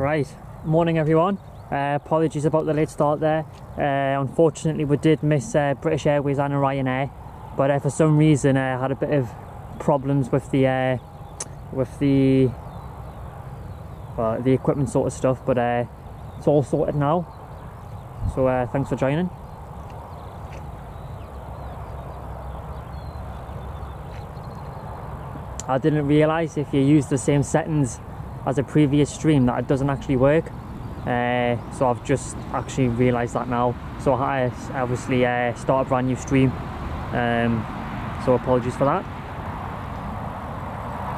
Right, morning everyone. Apologies about the late start there. Unfortunately we did miss British Airways and Ryanair, but for some reason I had a bit of problems with the equipment sort of stuff, but it's all sorted now, so thanks for joining. I didn't realise if you use the same settings as a previous stream that it doesn't actually work, so I've just actually realised that now, so I obviously start a brand new stream, so apologies for that.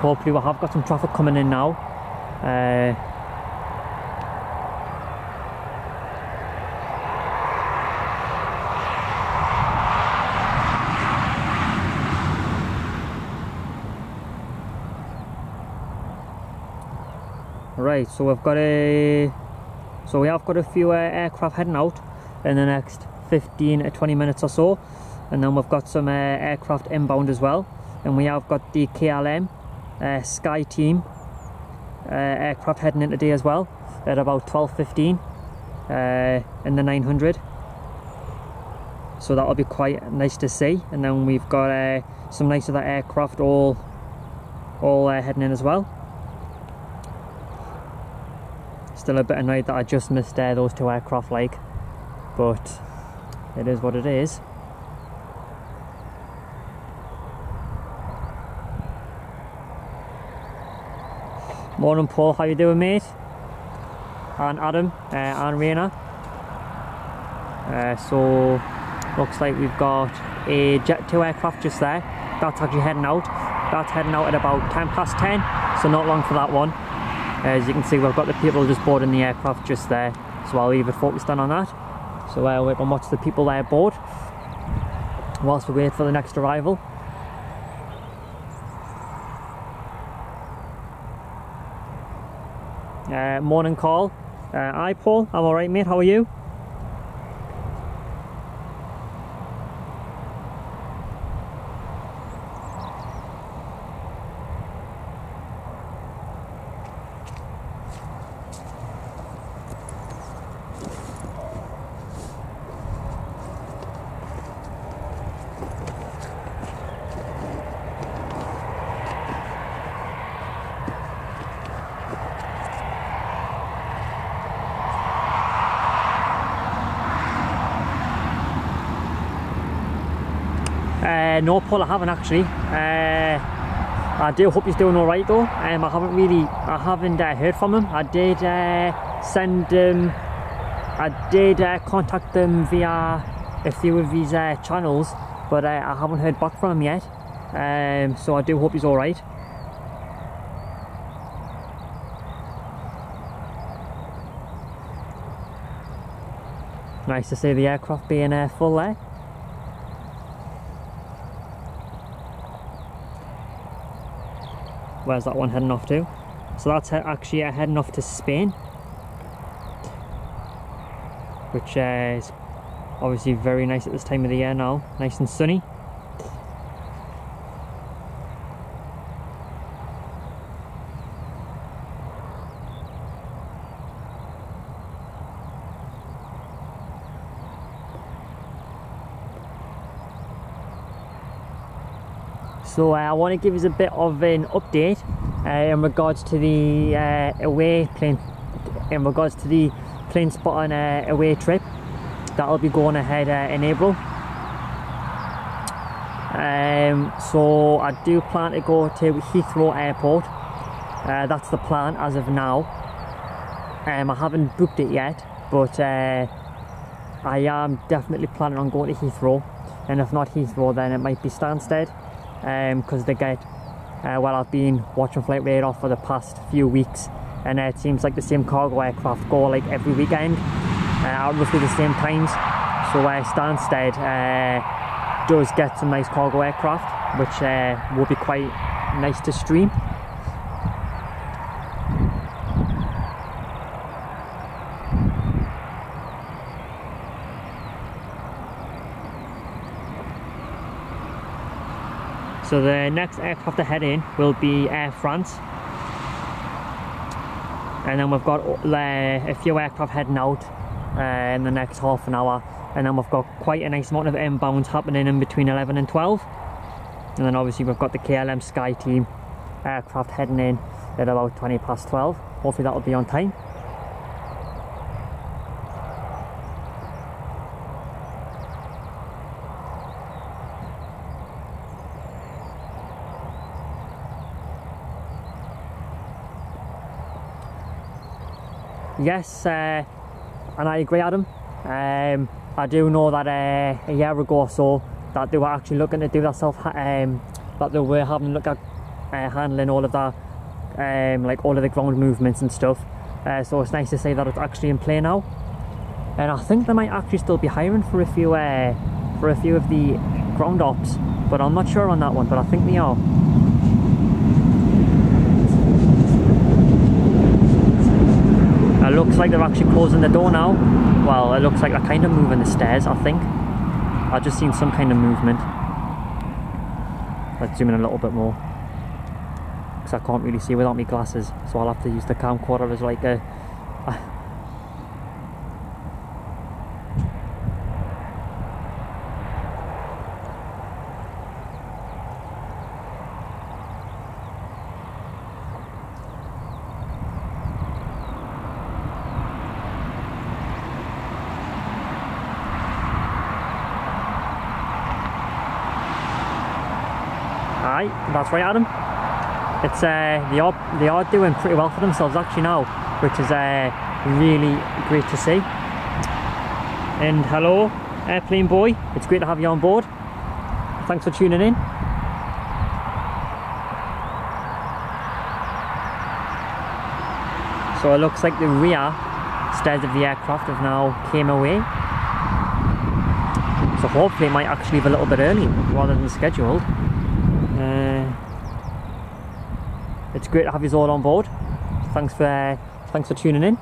Hopefully we have got some traffic coming in now. Right, so we have got a few aircraft heading out in the next 15 to 20 minutes or so, and then we've got some aircraft inbound as well, and we have got the KLM Sky Team aircraft heading in today as well at about 12:15 in the 900, so that'll be quite nice to see. And then we've got some nice other aircraft all heading in as well. Still a bit annoyed that I just missed those two aircraft, but it is what it is. Morning Paul, how you doing mate? And Adam and Raina. So looks like we've got a Jet 2 aircraft just there. That's actually heading out. That's heading out at about 10:10, so not long for that one. As you can see, we've got the people just boarding the aircraft just there, so I'll leave it focused on that. So we can watch the people there board whilst we wait for the next arrival. Morning call. Hi Paul, I'm alright mate, how are you? No Paul, I haven't actually. I do hope he's doing alright though. I haven't heard from him. I did contact them via a few of his channels, but I haven't heard back from him yet. So I do hope he's alright. Nice to see the aircraft being full there. Where's that one heading off to? So that's actually heading off to Spain, which is obviously very nice at this time of the year now, nice and sunny. So I want to give you a bit of an update in regards to the away plane spotting away trip that'll be going ahead in April. So I do plan to go to Heathrow Airport. That's the plan as of now. I haven't booked it yet, but I am definitely planning on going to Heathrow, and if not Heathrow then it might be Stansted. Because they get, I've been watching Flight Radar for the past few weeks, and it seems like the same cargo aircraft go every weekend at roughly the same times. So Stansted does get some nice cargo aircraft, which will be quite nice to stream. So the next aircraft to head in will be Air France. and then we've got a few aircraft heading out in the next half an hour, and then we've got quite a nice amount of inbounds happening in between 11 and 12, and then obviously we've got the KLM Sky Team aircraft heading in at about 20 past 12. Hopefully that will be on time. Yes, and I agree, Adam. I do know that a year ago or so that they were actually looking to do that that they were having a look at handling all of that, like all of the ground movements and stuff. So it's nice to say that it's actually in play now. And I think they might actually still be hiring for a few of the ground ops, but I'm not sure on that one. But I think they are. It looks like they're actually closing the door now. Well, it looks like they're kind of moving the stairs, I think. I've just seen some kind of movement. Let's zoom in a little bit more, because I can't really see without my glasses, so I'll have to use the camcorder as like a... Aye, that's right, Adam. It's they are doing pretty well for themselves actually now, which is really great to see. And hello, Airplane Boy. It's great to have you on board. Thanks for tuning in. So it looks like the rear stairs of the aircraft have now came away. So hopefully it might actually leave a little bit early rather than scheduled. It's great to have you all on board. Thanks for tuning in.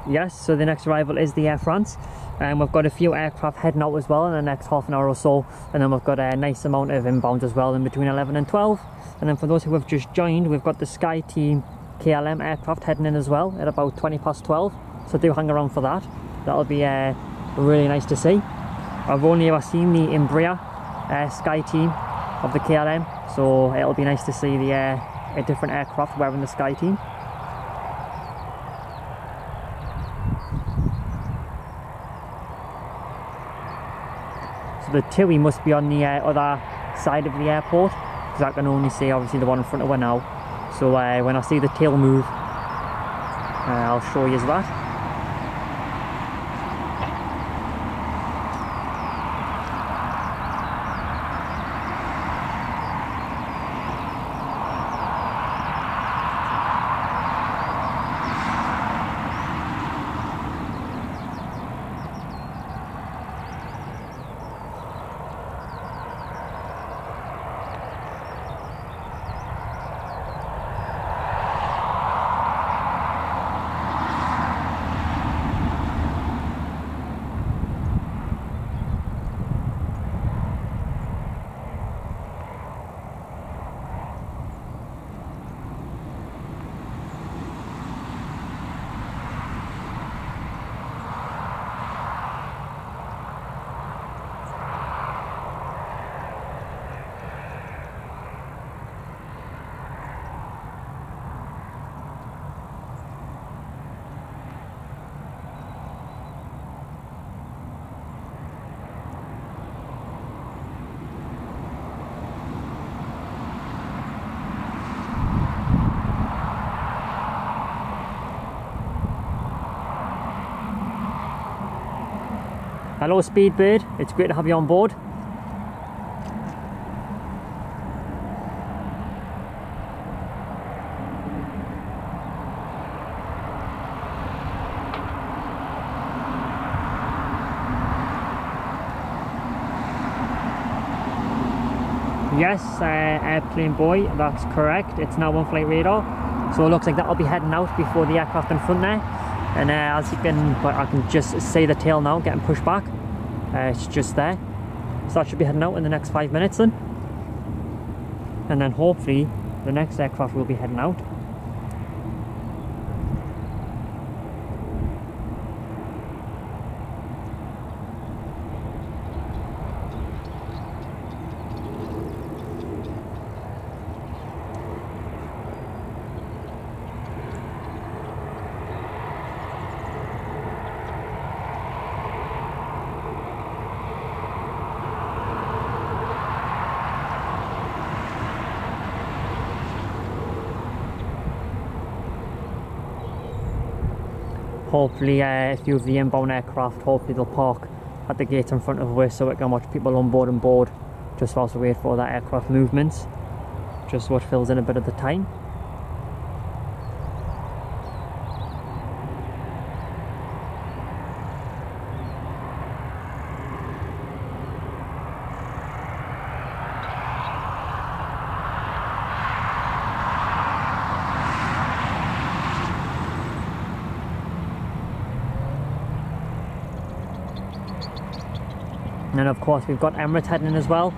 Yes, so the next arrival is the Air France, and we've got a few aircraft heading out as well in the next half an hour or so, and then we've got a nice amount of inbounds as well in between 11 and 12. And then for those who have just joined, we've got the Sky Team KLM aircraft heading in as well at about 20 past 12, so do hang around for that. That'll be really nice to see. I've only ever seen the Embraer Sky Team of the KLM, so it'll be nice to see a different aircraft wearing the Sky Team. So the TUI must be on the other side of the airport, because I can only see obviously the one in front of her now. So when I see the tail move, I'll show you that. Hello Speedbird, it's great to have you on board. Yes, airplane boy, that's correct. It's now on flight radar. So it looks like that'll be heading out before the aircraft in front there. And as you can, I can just see the tail now getting pushed back. It's just there. So that should be heading out in the next 5 minutes then. And then hopefully the next aircraft will be heading out. Hopefully a few of the inbound aircraft, hopefully they'll park at the gate in front of us so we can watch people on board and board just whilst we wait for that aircraft movements, just what fills in a bit of the time. And then of course we've got Emirates heading in as well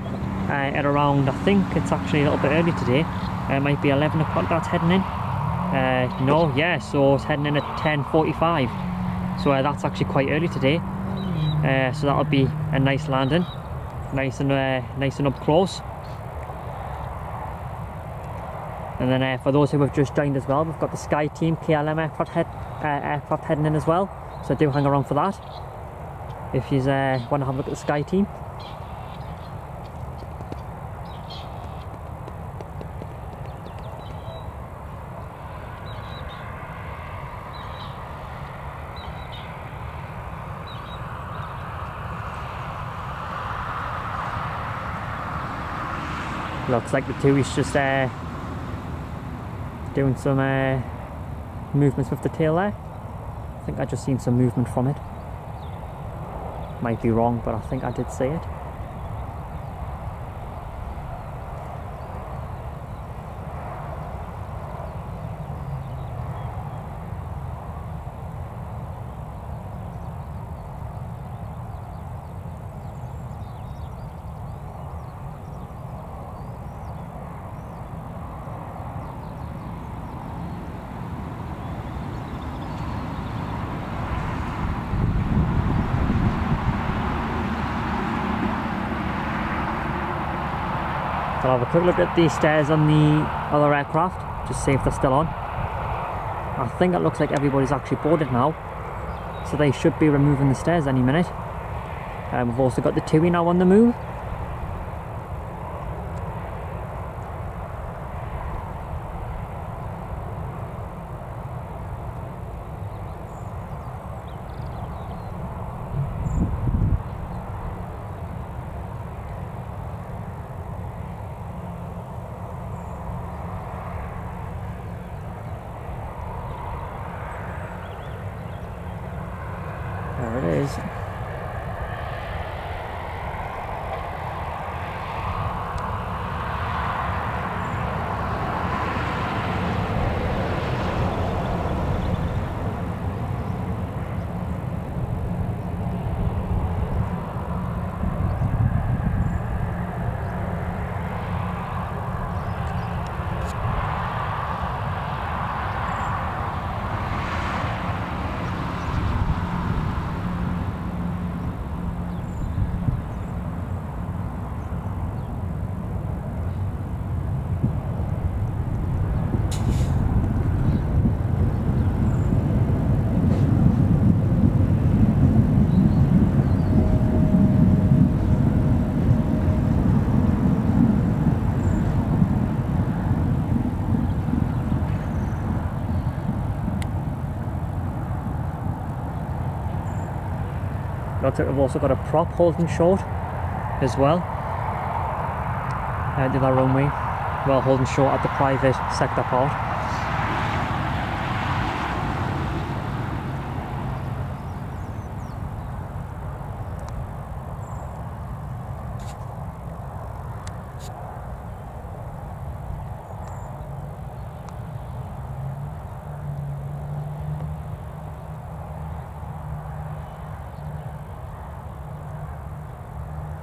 at around, I think it's actually a little bit early today, it might be 11 o'clock that's heading in. No, yeah, so it's heading in at 10:45, so that's actually quite early today. So that'll be a nice landing, nice and up close. And then for those who have just joined as well, we've got the Sky Team KLM aircraft heading in as well, so do hang around for that if you want to have a look at the Sky Team. Looks like the Tui's just doing some movements with the tail there. I think I just seen some movement from it. Might be wrong, but I think I did see it. So I'll have a quick look at the stairs on the other aircraft, just see if they're still on. I think it looks like everybody's actually boarded now, so they should be removing the stairs any minute. We've also got the TUI now on the move. There it is. Looks like we've also got a prop holding short as well. The other runway, well, holding short at the private sector part.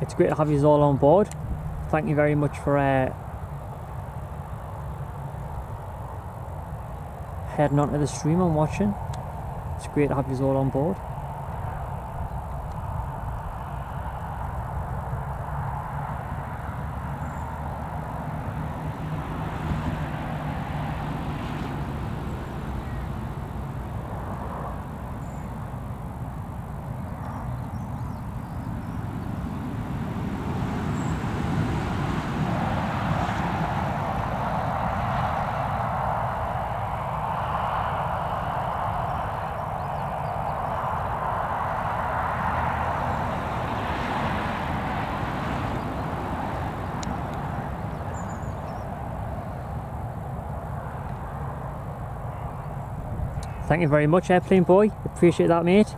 It's great to have you all on board. Thank you very much for heading onto the stream and watching. It's great to have you all on board. Thank you very much, Airplane Boy. Appreciate that, mate.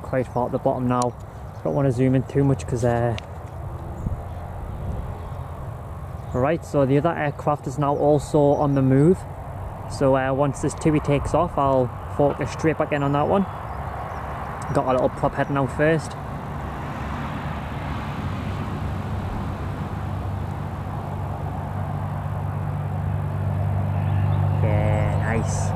Quite far at the bottom now. Don't want to zoom in too much because right, so the other aircraft is now also on the move, so once this TUI takes off I'll focus straight back in on that one. Got a little prop heading out first. Yeah, nice.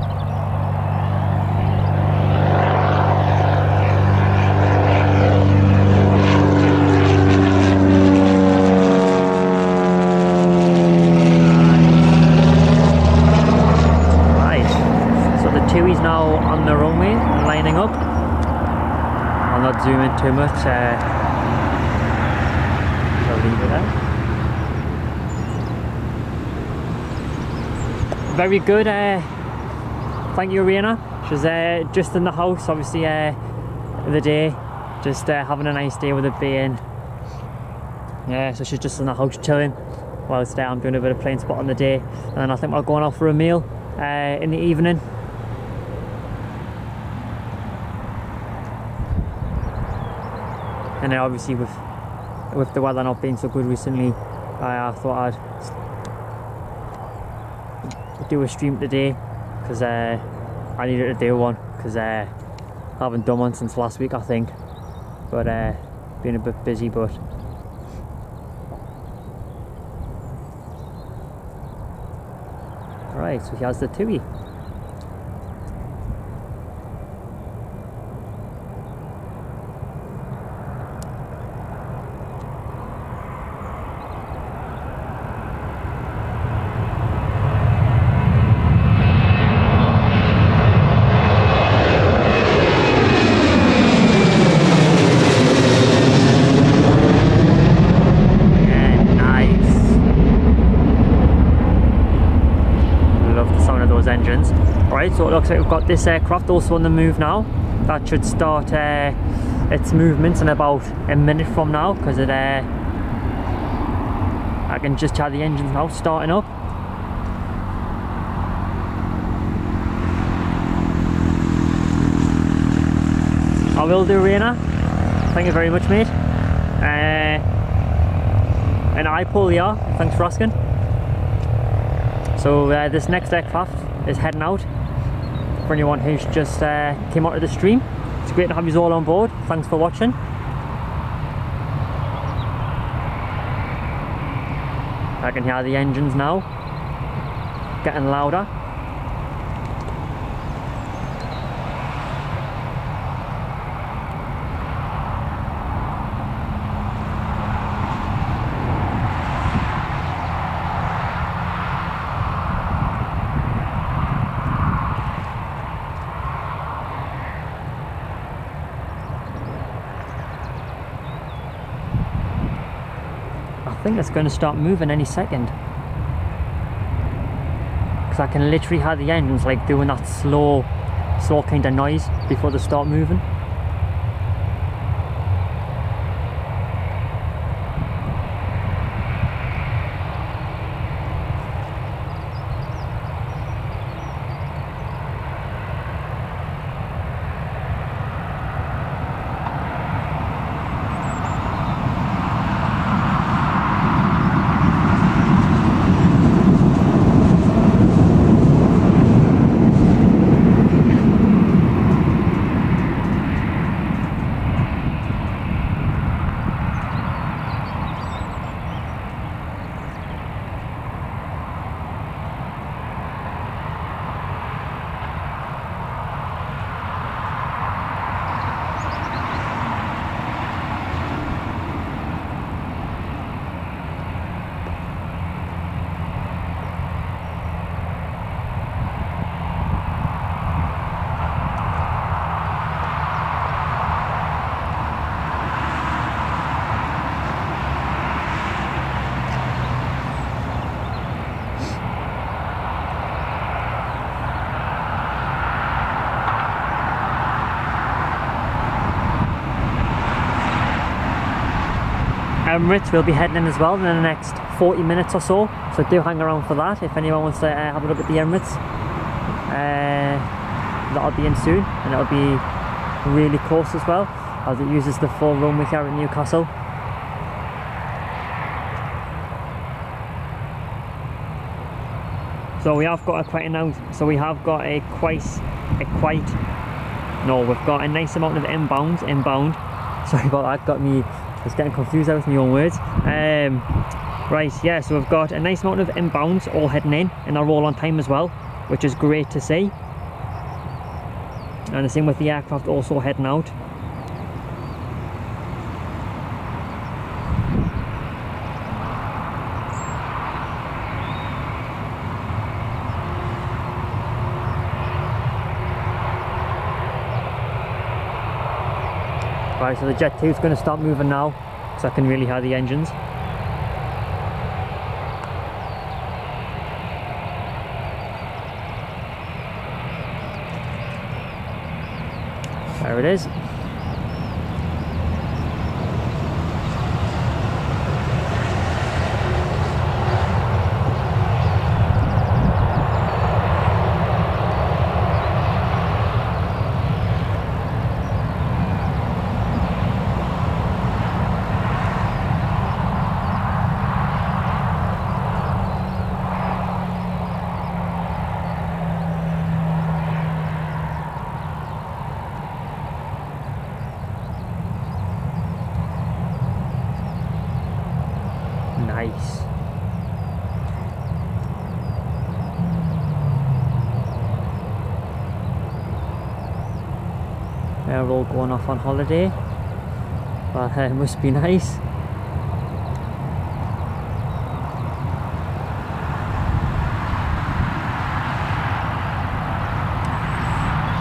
Zoom in too much, I'll leave it there. Very good, thank you, Ryanair. She's just in the house, obviously, the day, just having a nice day with it being, yeah, so she's just in the house chilling whilst I'm doing a bit of plane spot on the day, and then I think we're going out for a meal in the evening. And then obviously with the weather not being so good recently, I thought I'd do a stream today because I needed to do one because I haven't done one since last week, I think. But been a bit busy, but right, so here's the TUI. So it looks like we've got this aircraft also on the move now. That should start its movements in about a minute from now because I can just hear the engines now starting up. I will do, Ryanair. Thank you very much, mate. And I pull the R, thanks for asking. So this next aircraft is heading out. For anyone who's just came onto the stream, it's great to have you all on board. Thanks for watching. I can hear the engines now getting louder. think it's going to start moving any second. Because I can literally hear the engines like doing that slow kind of noise before they start moving. Emirates will be heading in as well in the next 40 minutes or so, so do hang around for that if anyone wants to have a look at the Emirates. That'll be in soon, and it'll be really close as well, as it uses the full runway here at Newcastle. So we have got we've got a nice amount of inbound. Sorry about that, got me. I was getting confused out with my own words. Right, yeah, so we've got a nice amount of inbounds all heading in, and they're all on time as well, which is great to see. And the same with the aircraft also heading out. Right, so the Jet 2 is going to start moving now, so I can really hear the engines. There it is. Nice. They're all going off on holiday, but it must be nice.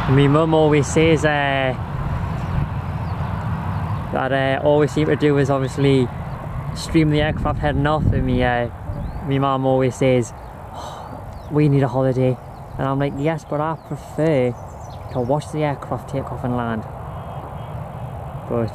My mum always says that all we seem to do is obviously stream the aircraft heading off, and my mum always says, oh, we need a holiday, and I'm like, yes, but I prefer to watch the aircraft take off and land. But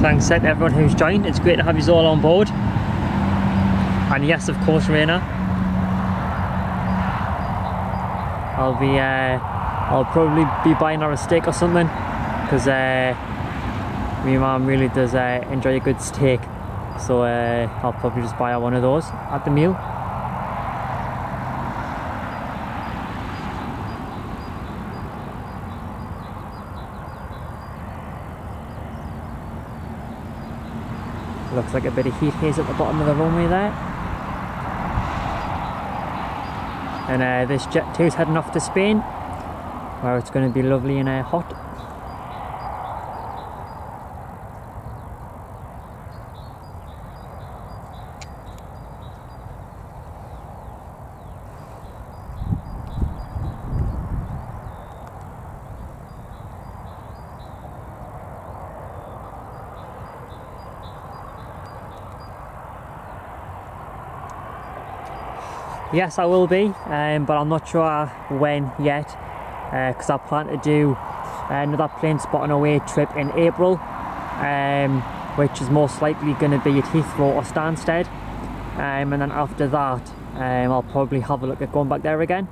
Thanks to everyone who's joined. It's great to have you all on board. And yes, of course, Ryanair. I'll probably be buying her a steak or something, because my mum really does enjoy a good steak. So I'll probably just buy her one of those at the meal. Looks like a bit of heat haze at the bottom of the runway there. And this Jet 2 is heading off to Spain, where it's going to be lovely and hot. Yes, I will be, but I'm not sure when yet, because I plan to do another plane spotting away trip in April, which is most likely going to be at Heathrow or Stansted, and then after that I'll probably have a look at going back there again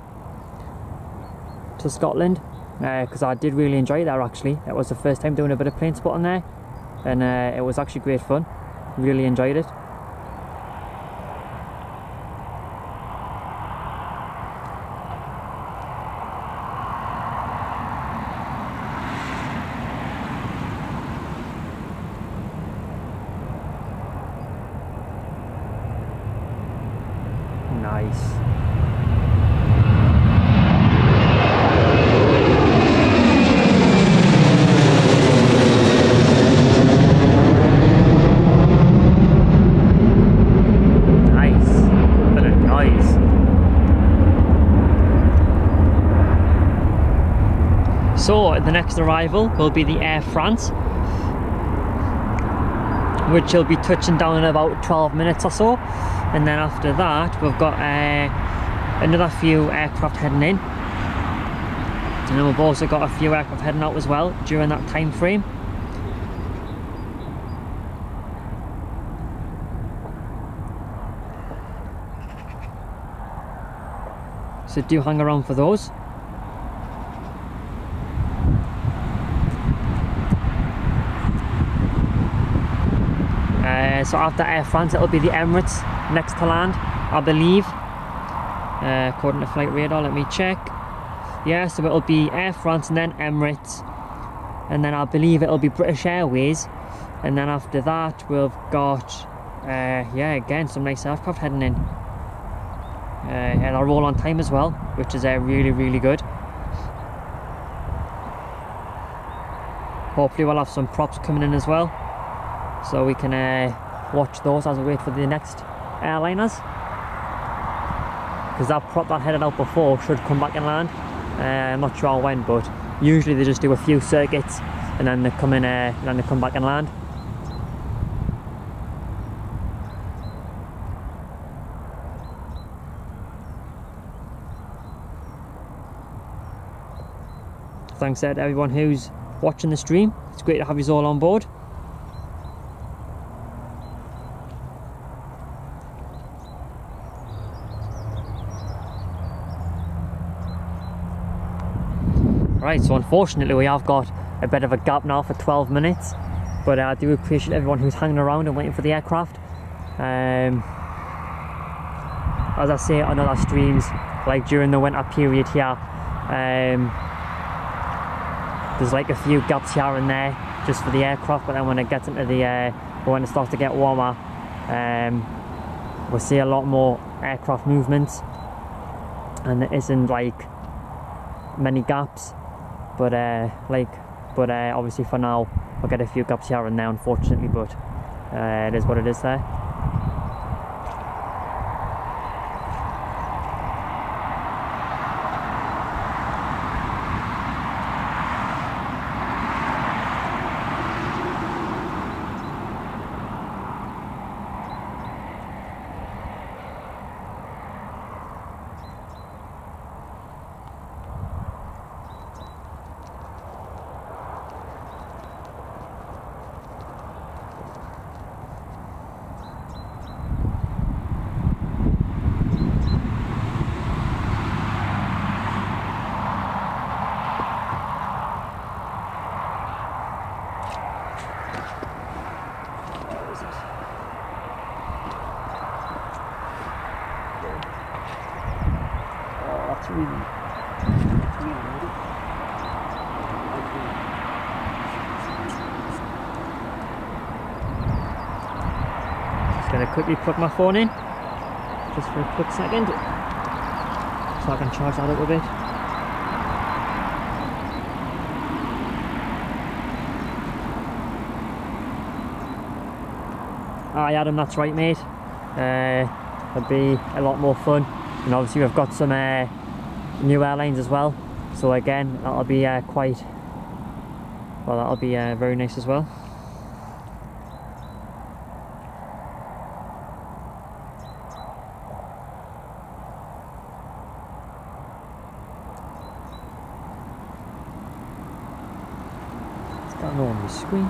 to Scotland, because I did really enjoy it there. Actually, it was the first time doing a bit of plane spotting there, and it was actually great fun. Really enjoyed it. Nice. Bit of noise. So the next arrival will be the Air France, which will be touching down in about 12 minutes or so. And then after that we've got another few aircraft heading in, and then we've also got a few aircraft heading out as well during that time frame. So do hang around for those. So after Air France it'll be the Emirates next to land, I believe, according to flight radar. Let me check. Yeah, so it'll be Air France and then Emirates, and then I believe it'll be British Airways, and then after that we've got yeah, again some nice aircraft heading in, and they'll roll on time as well, which is really good. Hopefully we'll have some props coming in as well, so we can watch those as we wait for the next airliners, because that prop that headed out before should come back and land. I'm not sure when, but usually they just do a few circuits and then they come in, and then they come back and land. thanks to everyone who's watching the stream. It's great to have you all on board. Right, so unfortunately we have got a bit of a gap now for 12 minutes, but I do appreciate everyone who's hanging around and waiting for the aircraft. As I say on other streams, like during the winter period here, there's like a few gaps here and there just for the aircraft, but then when it gets into the when it starts to get warmer, we'll see a lot more aircraft movements, and there isn't like many gaps. But obviously for now we'll get a few gaps here and there, unfortunately, but it is what it is there. Just going to quickly plug my phone in, just for a quick second, so I can charge that up a bit. Aye Adam, that's right mate, it'll be a lot more fun, and obviously we've got some new airlines as well, so again that'll be that'll be very nice as well. What's going on the screen?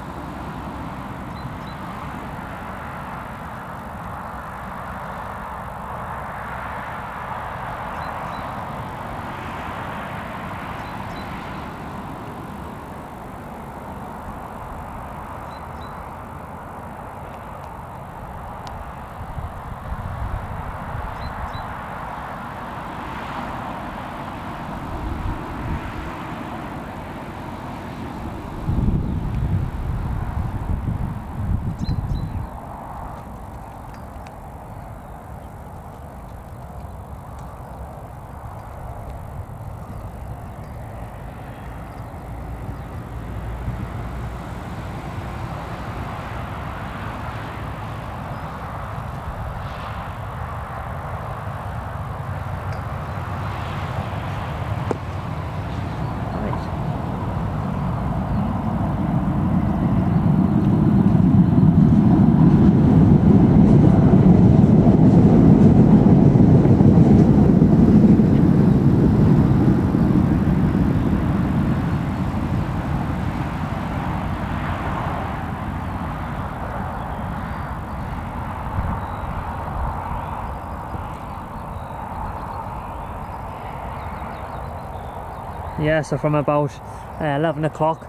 Yeah, so from about 11 o'clock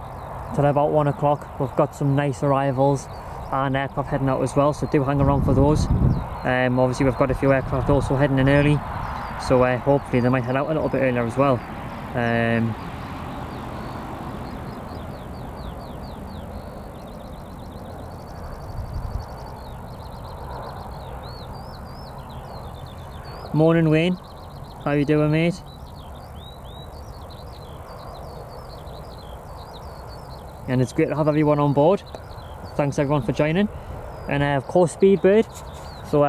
till about 1 o'clock we've got some nice arrivals and aircraft heading out as well, so do hang around for those. Obviously we've got a few aircraft also heading in early, so hopefully they might head out a little bit earlier as well. Morning Wayne, how you doing mate? And it's great to have everyone on board. Thanks everyone for joining. And of course Speedbird, so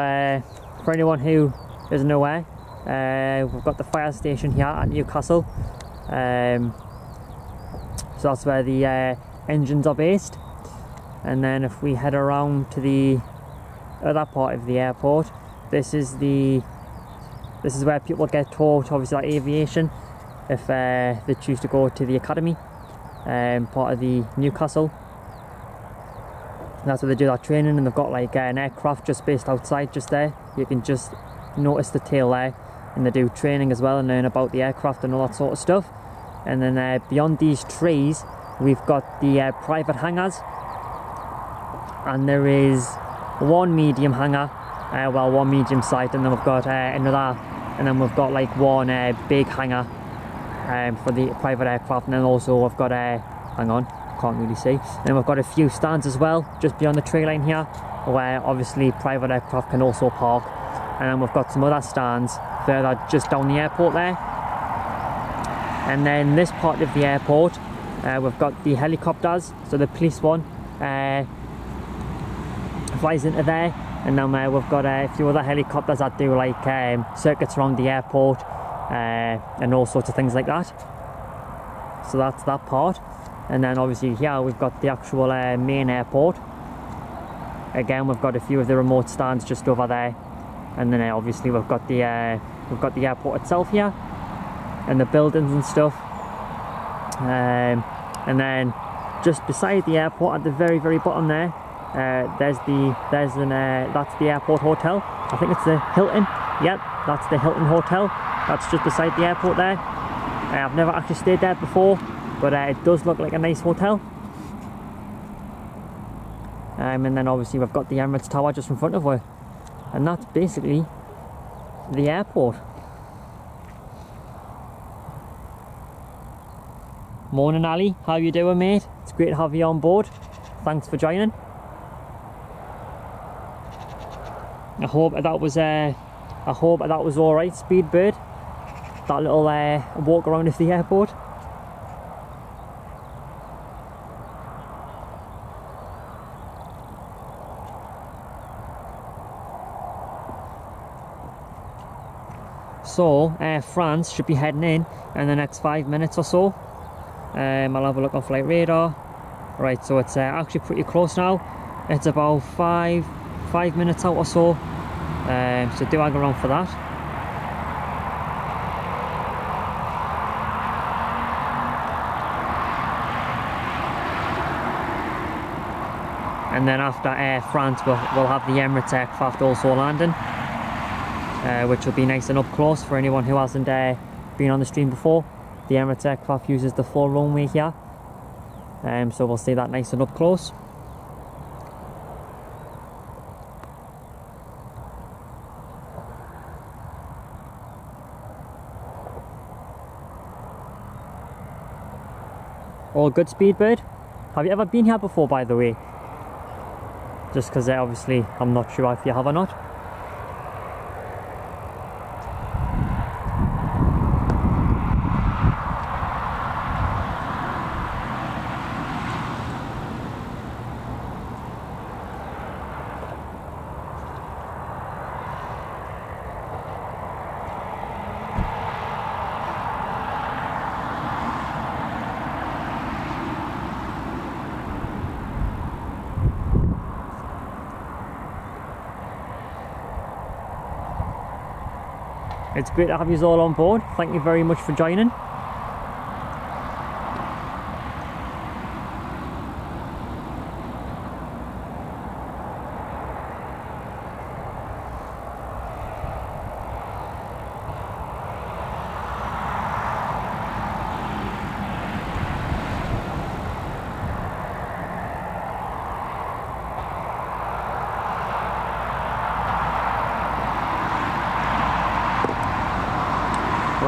for anyone who isn't aware, we've got the fire station here at Newcastle, so that's where the engines are based. And then if we head around to the other part of the airport, this is where people get taught, obviously, like aviation. if they choose to go to the academy, part of the Newcastle. That's where they do that training, and they've got like an aircraft just based outside just there. You can just notice the tail there, and they do training as well and learn about the aircraft and all that sort of stuff. And then beyond these trees we've got the private hangars, and there is one medium hangar, one medium site, and then we've got another, and then we've got like one big hangar for the private aircraft. And then also we've got hang on, can't really see, and we've got a few stands as well just beyond the tree line here, where obviously private aircraft can also park. And then we've got some other stands further just down the airport there. And then this part of the airport, we've got the helicopters. So the police one flies into there, and then we've got a few other helicopters that do like circuits around the airport and all sorts of things like that. So that's that part. And then obviously here we've got the actual main airport. Again, we've got a few of the remote stands just over there. And then obviously we've got the airport itself here, and the buildings and stuff. And then just beside the airport at the very bottom there, that's the airport hotel. I think it's the Hilton. Yep, that's the Hilton hotel. That's just beside the airport there. I've never actually stayed there before, but it does look like a nice hotel. And then obviously we've got the Emirates Tower just in front of her, and that's basically the airport. Morning Ali, how you doing mate? It's great to have you on board. Thanks for joining. I hope that was alright, Speedbird. That little walk around of the airport. So Air France should be heading in the next 5 minutes or so. I'll have a look on flight radar. Right, so it's actually pretty close now. It's about five minutes out or so. So do hang around for that. And then after Air France, we'll have the Emirates aircraft also landing, which will be nice and up close for anyone who hasn't been on the stream before. The Emirates aircraft uses the full runway here, so we'll see that nice and up close. All good, Speedbird? Have you ever been here before, by the way? Just because obviously I'm not sure if you have or not. It's great to have you all on board. Thank you very much for joining.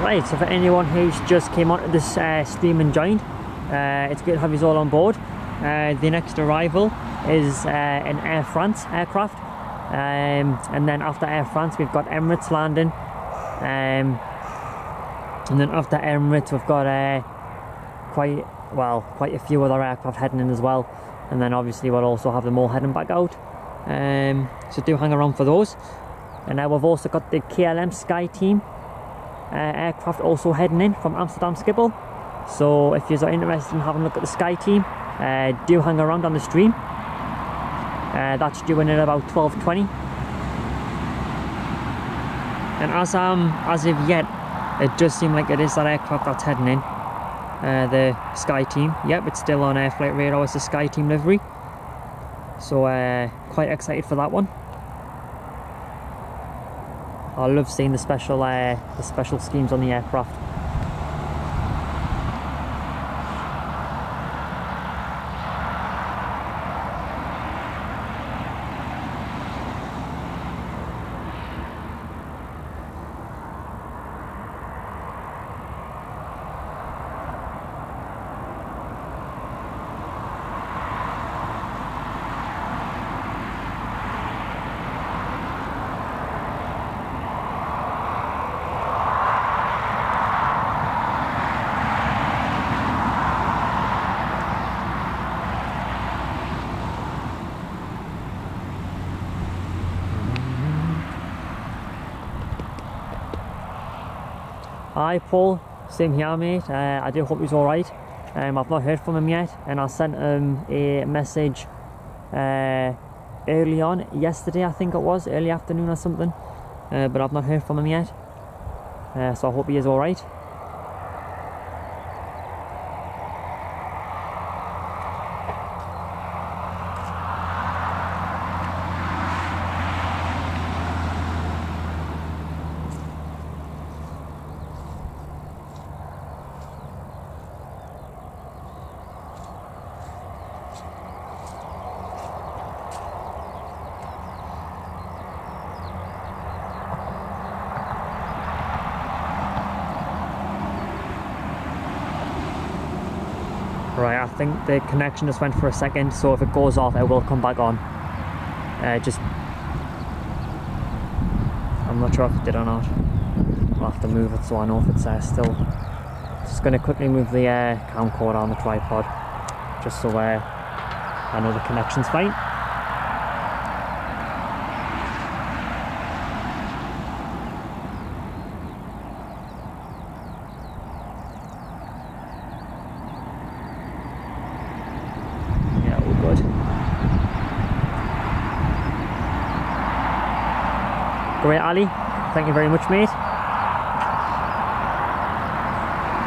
Right, so for anyone who's just came onto this stream and joined, it's great to have you all on board. The next arrival is an Air France aircraft, and then after Air France we've got Emirates landing, and then after Emirates we've got quite a few other aircraft heading in as well, and then obviously we'll also have them all heading back out, so do hang around for those. And now we've also got the KLM Sky Team aircraft also heading in from Amsterdam Schiphol. So if you're interested in having a look at the Sky Team, do hang around on the stream. That's due in at about 12:20. And as of yet, It does seem like it is that aircraft that's heading in. The Sky Team. Yep, it's still on flight radar as the Sky Team livery. So quite excited for that one. I love seeing the special schemes on the aircraft. Hi Paul, same here mate. I do hope he's alright. I've not heard from him yet, and I sent him a message early on yesterday, I think it was, early afternoon or something, but I've not heard from him yet, so I hope he is alright. Right, I think the connection just went for a second, so if it goes off, it will come back on. I'm not sure if it did or not. I'll have to move it so I know if it's still. Just going to quickly move the camcorder on the tripod, just so I know the connection's fine. Great Ali, thank you very much mate.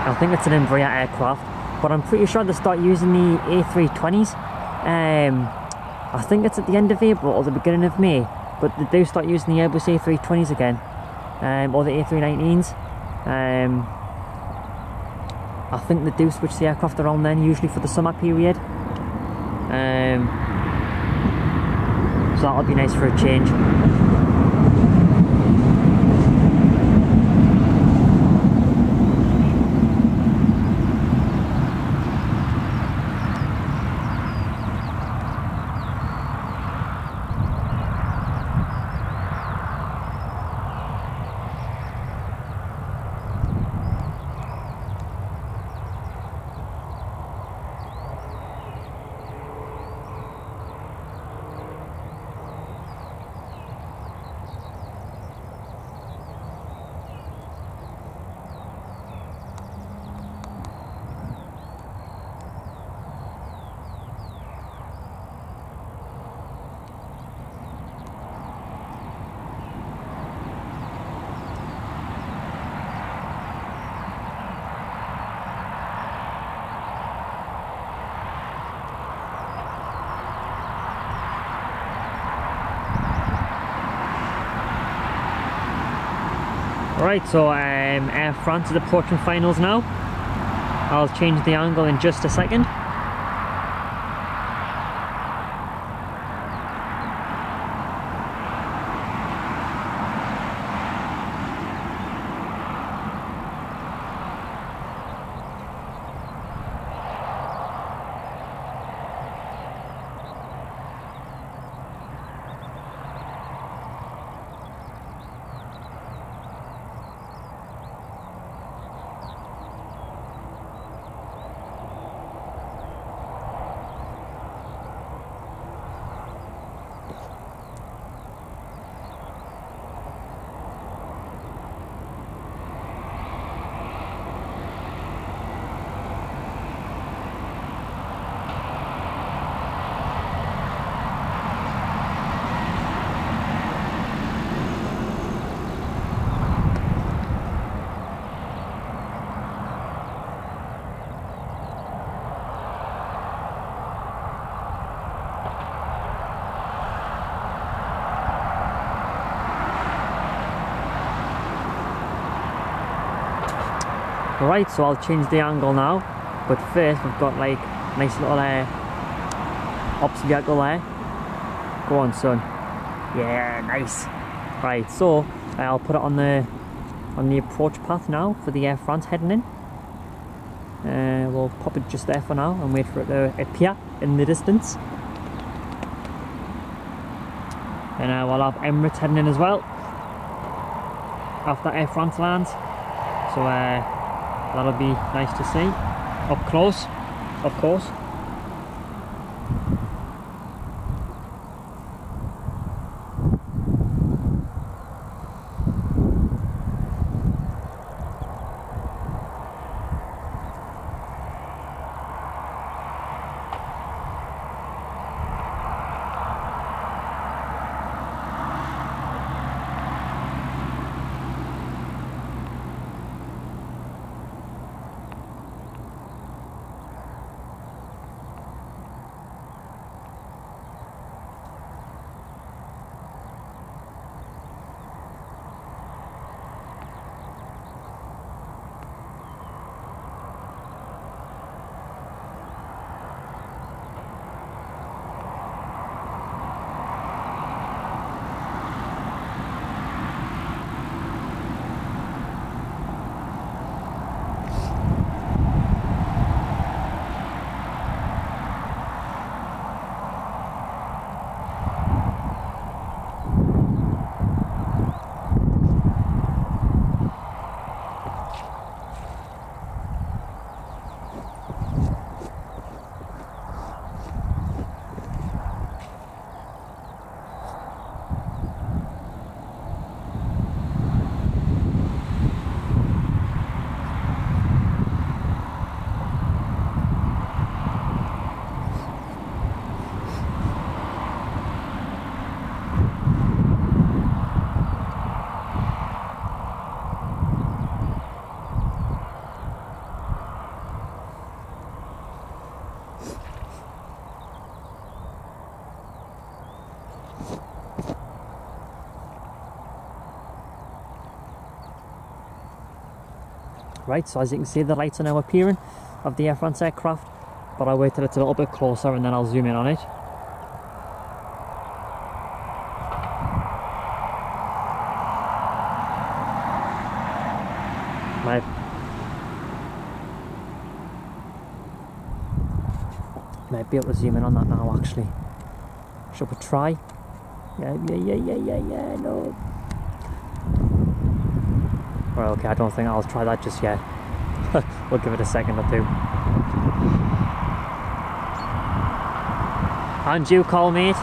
I think it's an Embraer aircraft, but I'm pretty sure they start using the A320s. I think it's at the end of April or the beginning of May, but they do start using the Airbus A320s again, or the A319s. I think they do switch the aircraft around then, usually for the summer period. So that'll be nice for a change. Right, so Air France is approaching finals now. I'll change the angle in just a second. Right, so I'll change the angle now, but first we've got like nice little ops vehicle there. Go on, son. Yeah, nice. Right, so I'll put it on the approach path now for the Air France heading in. We'll pop it just there for now and wait for it to appear in the distance. And we'll have Emirates heading in as well after Air France lands. So that'll be nice to see up close, of course. Right, so as you can see, the lights are now appearing of the Air France aircraft, but I'll wait till it's a little bit closer and then I'll zoom in on it. Might be able to zoom in on that now, actually. Should we try? Yeah, no. Well, okay, I don't think I'll try that just yet. We'll give it a second or two. And you, call mate.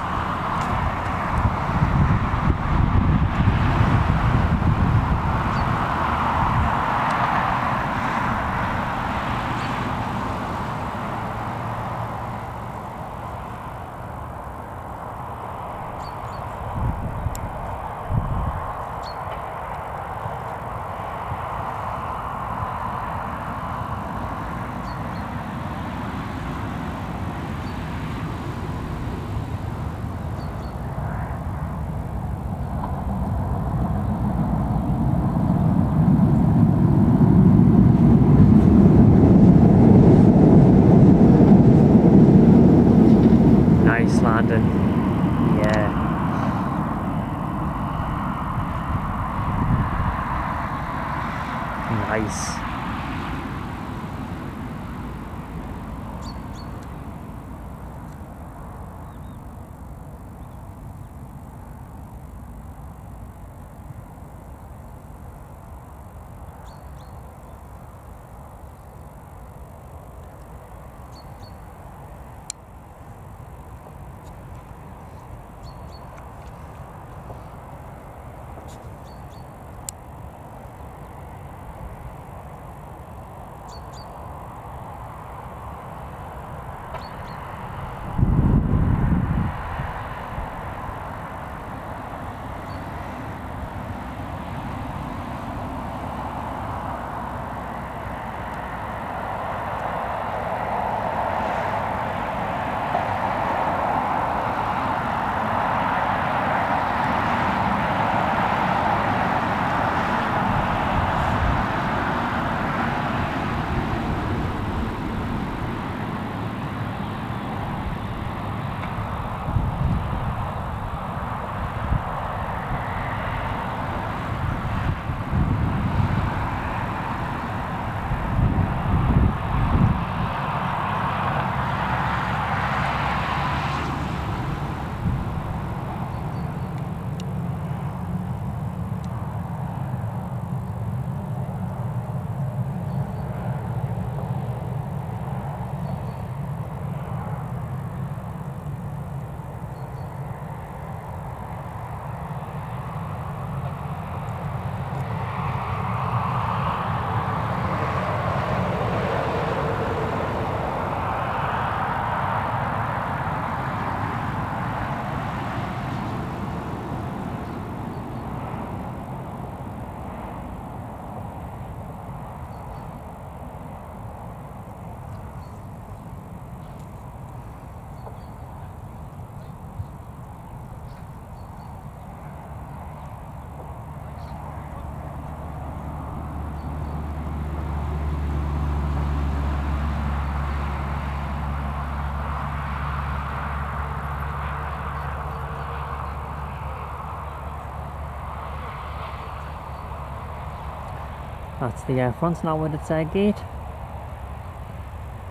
That's the Air France now with its gate.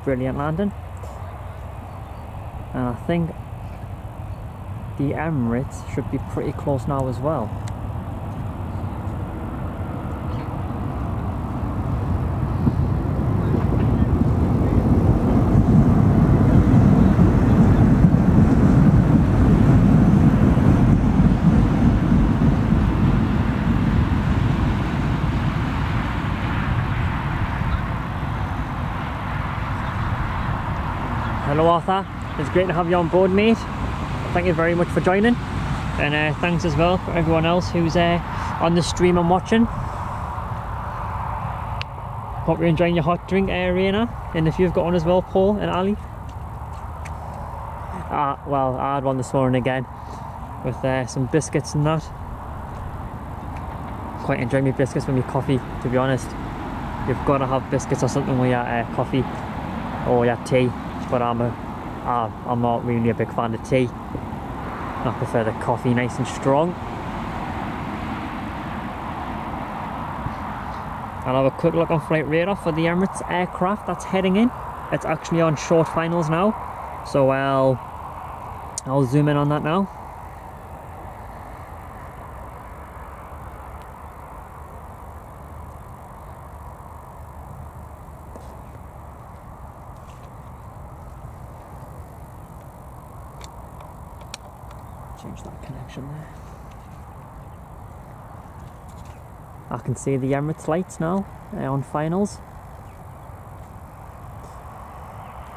Brilliant landing. And I think the Emirates should be pretty close now as well. Hello Arthur, it's great to have you on board, mate. Thank you very much for joining, and thanks as well for everyone else who's on the stream and watching. Hope you're enjoying your hot drink, Ryanair, and if you've got one as well, Paul and Ali. Well, I had one this morning again with some biscuits and that. Quite enjoying my biscuits with my coffee, to be honest. You've got to have biscuits or something with your coffee or your tea. But I'm not really a big fan of tea. I prefer the coffee nice and strong. I'll have a quick look on flight radar for the Emirates aircraft that's heading in. It's actually on short finals now, so I'll zoom in on that now. Change that connection there. I can see the Emirates lights now on finals.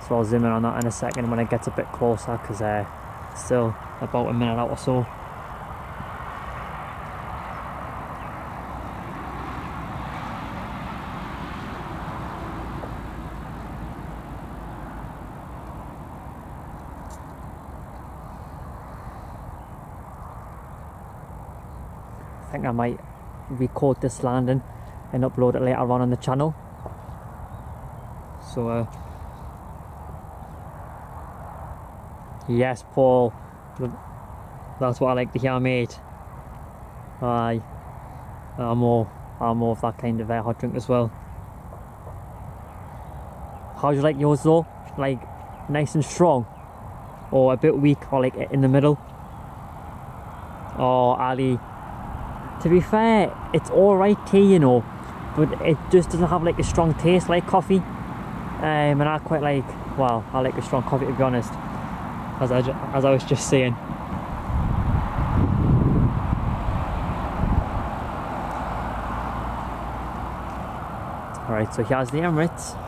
So I'll zoom in on that in a second when it gets a bit closer, because still about a minute out or so. I think I might record this landing and upload it later on the channel. So yes, Paul, that's what I like to hear, mate. Aye, I'm more of that kind of hot drink as well. How do you like yours though? Like nice and strong, or a bit weak, or like in the middle? Oh, Ali, to be fair, it's alright tea, you know, but it just doesn't have like a strong taste like coffee. And I quite like, well, I like a strong coffee, to be honest, as I was just saying. Alright, so here's the Emirates.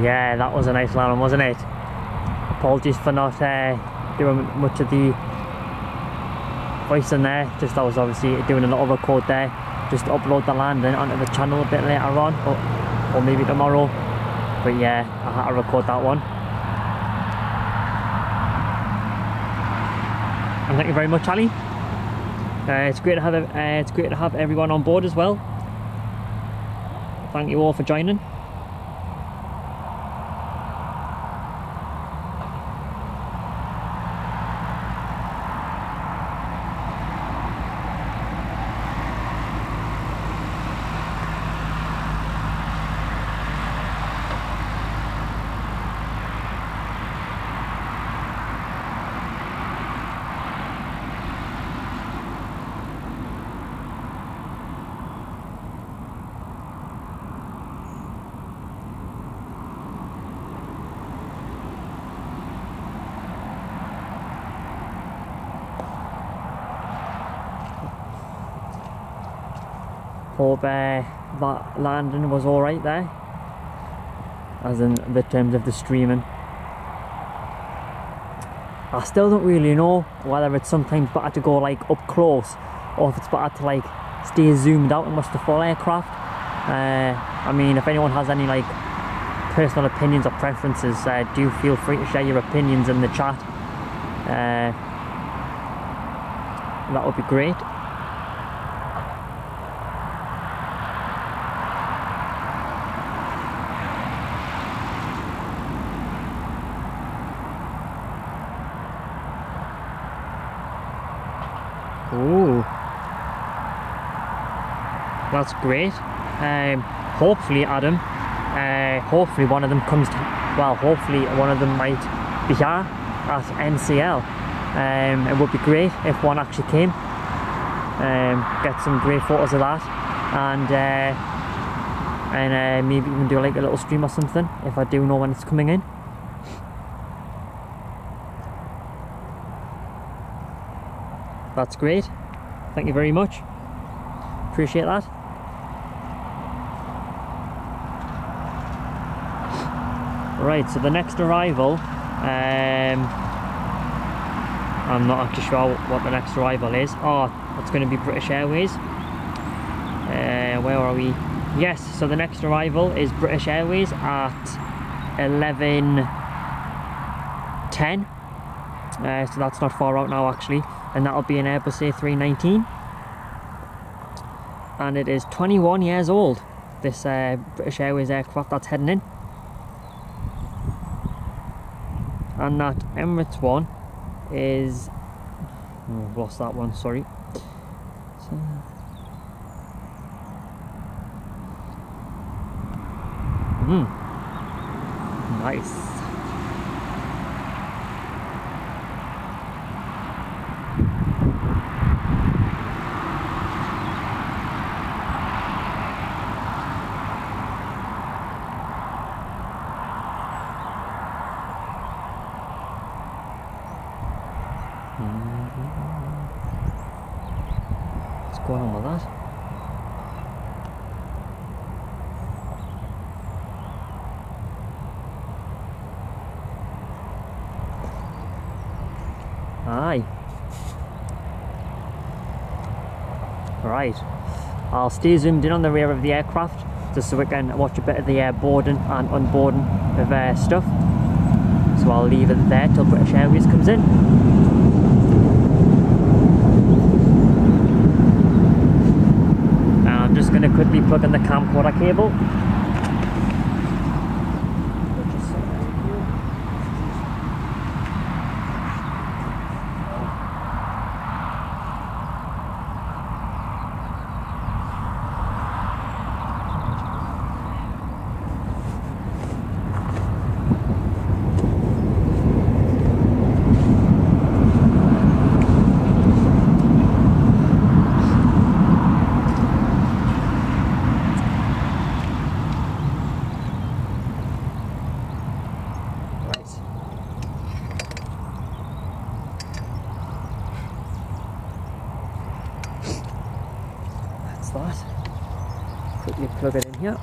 Yeah, that was a nice landing, wasn't it? Apologies for not doing much of the voice in there. Just I was obviously doing a little record there, just to upload the landing onto the channel a bit later on, or maybe tomorrow. But yeah, I had to record that one. And thank you very much, Ali. It's great to have everyone on board as well. Thank you all for joining. Hope that landing was alright there, as in the terms of the streaming. I still don't really know whether it's sometimes better to go like up close, or if it's better to like stay zoomed out and watch the full aircraft. I mean, if anyone has any like personal opinions or preferences, do feel free to share your opinions in the chat. That would be great. Ooh, that's great. Hopefully, Adam, hopefully one of them comes to, well, hopefully one of them might be here at NCL. It would be great if one actually came. Get some great photos of that, and maybe even do like a little stream or something if I do know when it's coming in. That's great. Thank you very much. Appreciate that. Right, so the next arrival, I'm not actually sure what the next arrival is. Oh, it's going to be British Airways. Where are we? Yes, so the next arrival is British Airways at 11:10. So that's not far out now actually, and that'll be an Airbus A319, and it is 21 years old, this British Airways aircraft that's heading in. And that Emirates one is, oh, what's that one, sorry. So, nice. What's going on with that? Aye. Right. I'll stay zoomed in on the rear of the aircraft just so we can watch a bit of the boarding and unboarding of stuff. So I'll leave it there till British Airways comes in. And I'm just going to quickly plug in the camcorder cable. That. Quickly plug it in here.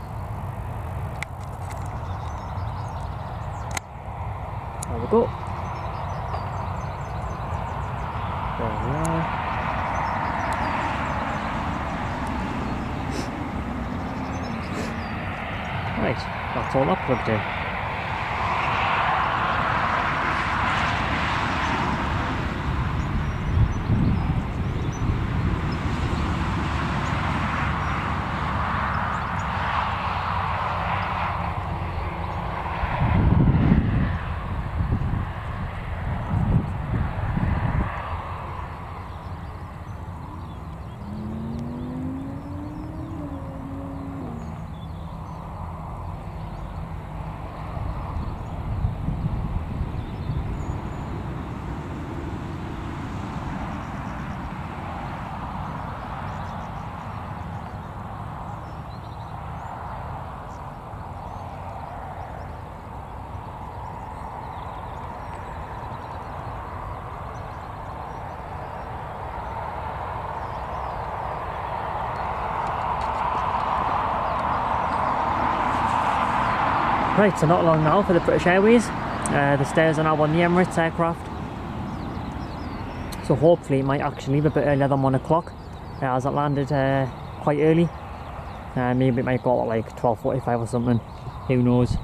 There we go. There we are. Right, that's all that plugged in. Right, so not long now for the British Airways. The stairs are now on the Emirates aircraft. So hopefully it might actually leave a bit earlier than 1 o'clock, as it landed quite early. Maybe it might go at like 12:45 or something, who knows.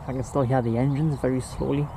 I can still hear the engines very slowly.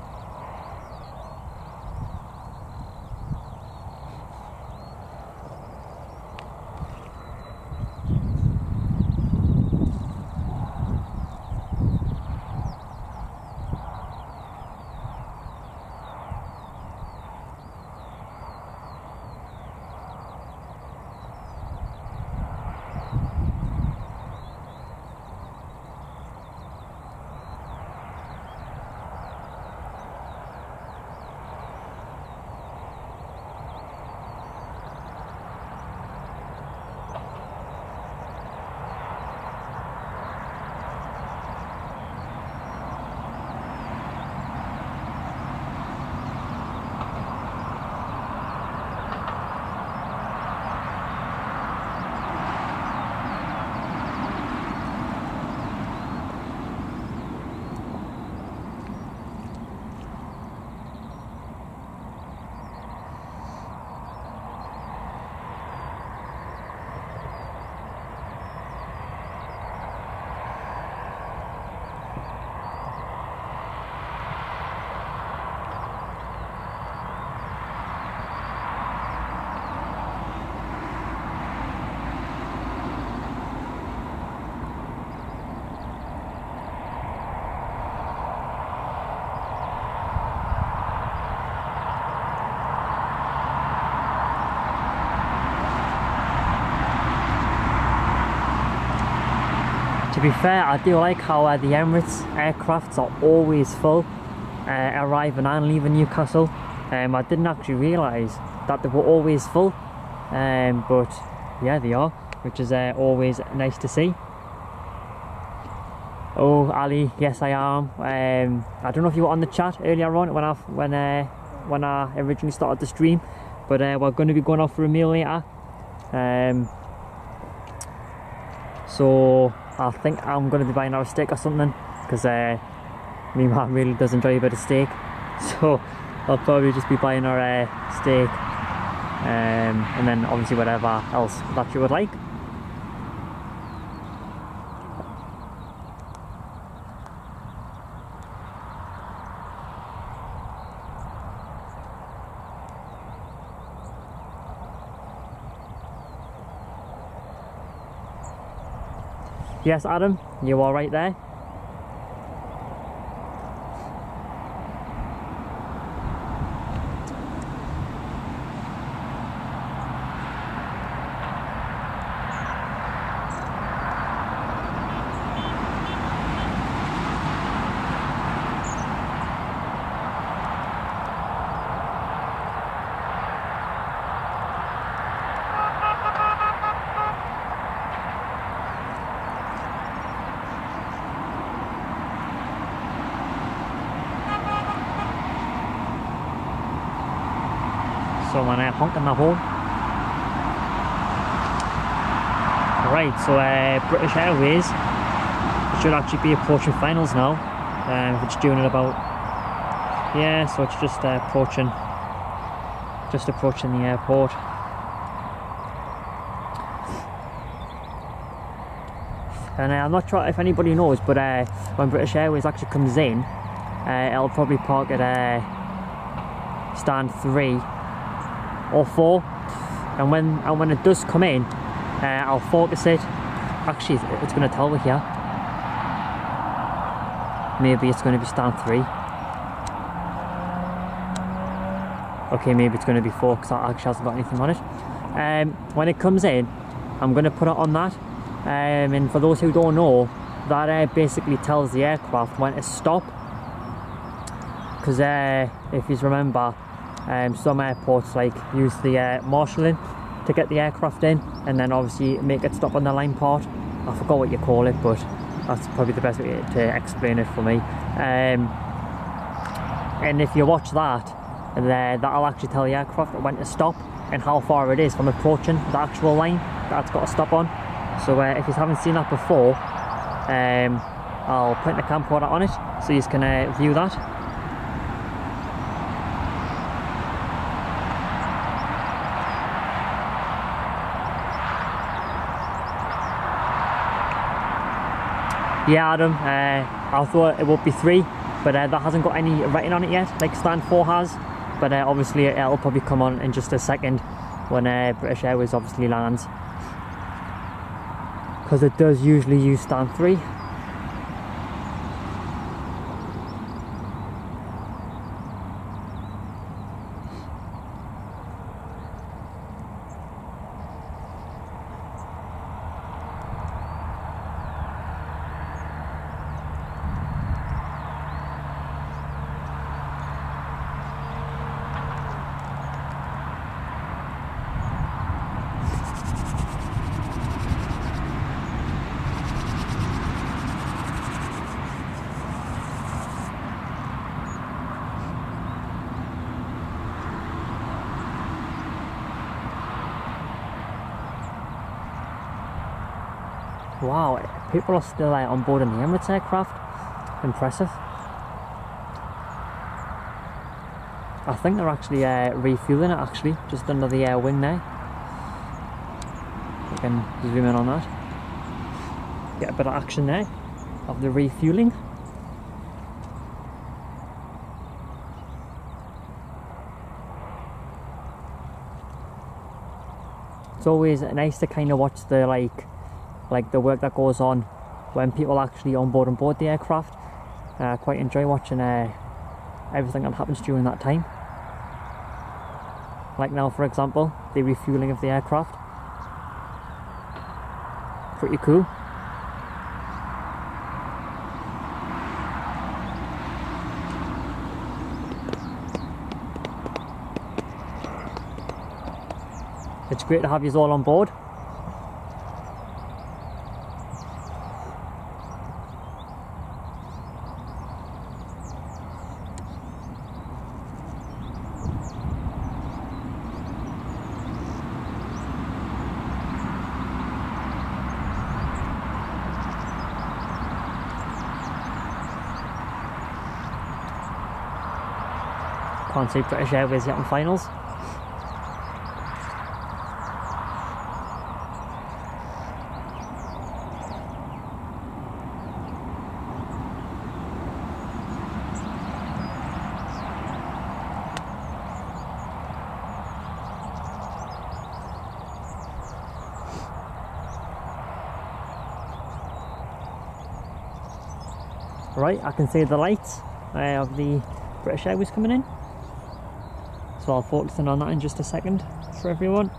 To be fair, I do like how the Emirates aircrafts are always full, arriving and leaving Newcastle. I didn't actually realise that they were always full, but yeah, they are, which is always nice to see. Oh, Ali, yes I am. I don't know if you were on the chat earlier on when I originally started the stream, but we're going to be going off for a meal later. So I think I'm going to be buying a steak or something, because me mum really does enjoy a bit of steak, so I'll probably just be buying her steak, and then obviously whatever else that she would like. Yes, Adam, you are right there. someone honking the horn. Right, so British Airways should actually be approaching finals now. It's due in about, yeah, so it's just approaching the airport. And I'm not sure if anybody knows, but when British Airways actually comes in, it'll probably park at stand 3 or 4, and when it does come in, I'll focus it. Actually, it's going to tell me here. Maybe it's going to be stand 3. Okay, maybe it's going to be 4 because that actually hasn't got anything on it. When it comes in, I'm going to put it on that. And for those who don't know, that basically tells the aircraft when to stop. Because if you remember, some airports like use the marshalling to get the aircraft in, and then obviously make it stop on the line part. I forgot what you call it, but that's probably the best way to explain it for me. And if you watch that, that'll actually tell the aircraft when to stop and how far it is from approaching the actual line that's got to stop on. So if you haven't seen that before, I'll put the camcorder on it so you can view that. Yeah, Adam, I thought it would be 3, but that hasn't got any writing on it yet, like stand 4 has. But obviously it'll probably come on in just a second when British Airways obviously lands, because it does usually use stand 3. Wow, people are still on board in the Emirates aircraft. Impressive. I think they're actually refueling it, actually, just under the wing there. You can zoom in on that. Get a bit of action there of the refueling. It's always nice to kind of watch the like the work that goes on when people actually on board the aircraft. I quite enjoy watching everything that happens during that time. Like now, for example, the refueling of the aircraft. Pretty cool. It's great to have you all on board. Can't see British Airways yet in finals. Right, I can see the lights of the British Airways coming in. So I'll focus in on that in just a second for everyone.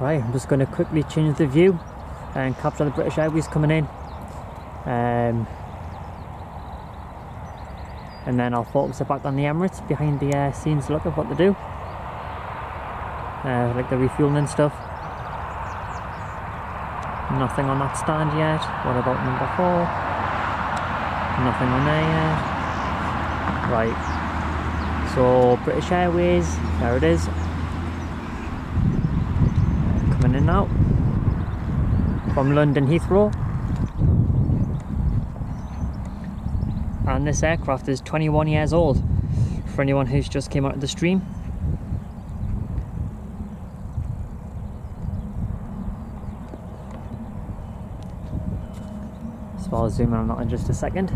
Right, I'm just going to quickly change the view and capture the British Airways coming in. And then I'll focus it back on the Emirates behind the scenes, look at what they do. Like the refueling and stuff. Nothing on that stand yet. What about number 4? Nothing on there yet. Right. So British Airways, there it is. Coming in now. From London Heathrow. And this aircraft is 21 years old, for anyone who's just came out of the stream. So I'll zoom in on that in just a second.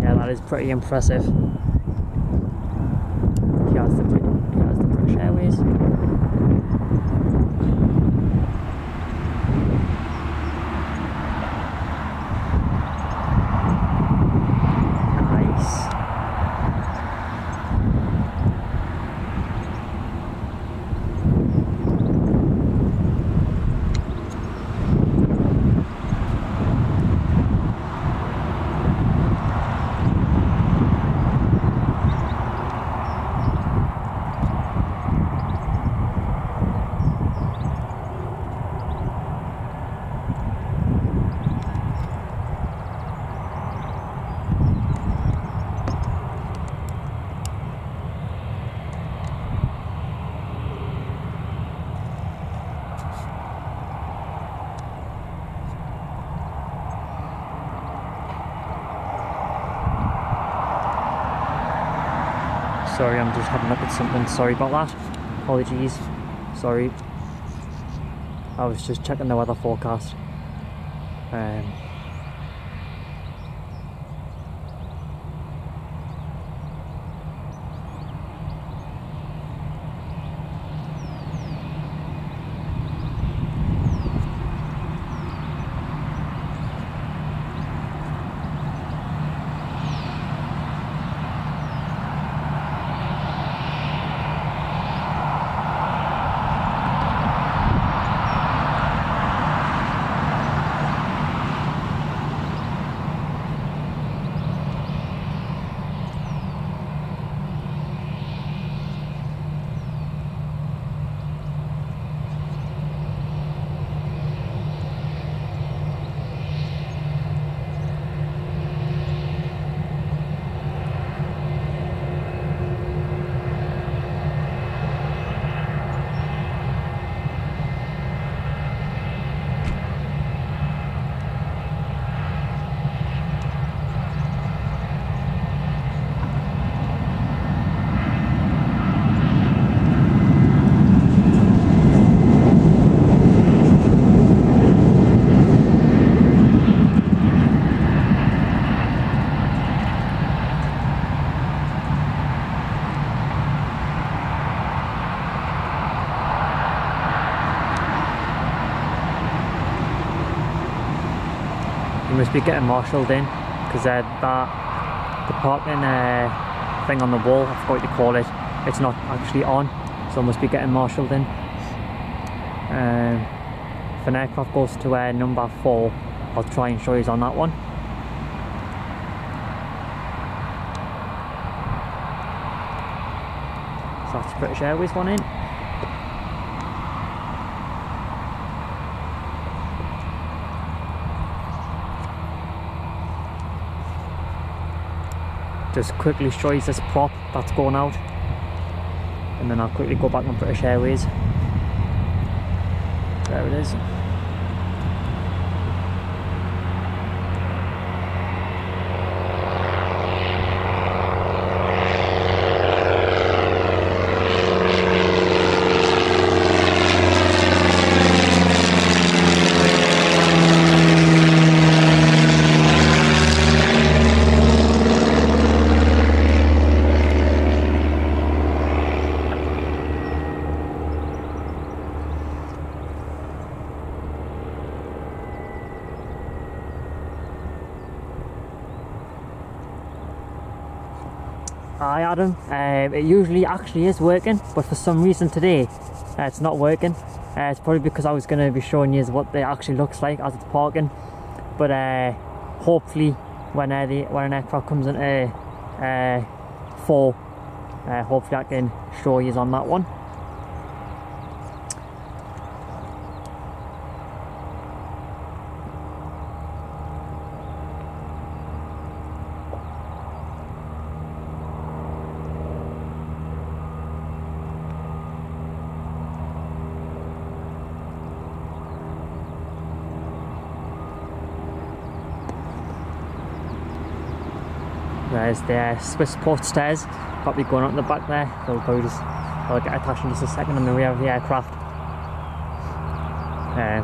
That is pretty impressive. Here's the British Airways. Nice. Sorry, I'm just having a look at something. Sorry about that. Apologies. Sorry. I was just checking the weather forecast. Must be getting marshalled in, because the parking thing on the wall, I forgot what to call it, it's not actually on, so must be getting marshalled in. If an aircraft goes to number 4, I'll try and show you on that one. So that's British Airways one in. Just quickly show you this prop that's going out, and then I'll quickly go back on British Airways. There it is. Hi Adam, it usually actually is working, but for some reason today it's not working. It's probably because I was going to be showing you what it actually looks like as it's parking, but hopefully when an aircraft comes into fall, hopefully I can show you on that one. There's the Swiss port stairs, probably going out in the back there. They'll get attached in just a second on the rear of the aircraft.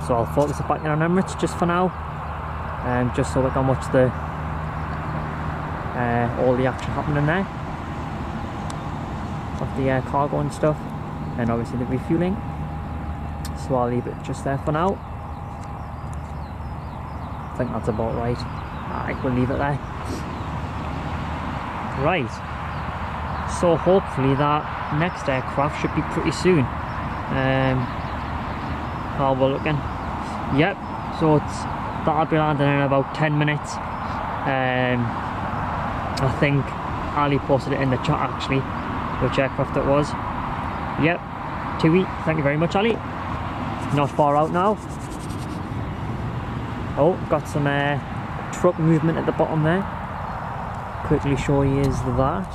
So I'll focus it back in on Emirates just for now, just so we can watch all the action happening there of the cargo and stuff, and obviously the refueling. So I'll leave it just there for now. I think that's about right. Alright, we'll leave it there. Right, so hopefully that next aircraft should be pretty soon. How we're looking. Yep, so that'll be landing in about 10 minutes. I think Ali posted it in the chat actually, which aircraft it was. Yep, TUI, thank you very much Ali. Not far out now. Oh, got some truck movement at the bottom there. Quickly show you is that.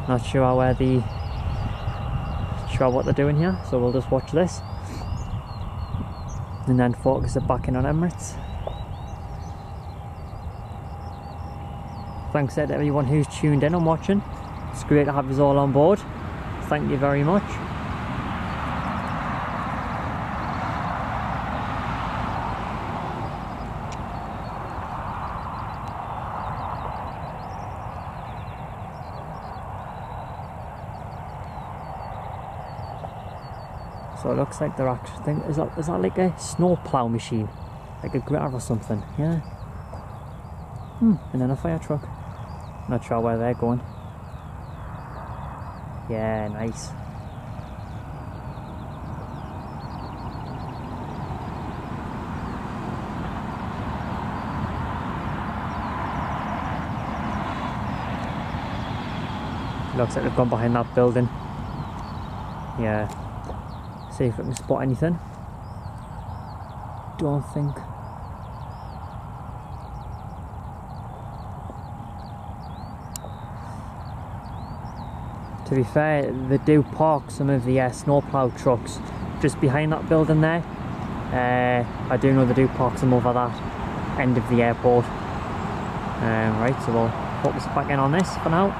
Not sure what they're doing here, so we'll just watch this and then focus it back in on Emirates. Thanks to everyone who's tuned in and watching. It's great to have you all on board. Thank you very much. So it looks like they're actually, is that like a snow plough machine? Like a grader or something, yeah? And then a fire truck. Not sure where they're going. Yeah, nice. Looks like they've gone behind that building. Yeah. See if we can spot anything. Don't think. To be fair, they do park some of the snowplow trucks just behind that building there. I do know they do park some over that end of the airport. Right, so we'll focus back in on this for now.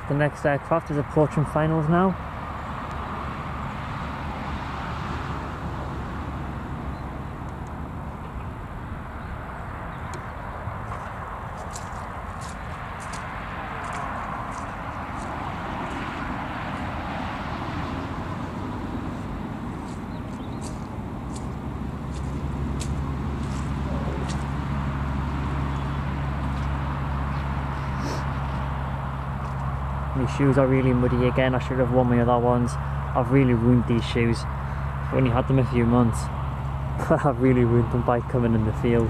The next aircraft is approaching finals now. My shoes are really muddy again. I should have worn my other ones. I've really ruined these shoes. I've only had them a few months, but I've really ruined them by coming in the field.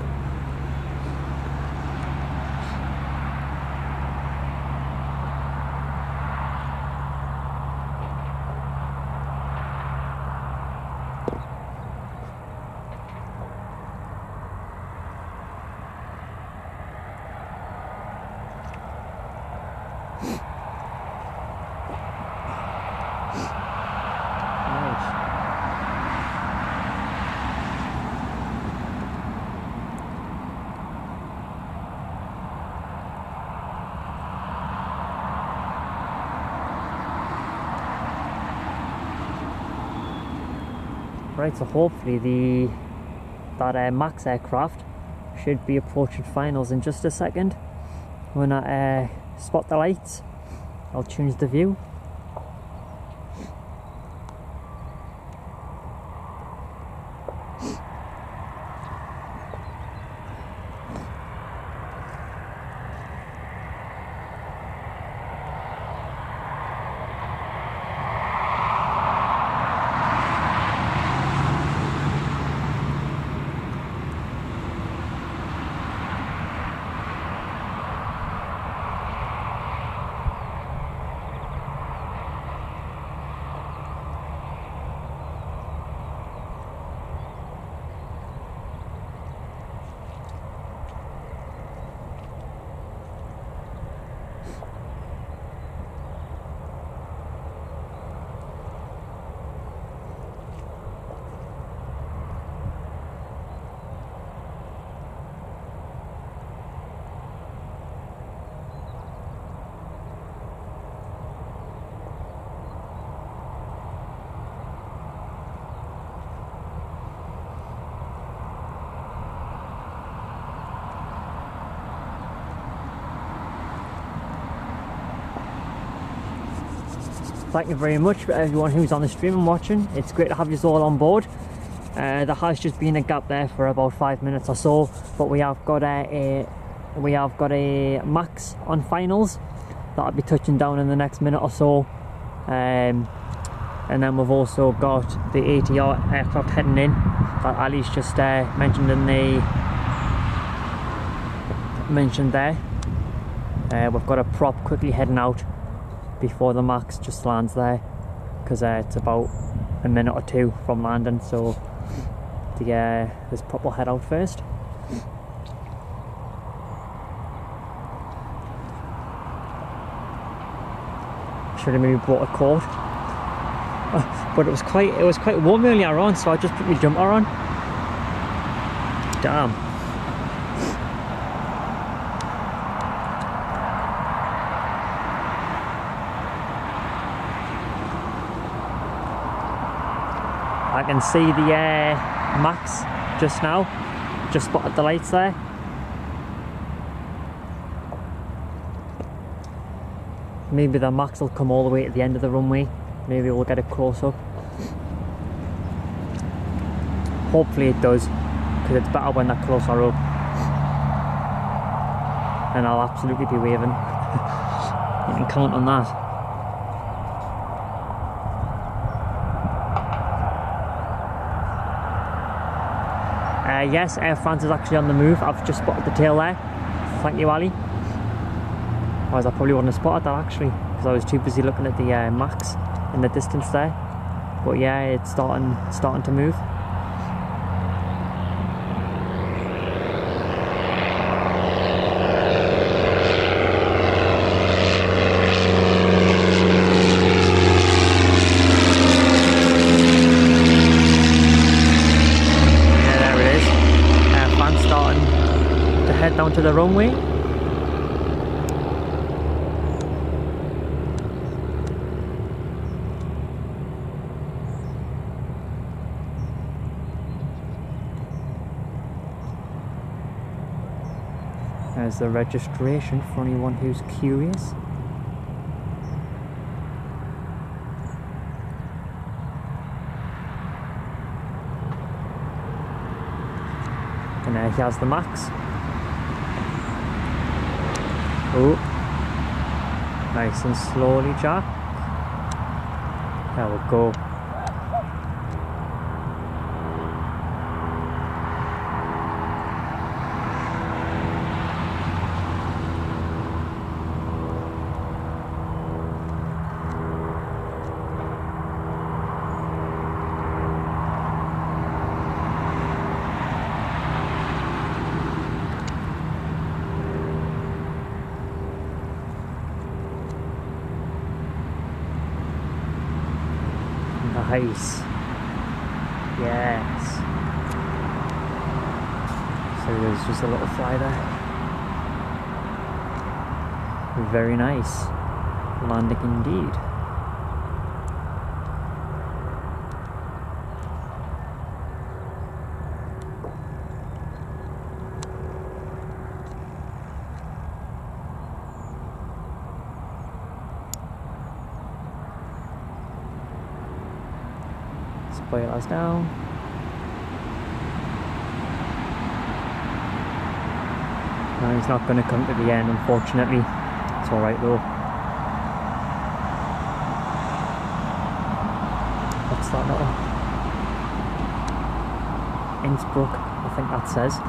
Right, so hopefully that Max aircraft should be approaching finals in just a second. When I spot the lights, I'll change the view. Thank you very much for everyone who's on the stream and watching. It's great to have you all on board. There has just been a gap there for about 5 minutes or so, but we have got a Max on finals that'll be touching down in the next minute or so, and then we've also got the ATR aircraft heading in that Ali's just mentioned there. We've got a prop quickly heading out before the Max just lands there, because it's about a minute or two from landing, so this prop will head out first. Should have maybe brought a coat, but it was quite warm earlier on, so I just put my jumper on. Damn. I can see the Max just now, just spotted the lights there. Maybe the Max will come all the way to the end of the runway, maybe we'll get a close up. Hopefully it does, because it's better when they're closer up. And I'll absolutely be waving. You can count on that. Yes, Air France is actually on the move. I've just spotted the tail there. Thank you, Ali. Otherwise I probably wouldn't have spotted that actually, because I was too busy looking at the Max in the distance there. But yeah, it's starting to move. Down to the runway. There's the registration for anyone who's curious. And there he has the Max. Oh, nice and slowly, Jack. There we go. Nice. Yes. So there's just a little fly there. Very nice. Landing indeed. Spoilers down. No, he's not going to come to the end, unfortunately. It's alright though. What's that little? Innsbruck, I think that says.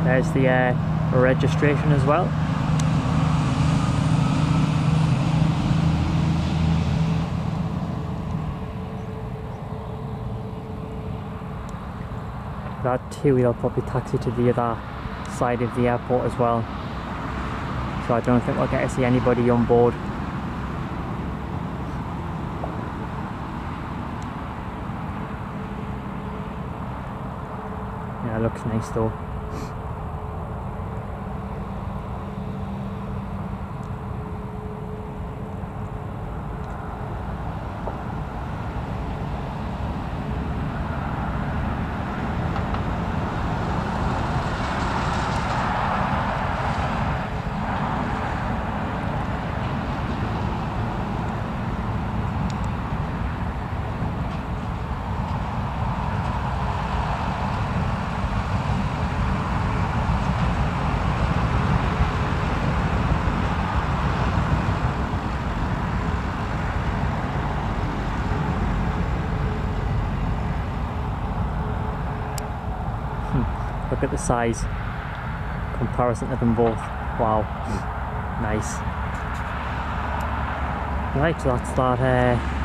There's the registration as well. That too, we'll probably taxi to the other side of the airport as well. So I don't think we'll get to see anybody on board. Yeah, it looks nice though. look at the size comparison to them both. Wow, nice. Right, so that's that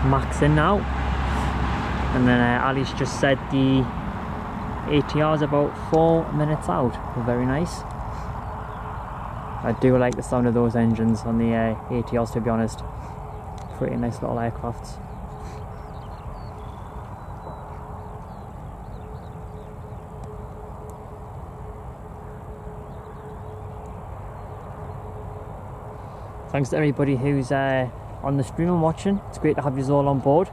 max in now. And then Ali's just said the ATR is about 4 minutes out. Very nice. I do like the sound of those engines on the ATRs, to be honest. Pretty nice little aircrafts. Thanks to everybody who's on the stream and watching. It's great to have you all on board.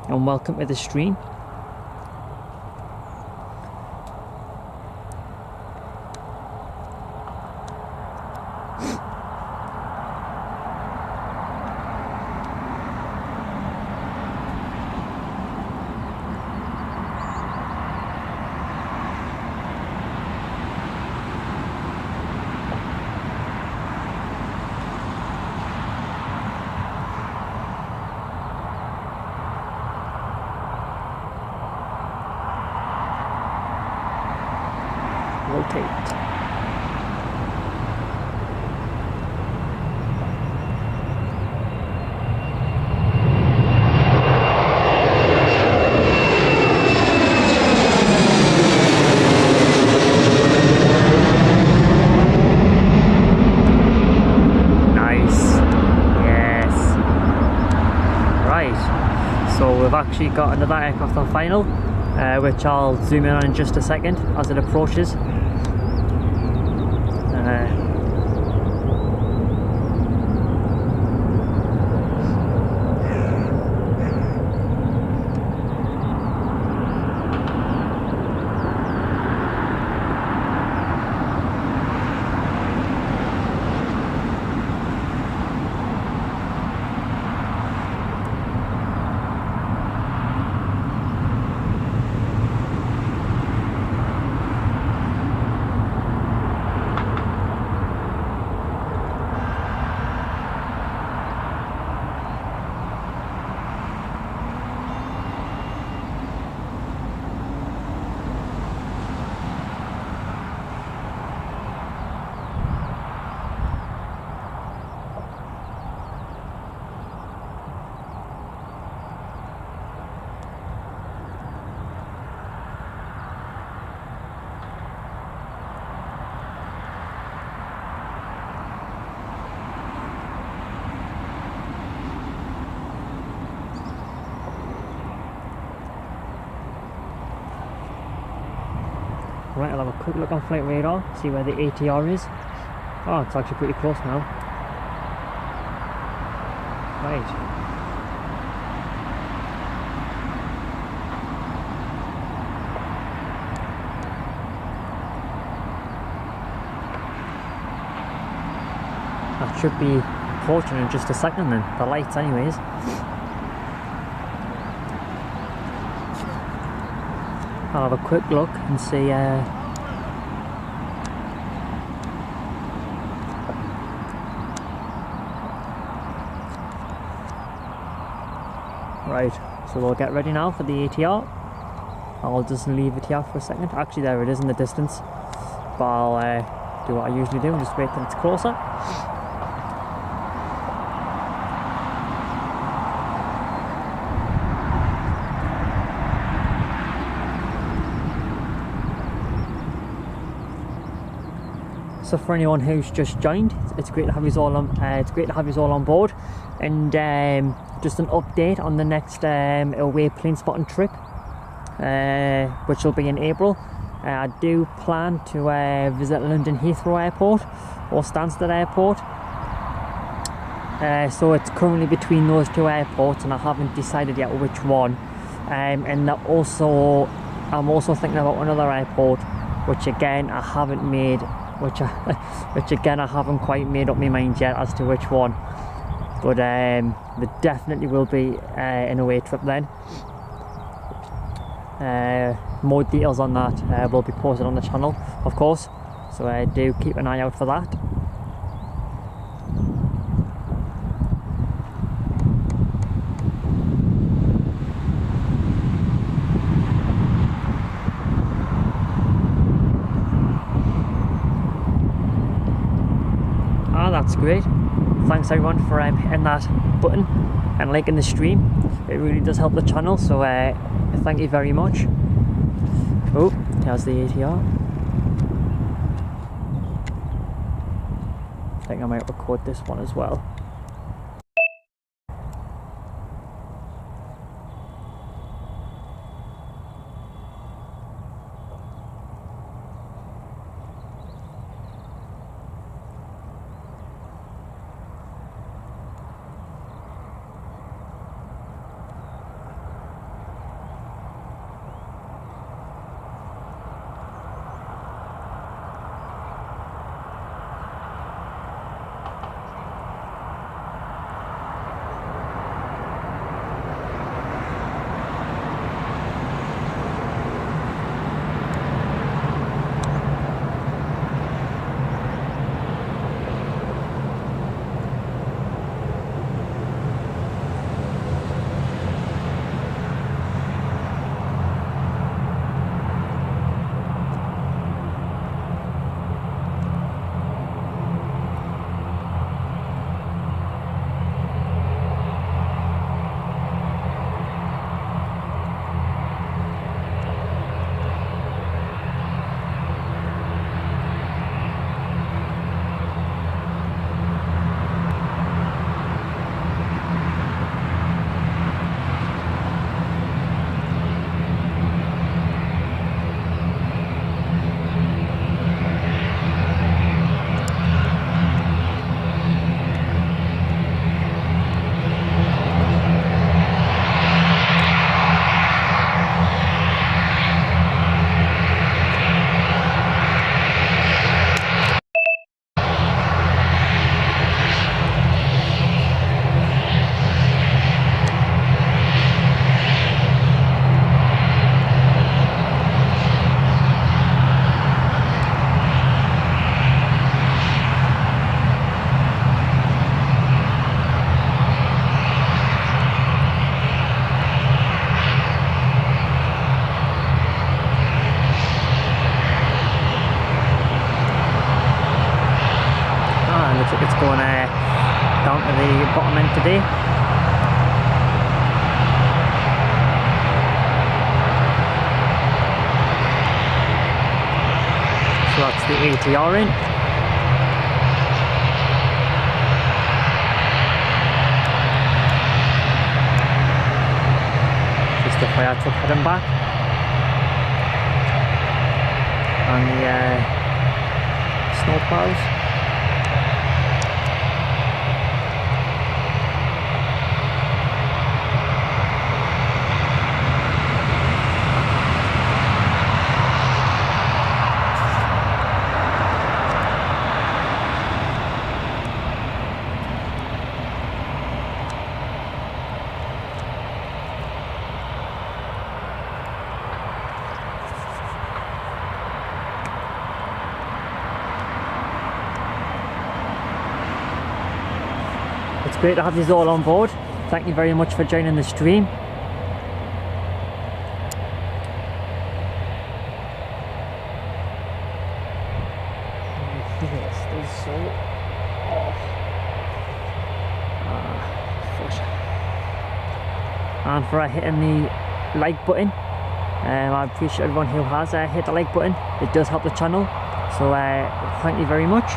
And welcome to the stream. Rotate. We've actually got another aircraft on final, which I'll zoom in on in just a second as it approaches. Right, I'll have a quick look on flight radar, see where the ATR is. Oh, it's actually pretty close now. Right. That should be approaching in just a second then, the lights anyways. I'll have a quick look and see right, so we'll get ready now for the ATR. I'll just leave it here for a second. Actually, there it is in the distance, but I'll do what I usually do and just wait till it's closer. So for anyone who's just joined, it's great to have you all on board, and just an update on the next away plane spotting trip, which will be in April. I do plan to visit London Heathrow Airport or Stansted Airport. So it's currently between those two airports, and I haven't decided yet which one. And I'm also thinking about another airport, which again I haven't made. Which again I haven't quite made up my mind yet as to which one, but there definitely will be an away trip then. More details on that will be posted on the channel, of course, so do keep an eye out for that. that's great. Thanks everyone for hitting that button and liking the stream. It really does help the channel, so thank you very much. Oh, there's the ATR. I think I might record this one as well. It's going down to the bottom end today. So that's the ATR in. Just the fire truck heading back. And the snow plows. It's great to have you all on board. Thank you very much for joining the stream. And for hitting the like button, I appreciate everyone who has hit the like button. It does help the channel, so thank you very much.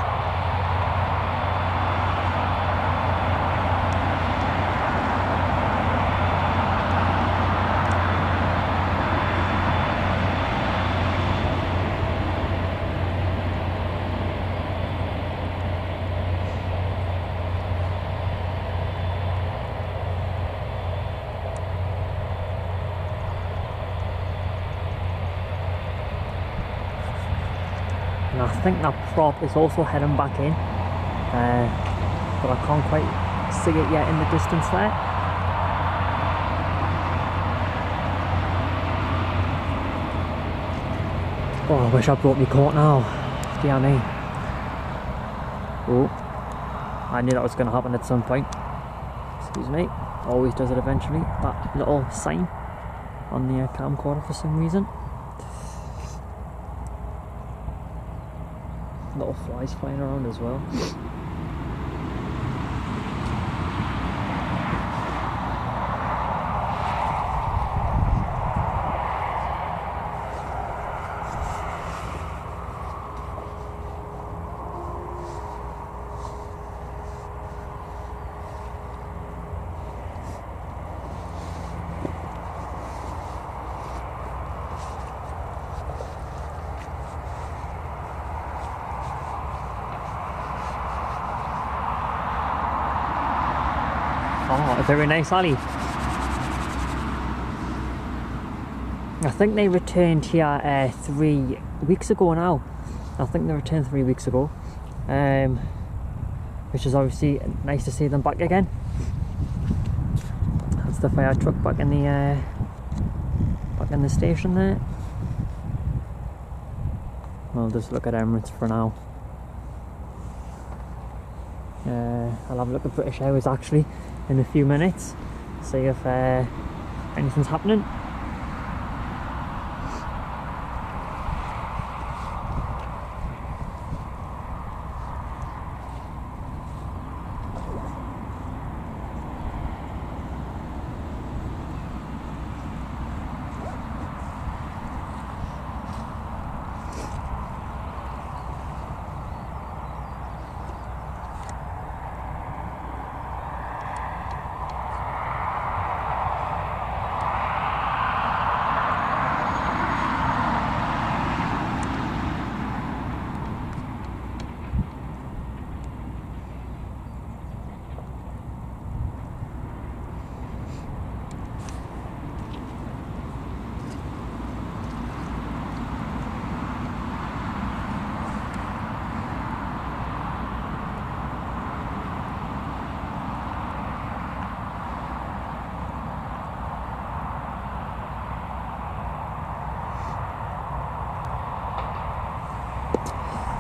And I think that prop is also heading back in, but I can't quite see it yet in the distance there. Oh, I wish I brought my coat now. Dear me. Oh, I knew that was going to happen at some point. Excuse me. Always does it eventually. That little sign on the camcorder for some reason. Little flies flying around as well. Oh, a very nice alley. I think they returned here 3 weeks ago now. I think they returned 3 weeks ago. Which is obviously nice to see them back again. That's the fire truck back in the station there. We'll just look at Emirates for now. I'll have a look at British Airways actually in a few minutes, see if anything's happening.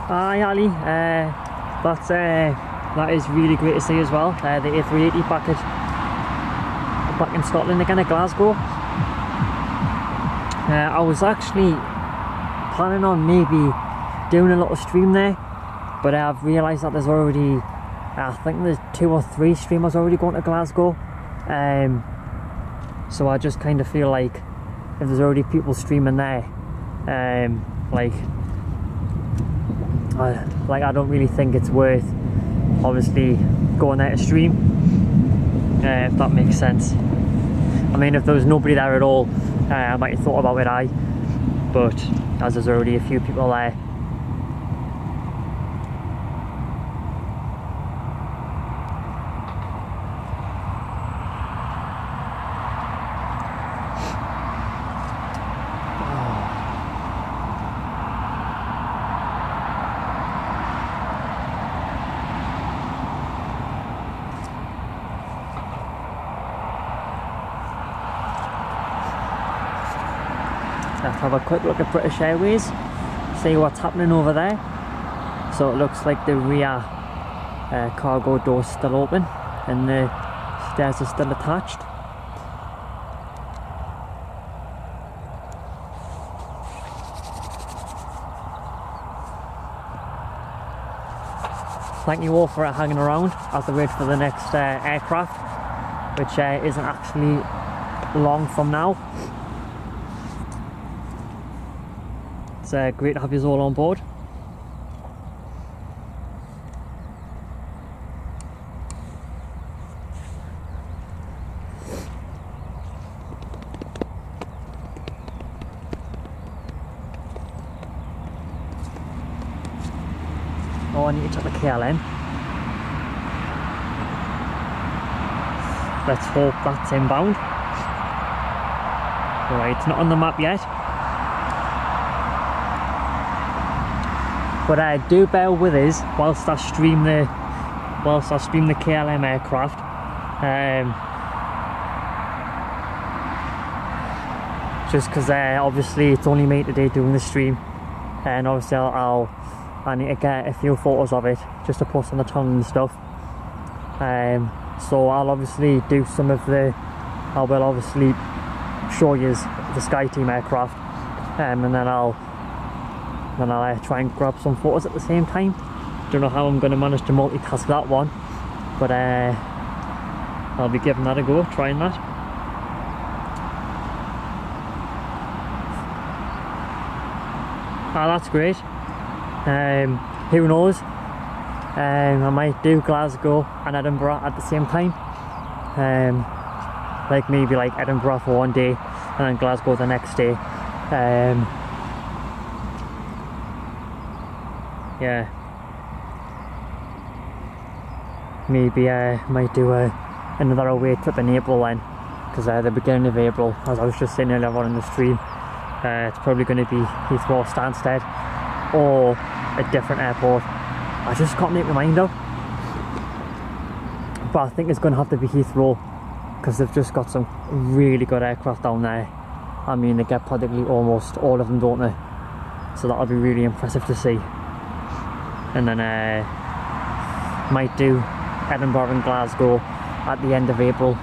Hi Ali, that is really great to see as well. The A380 back in Scotland again at Glasgow. I was actually planning on maybe doing a little stream there, but I've realised that there's already, I think there's 2 or 3 streamers already going to Glasgow. So I just kind of feel like if there's already people streaming there, I don't really think it's worth obviously going there to stream, if that makes sense. I mean, if there was nobody there at all, I might have thought about it, but as there's already a few people there. Let's have a quick look at British Airways, see what's happening over there. So it looks like the rear cargo door's still open and the stairs are still attached. Thank you all for hanging around as I wait for the next aircraft, which isn't actually long from now. It's great to have you all on board. Oh, I need to check the KLM. Let's hope that's inbound. Right, it's not on the map yet. But do bear with us whilst I stream the KLM aircraft. Just because obviously it's only me today doing the stream, and obviously I need to get a few photos of it just to post on the channel and stuff. So I'll obviously do some of I will obviously show you the SkyTeam aircraft, and then I'll try and grab some photos at the same time. Don't know how I'm going to manage to multitask that one, but I'll be giving that a go, trying that. Ah, that's great. Who knows? I might do Glasgow and Edinburgh at the same time. Like maybe like Edinburgh for one day and then Glasgow the next day. Yeah. Maybe I might do another away trip in April then, because the beginning of April, as I was just saying earlier on in the stream, it's probably going to be Heathrow Stansted or a different airport. I just can't make my mind up, but I think it's going to have to be Heathrow, because they've just got some really good aircraft down there. I mean, they get practically almost all of them, don't they? So that'll be really impressive to see. And then might do Edinburgh and Glasgow at the end of April,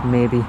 maybe.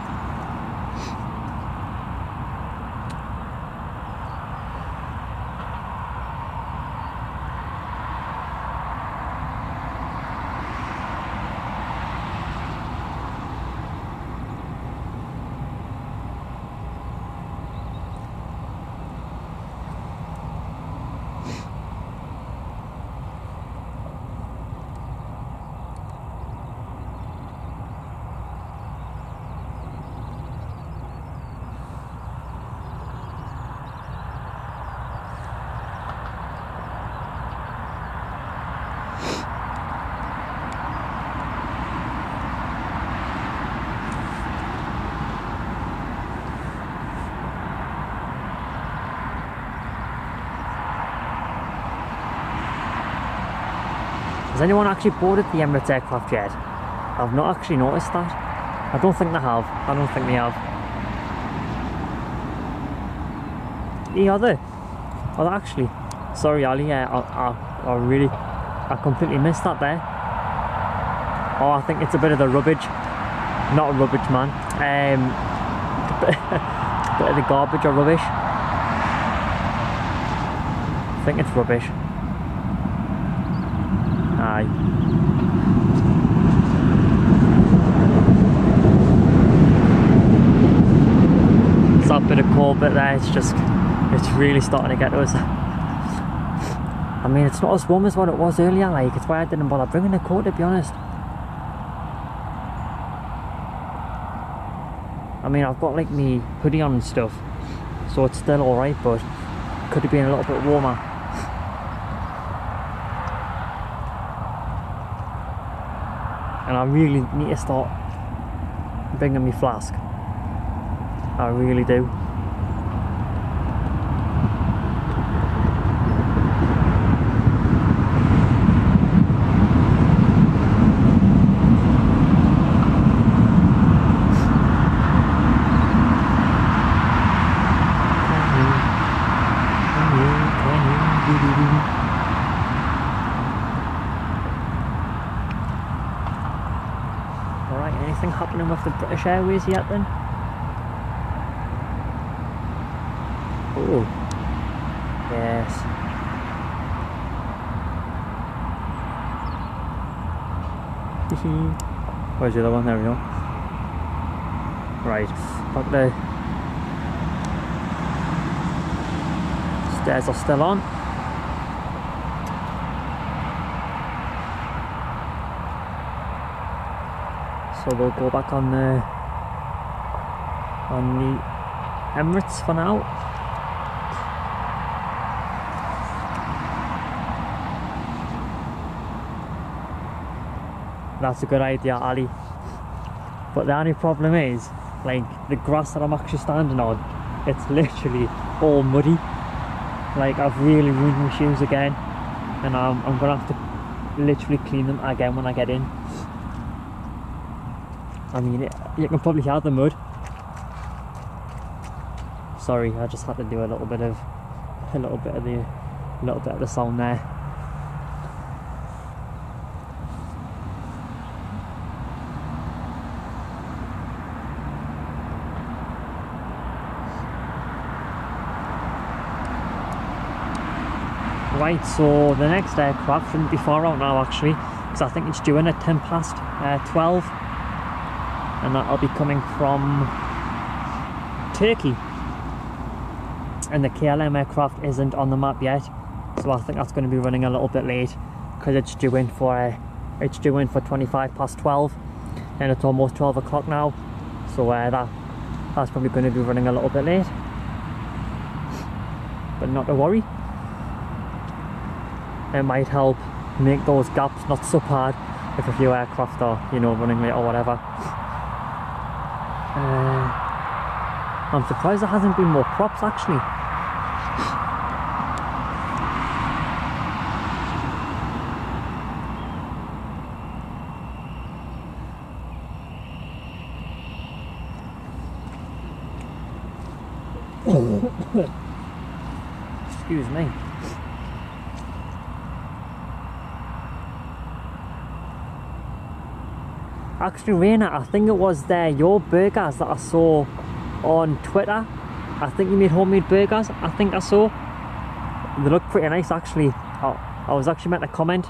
Has anyone actually boarded the Emirates aircraft yet? I've not actually noticed that. I don't think they have. I don't think they have. Yeah, are they? Are they actually? Sorry, Ali. Yeah, I completely missed that there. Oh, I think it's a bit of the rubbish. Not rubbish, man. Bit of the garbage or rubbish. I think it's rubbish. Aye. It's that bit of cold bit there, it's really starting to get to us. I mean, it's not as warm as what it was earlier, like, it's why I didn't bother bringing a coat, to be honest. I mean, I've got like me hoodie on and stuff, so it's still alright, but could have been a little bit warmer. And I really need to start bringing me flask. I really do. Anything happening with the British Airways yet then? Oh, yes. Where's the other one? There we go. Right, back there. Stairs are still on. So we'll go back on the Emirates for now. That's a good idea, Ali. But the only problem is, like, the grass that I'm actually standing on, it's literally all muddy. Like, I've really ruined my shoes again, and I'm gonna have to literally clean them again when I get in. I mean, you can probably hear the mud. Sorry, I just had to do a little bit of the sound there. Right, so the next aircraft shouldn't be far out now actually, because I think it's due in at 12. And that'll be coming from Turkey, and the KLM aircraft isn't on the map yet, so I think that's going to be running a little bit late, because it's due in for 12, and it's almost 12 o'clock now, so that's probably going to be running a little bit late, but not to worry. It might help make those gaps not so bad if a few aircraft are, you know, running late or whatever. I'm surprised there hasn't been more props actually. Excuse me. Actually, Raina, I think it was your burgers that I saw on Twitter. I think you made homemade burgers, I think I saw. They look pretty nice actually. I was actually meant to comment,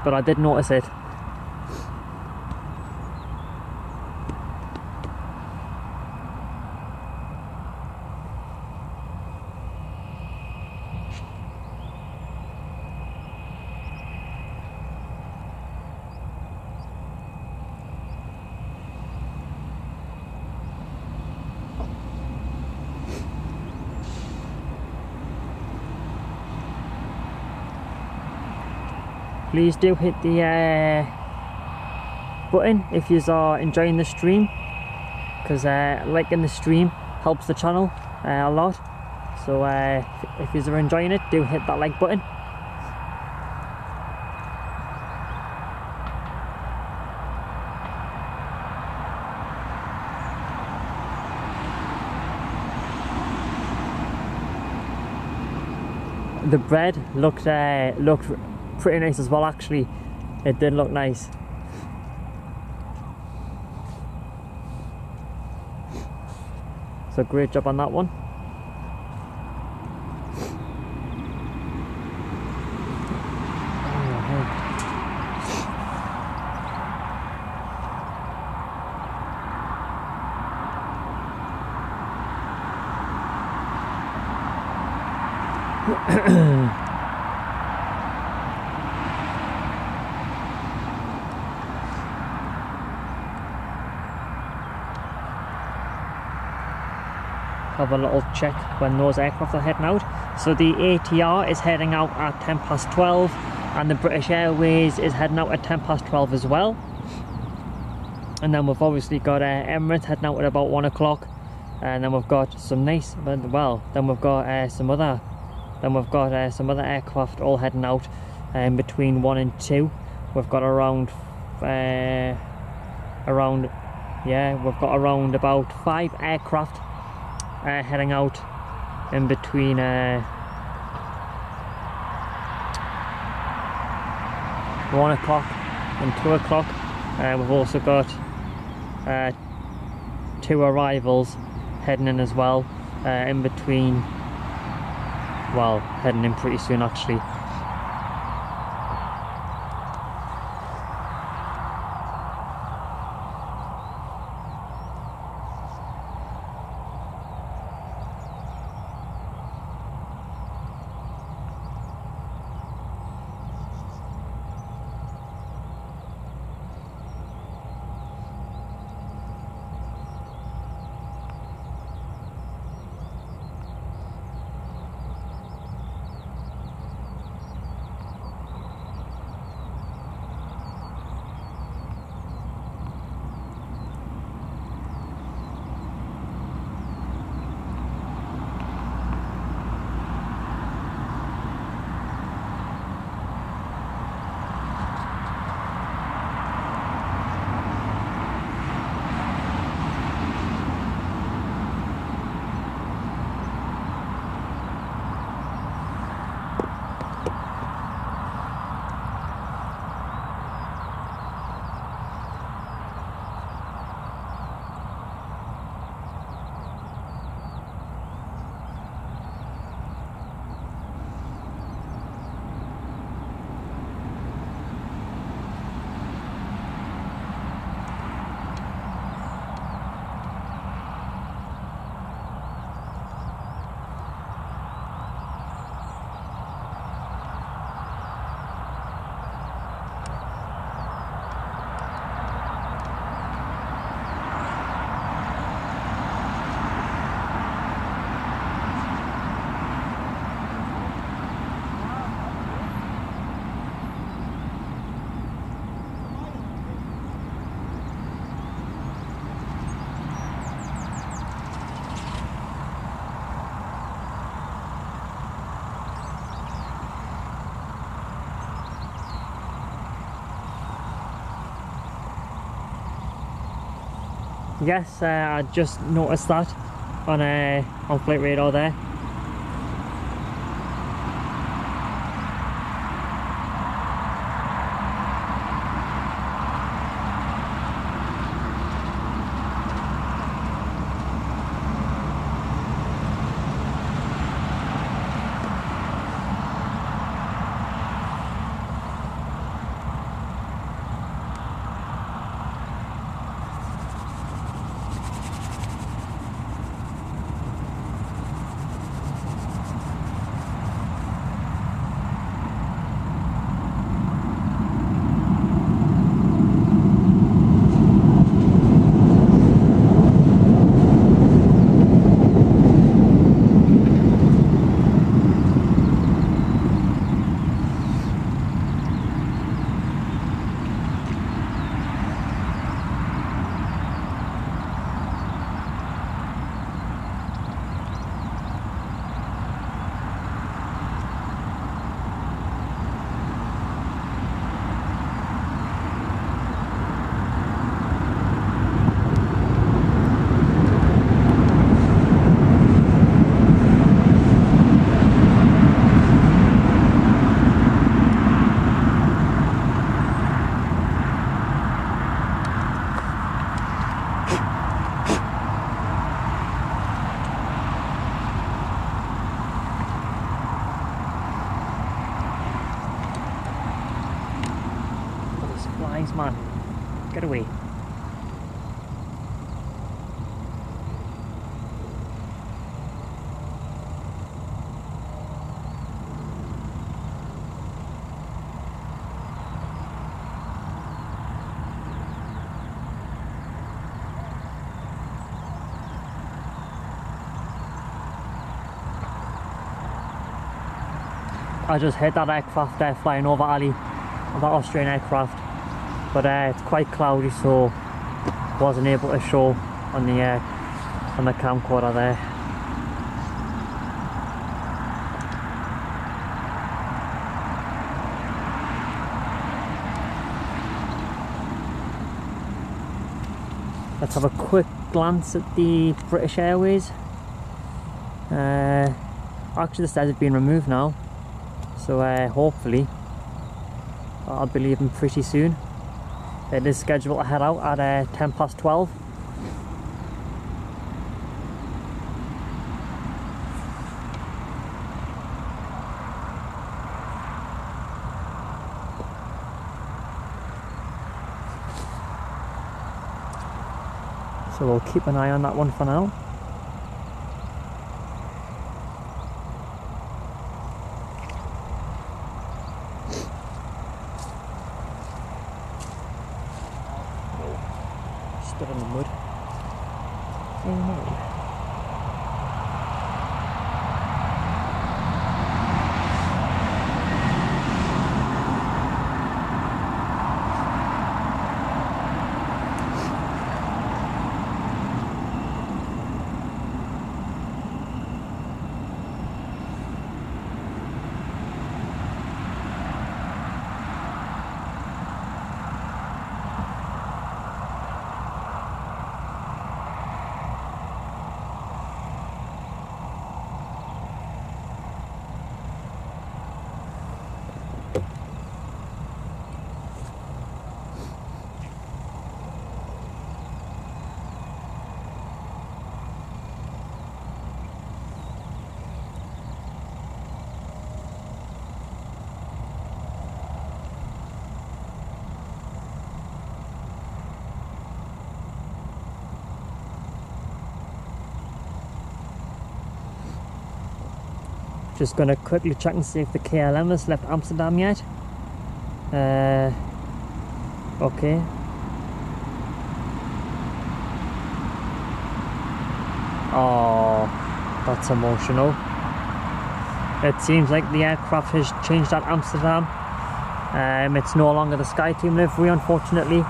but I did notice it. Please do hit the button if you are enjoying the stream, because liking the stream helps the channel a lot. So if you are enjoying it, do hit that like button. The bread looked pretty nice as well actually. It did look nice. So great job on that one. Have a little check when those aircraft are heading out. So the ATR is heading out at 12:10, and the British Airways is heading out at 12:10 as well. And then we've obviously got Emirates heading out at about 1 o'clock, and then we've got some nice, well, then we've got some other aircraft all heading out between 1 and 2. We've got around about 5 aircraft heading out in between 1 o'clock and 2 o'clock. We've also got 2 arrivals heading in as well, in between, well, heading in pretty soon actually. Yes, I just noticed that on flight radar there. Man, get away. I just hit that aircraft there flying over Ali, that Austrian aircraft. But it's quite cloudy, so wasn't able to show on the camcorder there. Let's have a quick glance at the British Airways. Actually the stairs have been removed now, so hopefully I'll be leaving pretty soon. It is scheduled to head out at 12:10. So we'll keep an eye on that one for now. Stood in the mud. Oh no. Just gonna quickly check and see if the KLM has left Amsterdam yet. Okay. Oh, that's emotional. It seems like the aircraft has changed at Amsterdam. It's no longer the SkyTeam livery, unfortunately.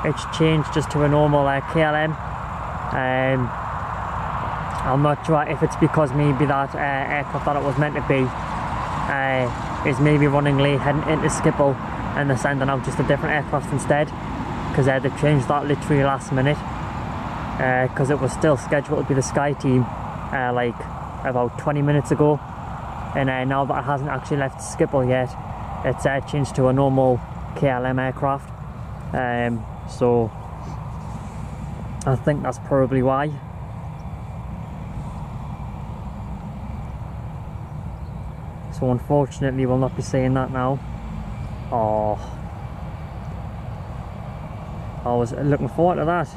It's changed just to a normal KLM. I'm not sure if it's because maybe that aircraft that it was meant to be is maybe running late heading into Schiphol, and they're sending out just a different aircraft instead, because they've changed that literally last minute. because it was still scheduled to be the Sky team like about 20 minutes ago, and now that it hasn't actually left Schiphol yet, it's changed to a normal KLM aircraft. So I think that's probably why. So unfortunately we'll not be seeing that now. Oh, I was looking forward to that.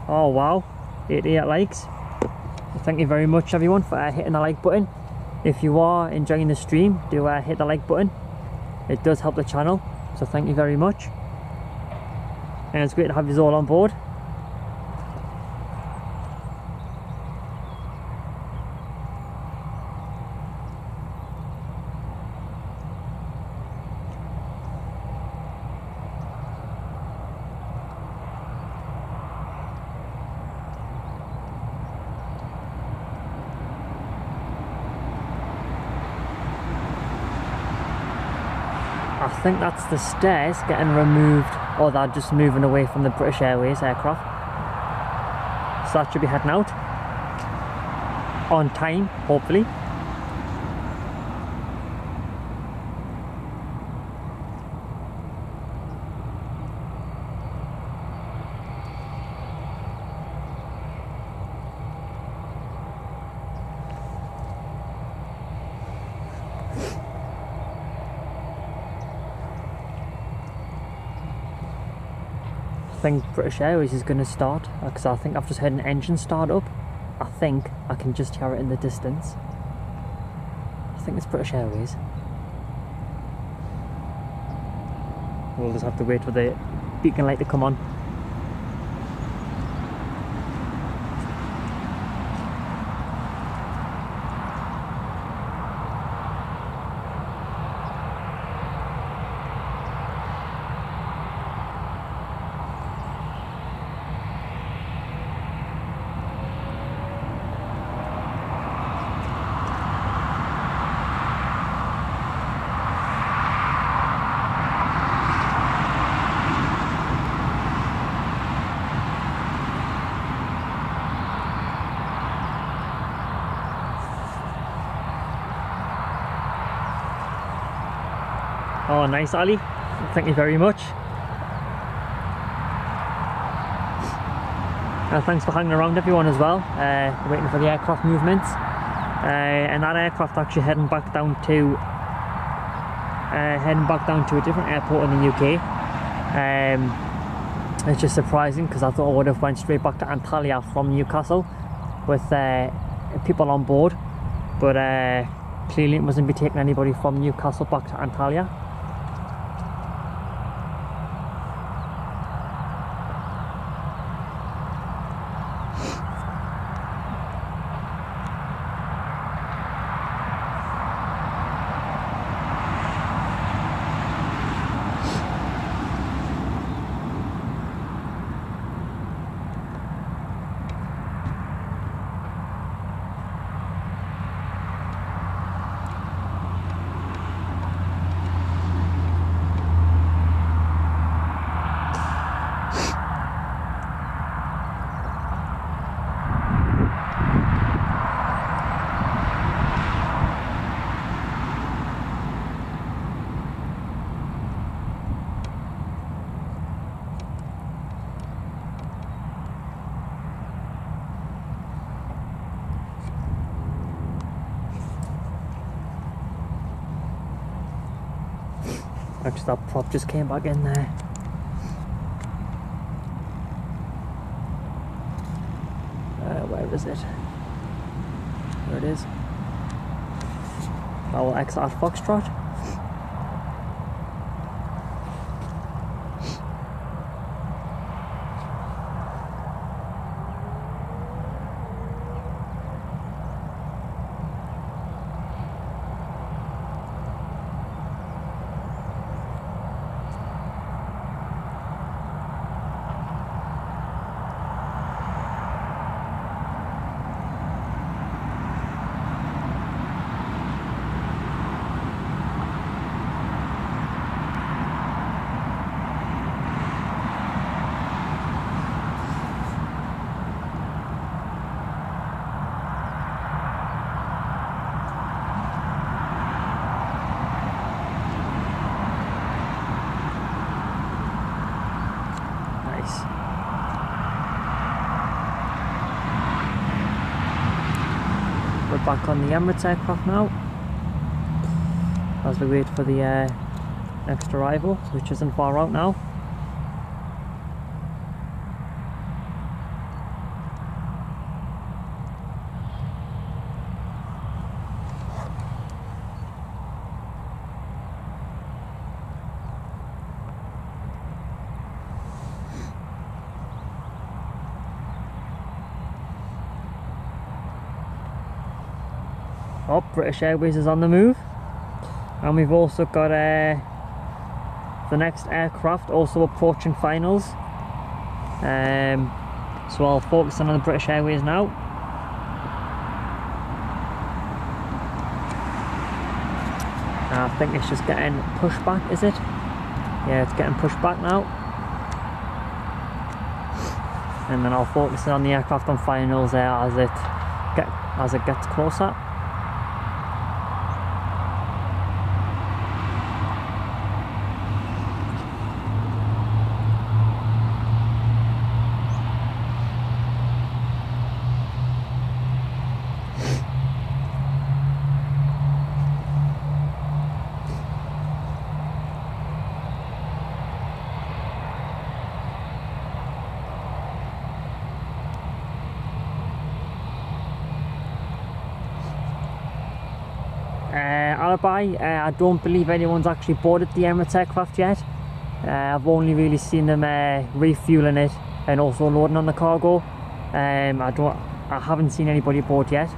Oh wow, 88 likes. Thank you very much everyone for hitting the like button. If you are enjoying the stream, do hit the like button. It does help the channel, so thank you very much. And it's great to have you all on board. I think that's the stairs getting removed, or they're just moving away from the British Airways aircraft. So that should be heading out on time, hopefully. I think British Airways is going to start, because I think I've just heard an engine start up. I think I can just hear it in the distance. I think it's British Airways. We'll just have to wait for the beacon light to come on. Oh, nice, Ali. Thank you very much. Thanks for hanging around, everyone, as well. Waiting for the aircraft movements. And that aircraft actually heading back down to a different airport in the UK. It's just surprising because I thought I would have went straight back to Antalya from Newcastle with people on board, but clearly it wasn't be taking anybody from Newcastle back to Antalya. Actually, that prop just came back in there. Where is it? There it is. Our XR Foxtrot. back on the Emirates aircraft now as we wait for the next arrival, which isn't far out now. Oh, British Airways is on the move, and we've also got the next aircraft also approaching finals. So I'll focus on the British Airways now. I think it's just getting pushed back, is it? Yeah, it's getting pushed back now. And then I'll focus on the aircraft on finals as it gets closer. Alibi, I don't believe anyone's actually boarded the Emirates aircraft yet. I've only really seen them refueling it and also loading on the cargo. I haven't seen anybody board yet.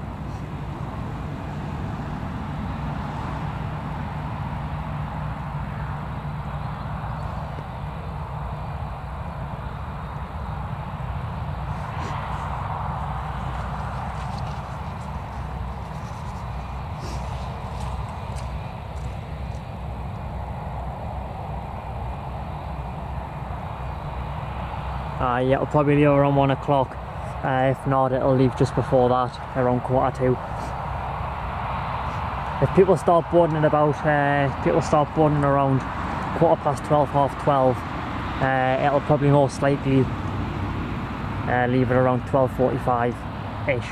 Yeah, it'll probably leave around 1 o'clock. If not, it'll leave just before that, around 1:45. If people start boarding at about, around 12:15, 12:30, it'll probably most likely leave it around 12:45-ish.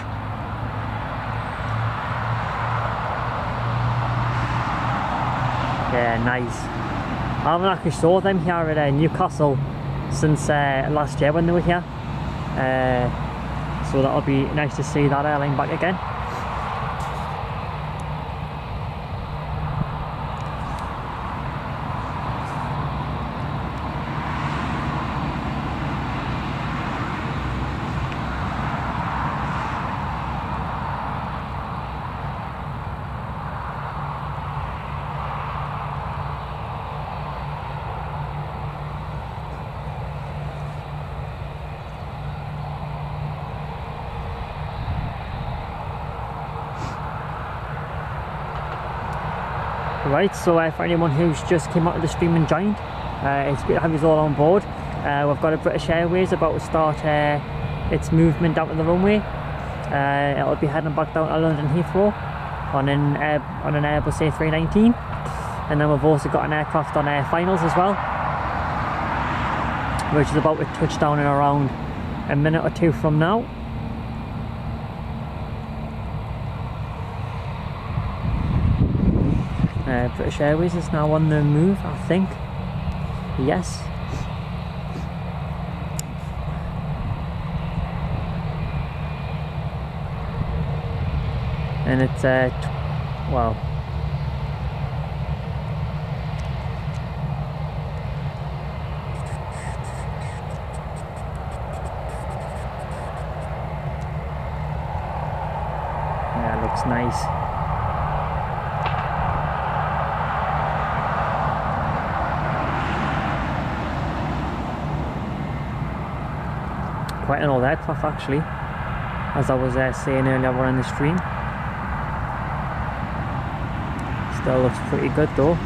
Yeah, nice. I haven't actually saw them here at Newcastle since last year when they were here, so that'll be nice to see that airline back again. Right, so for anyone who's just came out of the stream and joined, it's great to have you all on board. We've got a British Airways about to start its movement down to the runway. It'll be heading back down to London Heathrow on an Airbus A319, and then we've also got an aircraft on finals as well, which is about to touch down in around a minute or two from now. British Airways is now on the move, I think. Yes. And it's well, yeah, it looks nice. Quite an old aircraft actually, as I was saying earlier on the stream. Still looks pretty good though.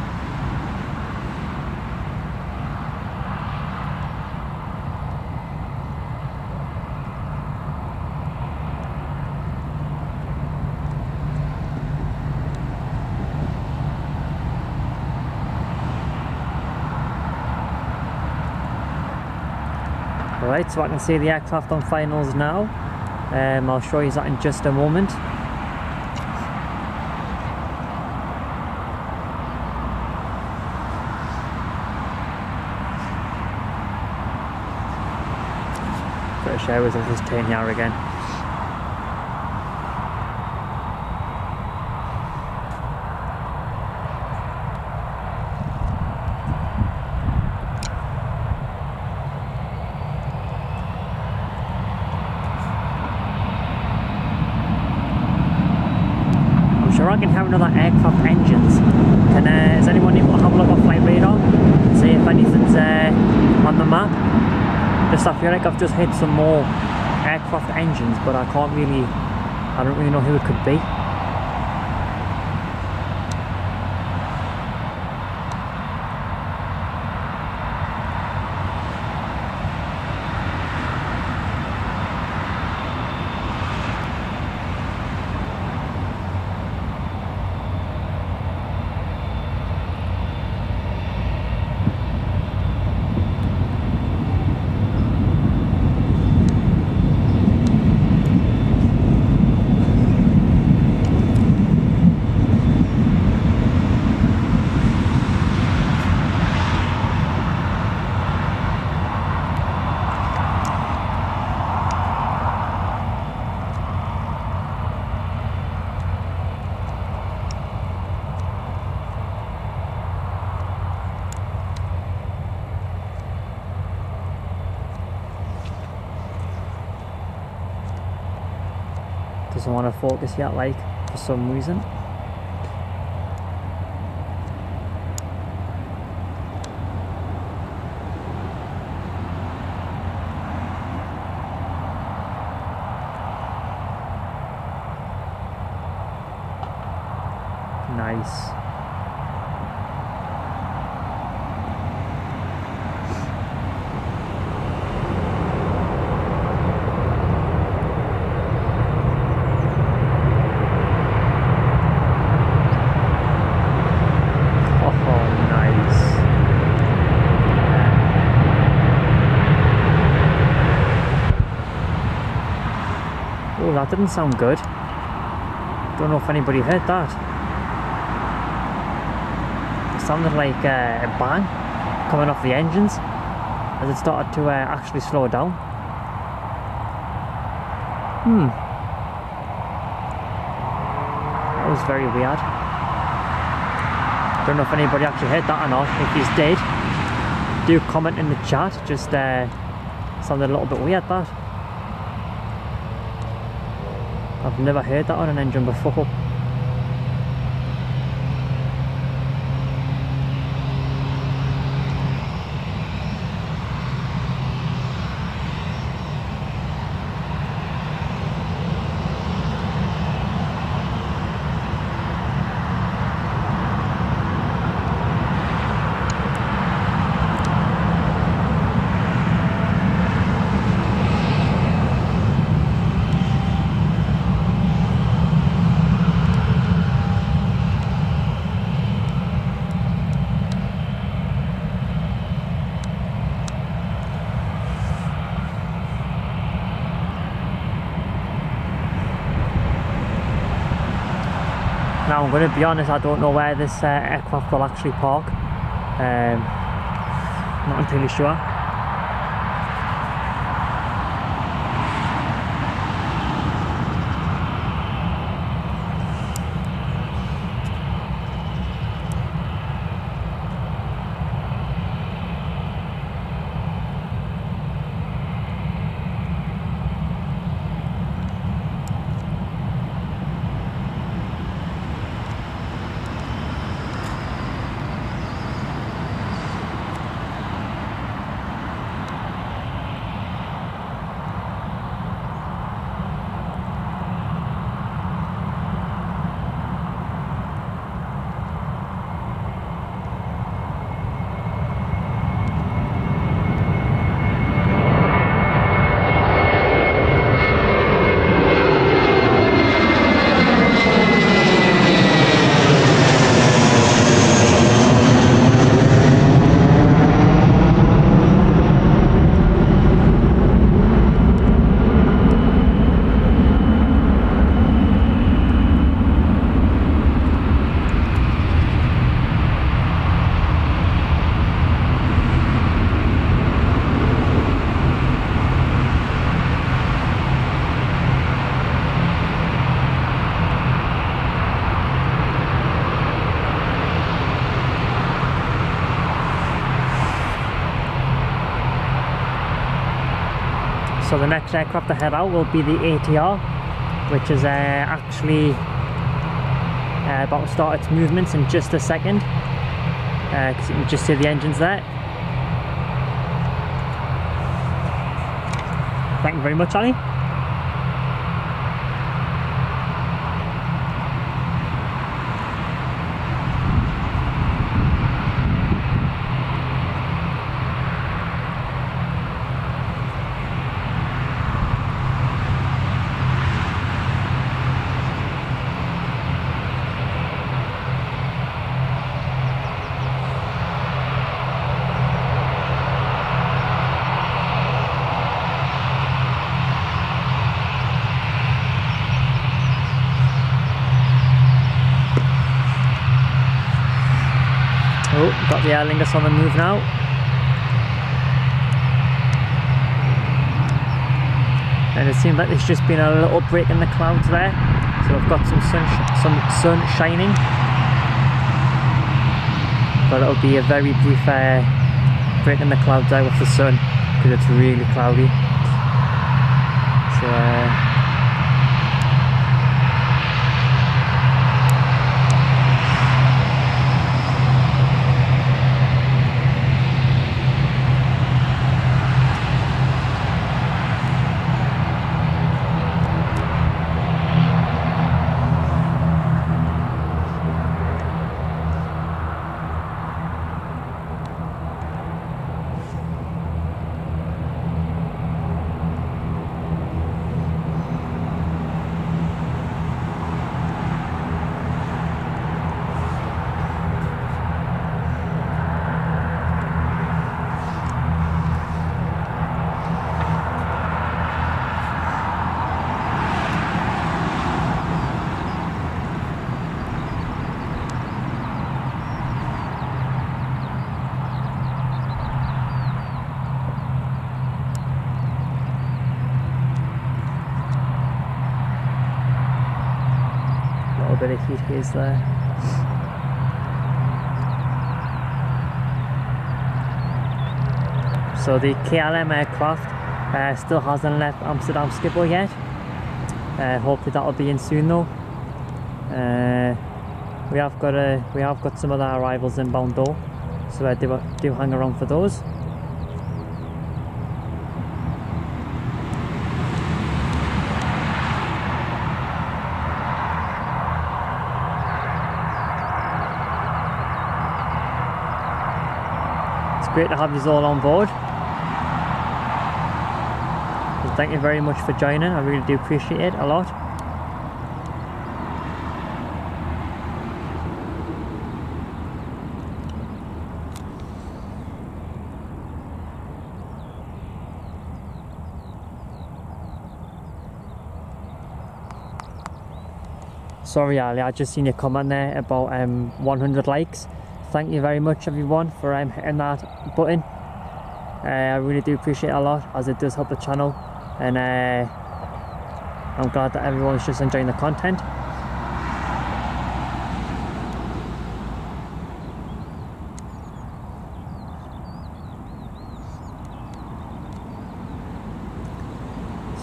Right, so I can see the aircraft on finals now. I'll show you that in just a moment. British Airways. I'll just turn here again. I'm sure I can have another aircraft engines. Is anyone able to have a look at flight radar and see if anything's on the map? Just I feel like I've just hit some more aircraft engines, but I don't really know who it could be. Doesn't want to focus yet, like, for some reason. Nice. Oh, that didn't sound good. Don't know if anybody heard that. It sounded like a bang coming off the engines as it started to actually slow down. That was very weird. Don't know if anybody actually heard that or not. If you did, do comment in the chat. Just sounded a little bit weird, that. I've never heard that on an engine before. Now I'm going to be honest, I don't know where this aircraft will actually park. Not entirely sure. So the next aircraft to head out will be the ATR, which is actually about to start its movements in just a second, because you can just see the engines there. Thank you very much, Ali. Oh, got the Aer Lingus on the move now. And it seems like there's just been a little break in the clouds there. So I've got some sun shining. But it'll be a very brief break in the clouds there with the sun, because it's really cloudy. So bit of heat haze there. So the KLM aircraft still hasn't left Amsterdam Schiphol yet. Hopefully that'll be in soon though. We have got some other arrivals inbound though, so I do hang around for those. Great to have you all on board. So thank you very much for joining. I really do appreciate it a lot. Sorry Ali, I just seen your comment there about 100 likes. Thank you very much everyone for hitting that button. I really do appreciate it a lot, as it does help the channel, and I'm glad that everyone's just enjoying the content.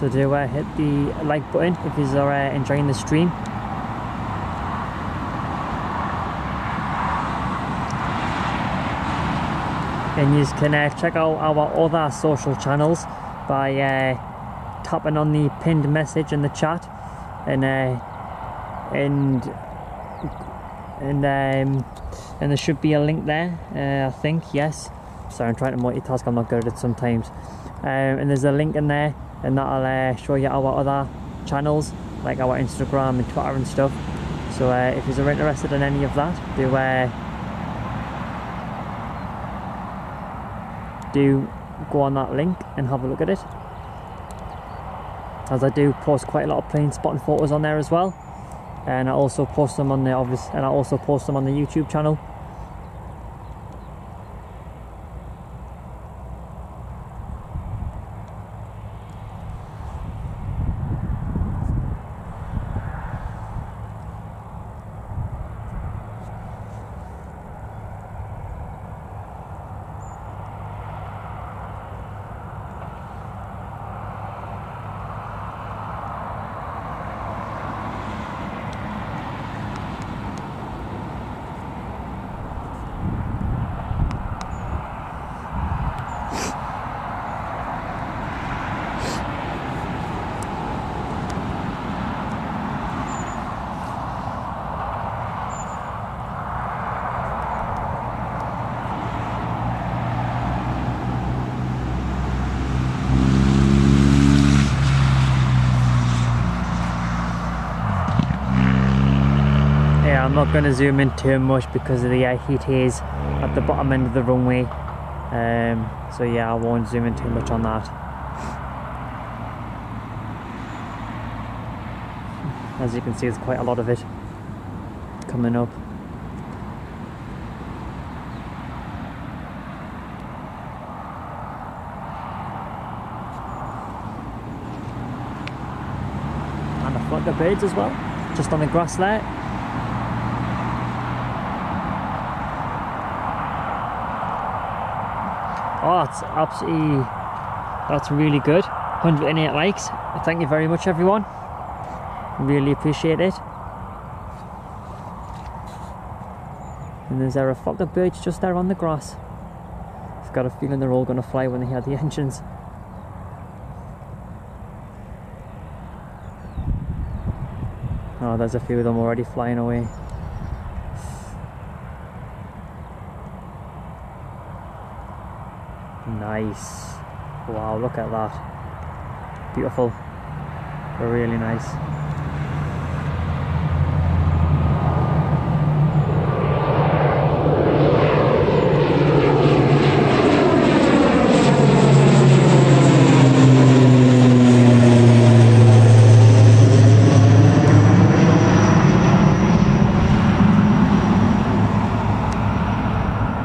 So do hit the like button if you are enjoying the stream. And you can check out our other social channels by tapping on the pinned message in the chat, and there should be a link there. I think, yes. Sorry, I'm trying to multitask. I'm not good at it sometimes. And there's a link in there, and that'll show you our other channels, like our Instagram and Twitter and stuff. So if you're interested in any of that, do go on that link and have a look at it, as I do post quite a lot of plane spotting photos on there as well, and I also post them on the YouTube channel. I'm not going to zoom in too much because of the heat haze at the bottom end of the runway. So yeah, I won't zoom in too much on that. As you can see, there's quite a lot of it coming up. And a flock of birds as well, just on the grass there. Oh, that's really good. 108 likes. Thank you very much, everyone. Really appreciate it. And there's a flock of birds just there on the grass. I've got a feeling they're all going to fly when they hear the engines. Oh, there's a few of them already flying away. Nice. Wow, look at that. Beautiful. Really nice.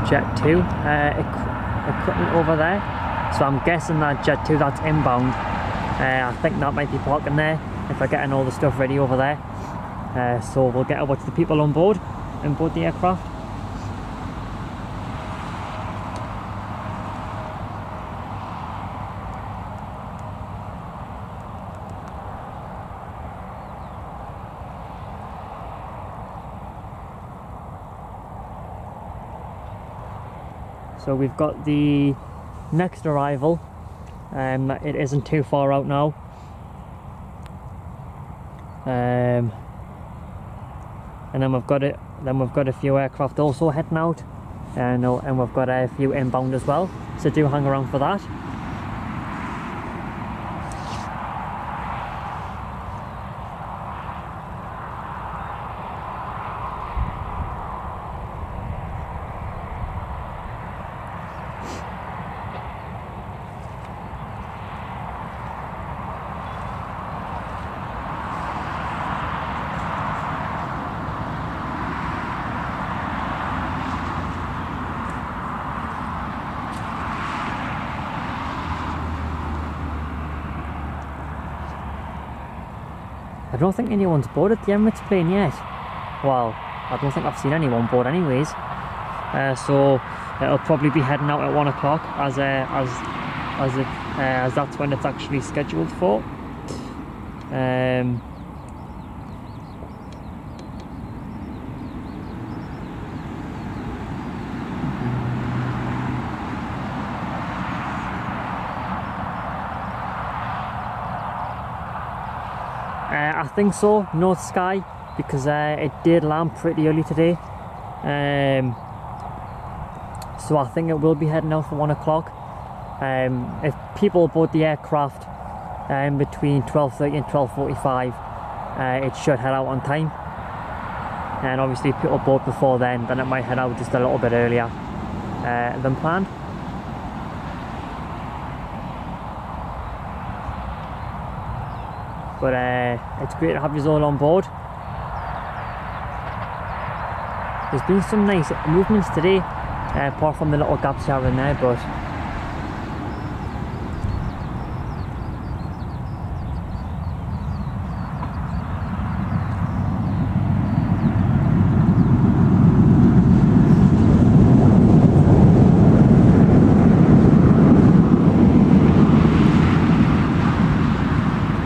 Jet 2 equipment over there, so I'm guessing that Jet 2 that's inbound. I think that might be parking there if I'm getting all the stuff ready over there. So we'll get to watch the people on board the aircraft. So we've got the next arrival. It isn't too far out now. And then we've got a few aircraft also heading out, and we've got a few inbound as well. So do hang around for that. I don't think anyone's boarded the Emirates plane yet. Well, I don't think I've seen anyone board anyways. So it'll probably be heading out at 1 o'clock as that's when it's actually scheduled for. I think so, North Sky, because it did land pretty early today. So I think it will be heading out for 1 o'clock. If people board the aircraft between 12:30 and 12:45, it should head out on time. And obviously if people board before then it might head out just a little bit earlier than planned. But it's great to have you all on board. There's been some nice movements today, apart from the little gaps here and there, but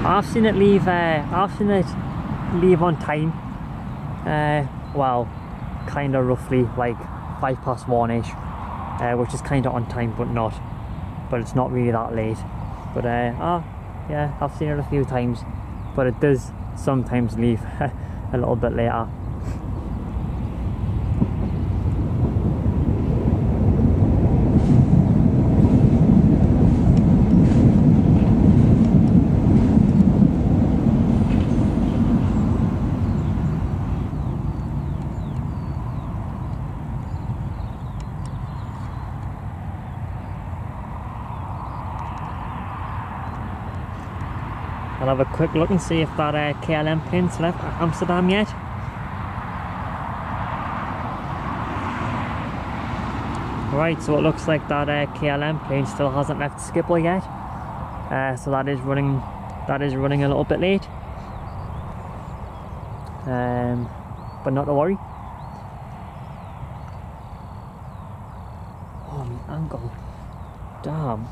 I've seen it leave on time. Well, kind of roughly like 1:05 which is kind of on time, but it's not really that late. But yeah, I've seen it a few times, but it does sometimes leave a little bit later. I'll have a quick look and see if that KLM plane's left Amsterdam yet. Right, so it looks like that KLM plane still hasn't left Schiphol yet. So that is running a little bit late. But not to worry. Oh, my ankle. Damn.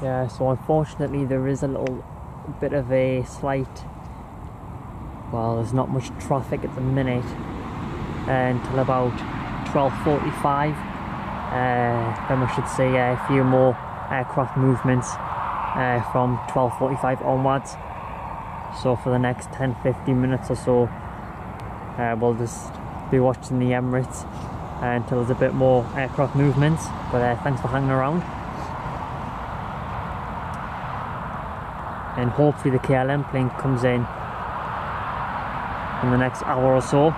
Yeah, so unfortunately there is a little bit of a slight, well, there's not much traffic at the minute until about 12:45. Then we should see a few more aircraft movements from 12:45 onwards. So for the next 10-15 minutes or so, we'll just be watching the Emirates until there's a bit more aircraft movements. But thanks for hanging around. And hopefully the KLM plane comes in the next hour or so.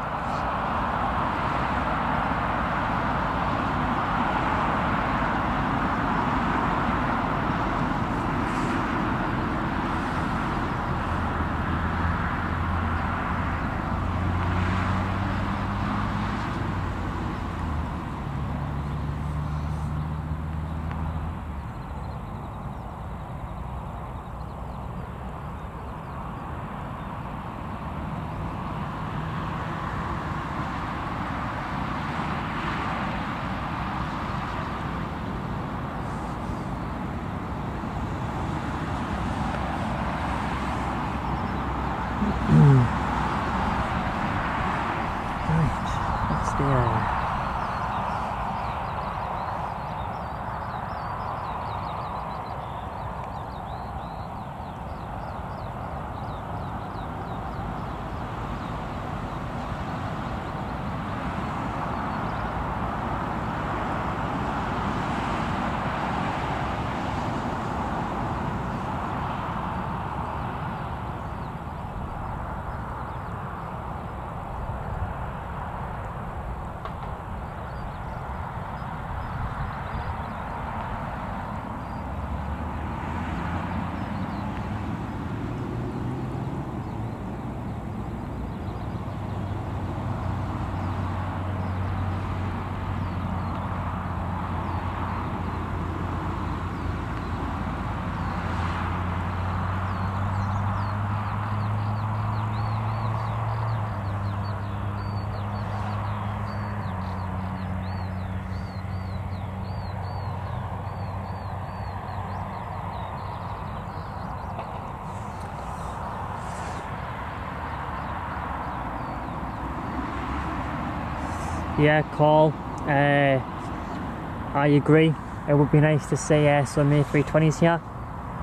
Yeah, Carl, I agree. It would be nice to see some A320s here,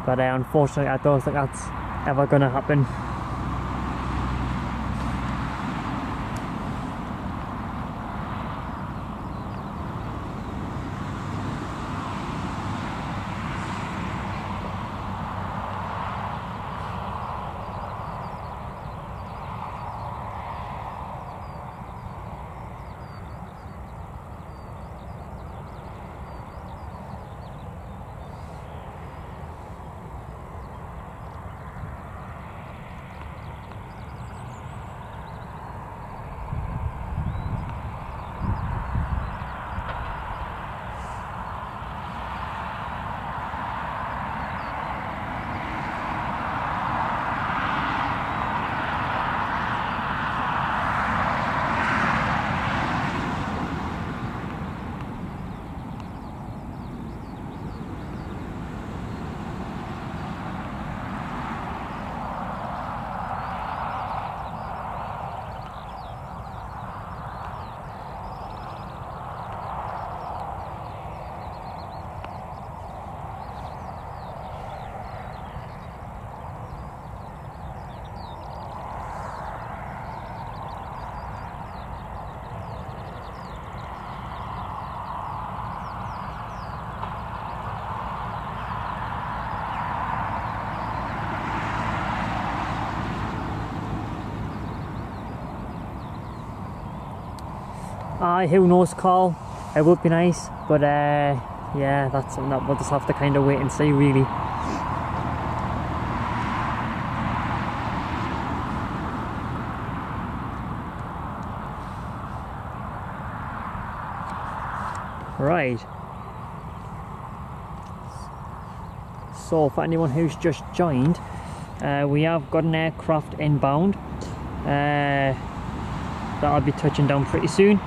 but unfortunately I don't think that's ever going to happen. Who knows, Carl? It would be nice, but yeah, that's something that we'll just have to kind of wait and see, really. Right. So, for anyone who's just joined, we have got an aircraft inbound that'll be touching down pretty soon.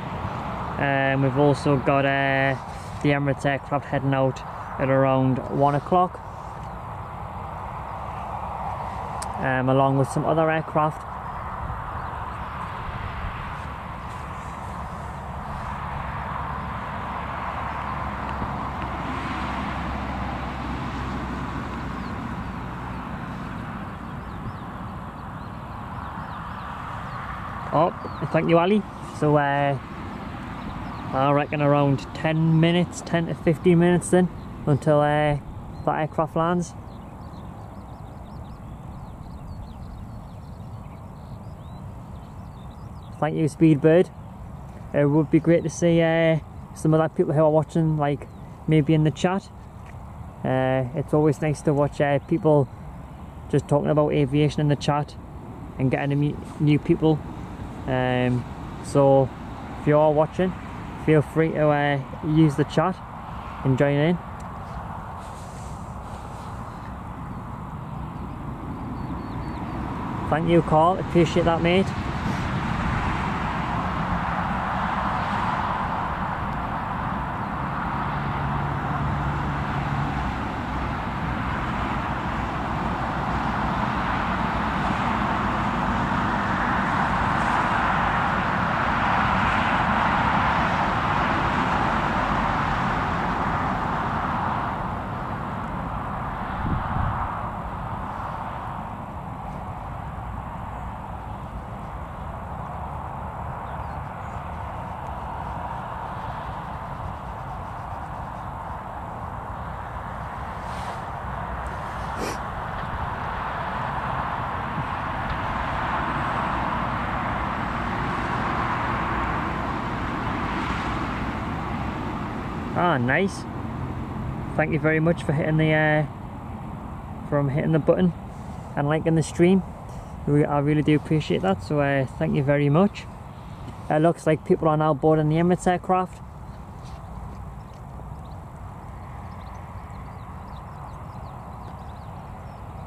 We've also got the Emirates aircraft heading out at around 1 o'clock, along with some other aircraft. Oh, thank you, Ali. So I reckon around 10 to 15 minutes then until that aircraft lands. Thank you, Speedbird. It would be great to see some of the people who are watching, like maybe in the chat. It's always nice to watch people just talking about aviation in the chat and getting to meet new people. So if you are watching, feel free to use the chat and join in. Thank you, Carl. Appreciate that, mate. Ah, nice. Thank you very much for hitting the button and liking the stream. I really do appreciate that, so thank you very much. It looks like people are now boarding the Emirates aircraft.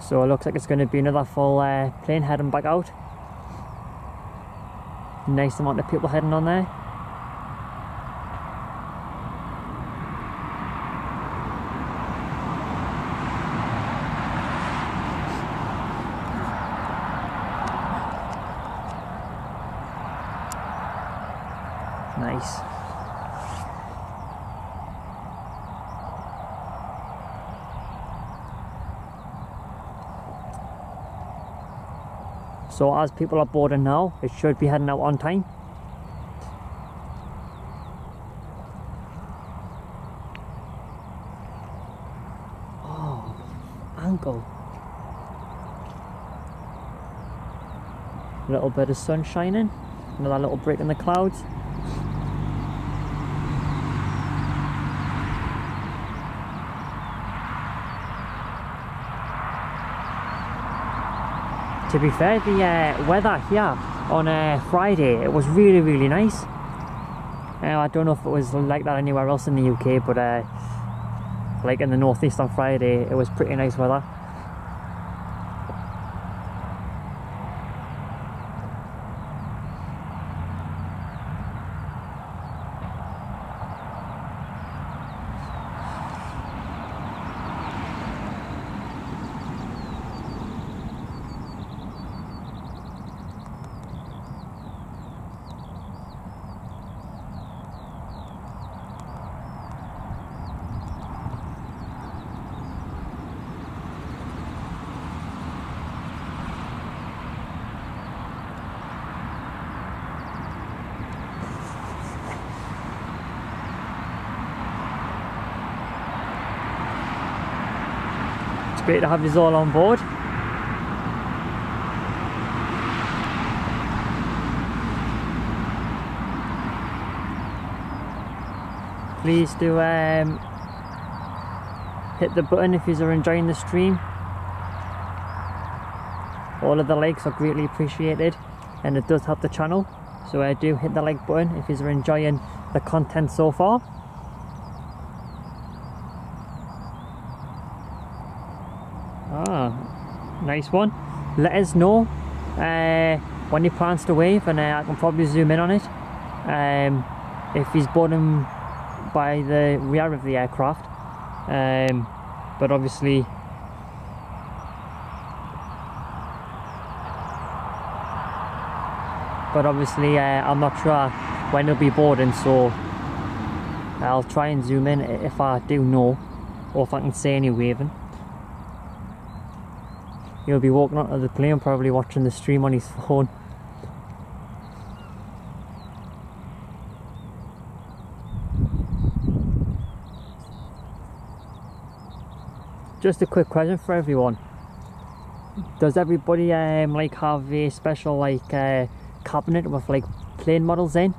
So it looks like it's going to be another full plane heading back out. Nice amount of people heading on there. Nice. So as people are boarding now, it should be heading out on time. Oh, angle. A little bit of sun shining, another little break in the clouds. To be fair, the weather here on Friday, it was really nice. I don't know if it was like that anywhere else in the UK, but like in the northeast on Friday, it was pretty nice weather. It's great to have you all on board. Please do hit the button if you are enjoying the stream. All of the likes are greatly appreciated and it does help the channel, so do hit the like button if you are enjoying the content so far. Nice one. Let us know when he plans to wave, and I can probably zoom in on it. If he's boarding by the rear of the aircraft, but obviously I'm not sure when he'll be boarding, so I'll try and zoom in if I do know, or if I can see any waving. He'll be walking onto the plane, probably watching the stream on his phone. Just a quick question for everyone. Does everybody like have a special like cabinet with like plane models in?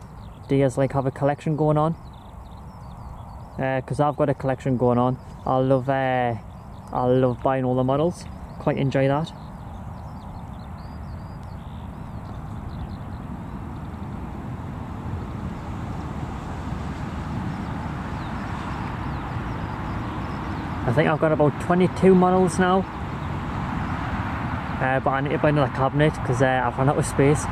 Do you guys like have a collection going on? Because I've got a collection going on. I love buying all the models. Quite enjoy that. I think I've got about 22 models now, but I need to buy another cabinet because I've run out of space.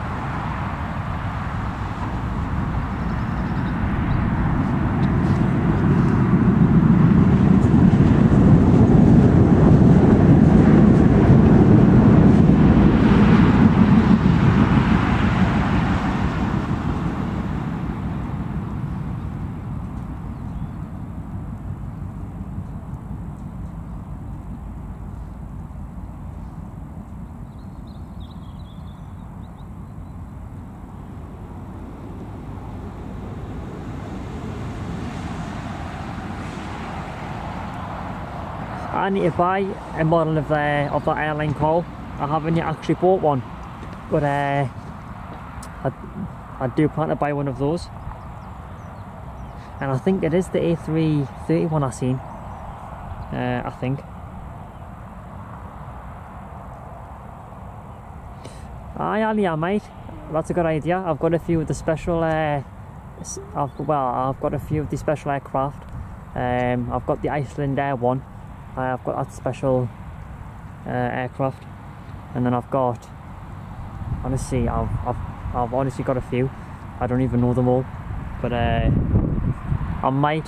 I need to buy a model of that airline call. I haven't yet actually bought one, but I do plan to buy one of those. And I think it is the A330 one I've seen. I think. Yeah, mate. That's a good idea. I've got a few of the special. I've got a few of the special aircraft. I've got the Iceland Air one. I've got that special aircraft, and then I've got. Honestly, I've honestly got a few. I don't even know them all, but I might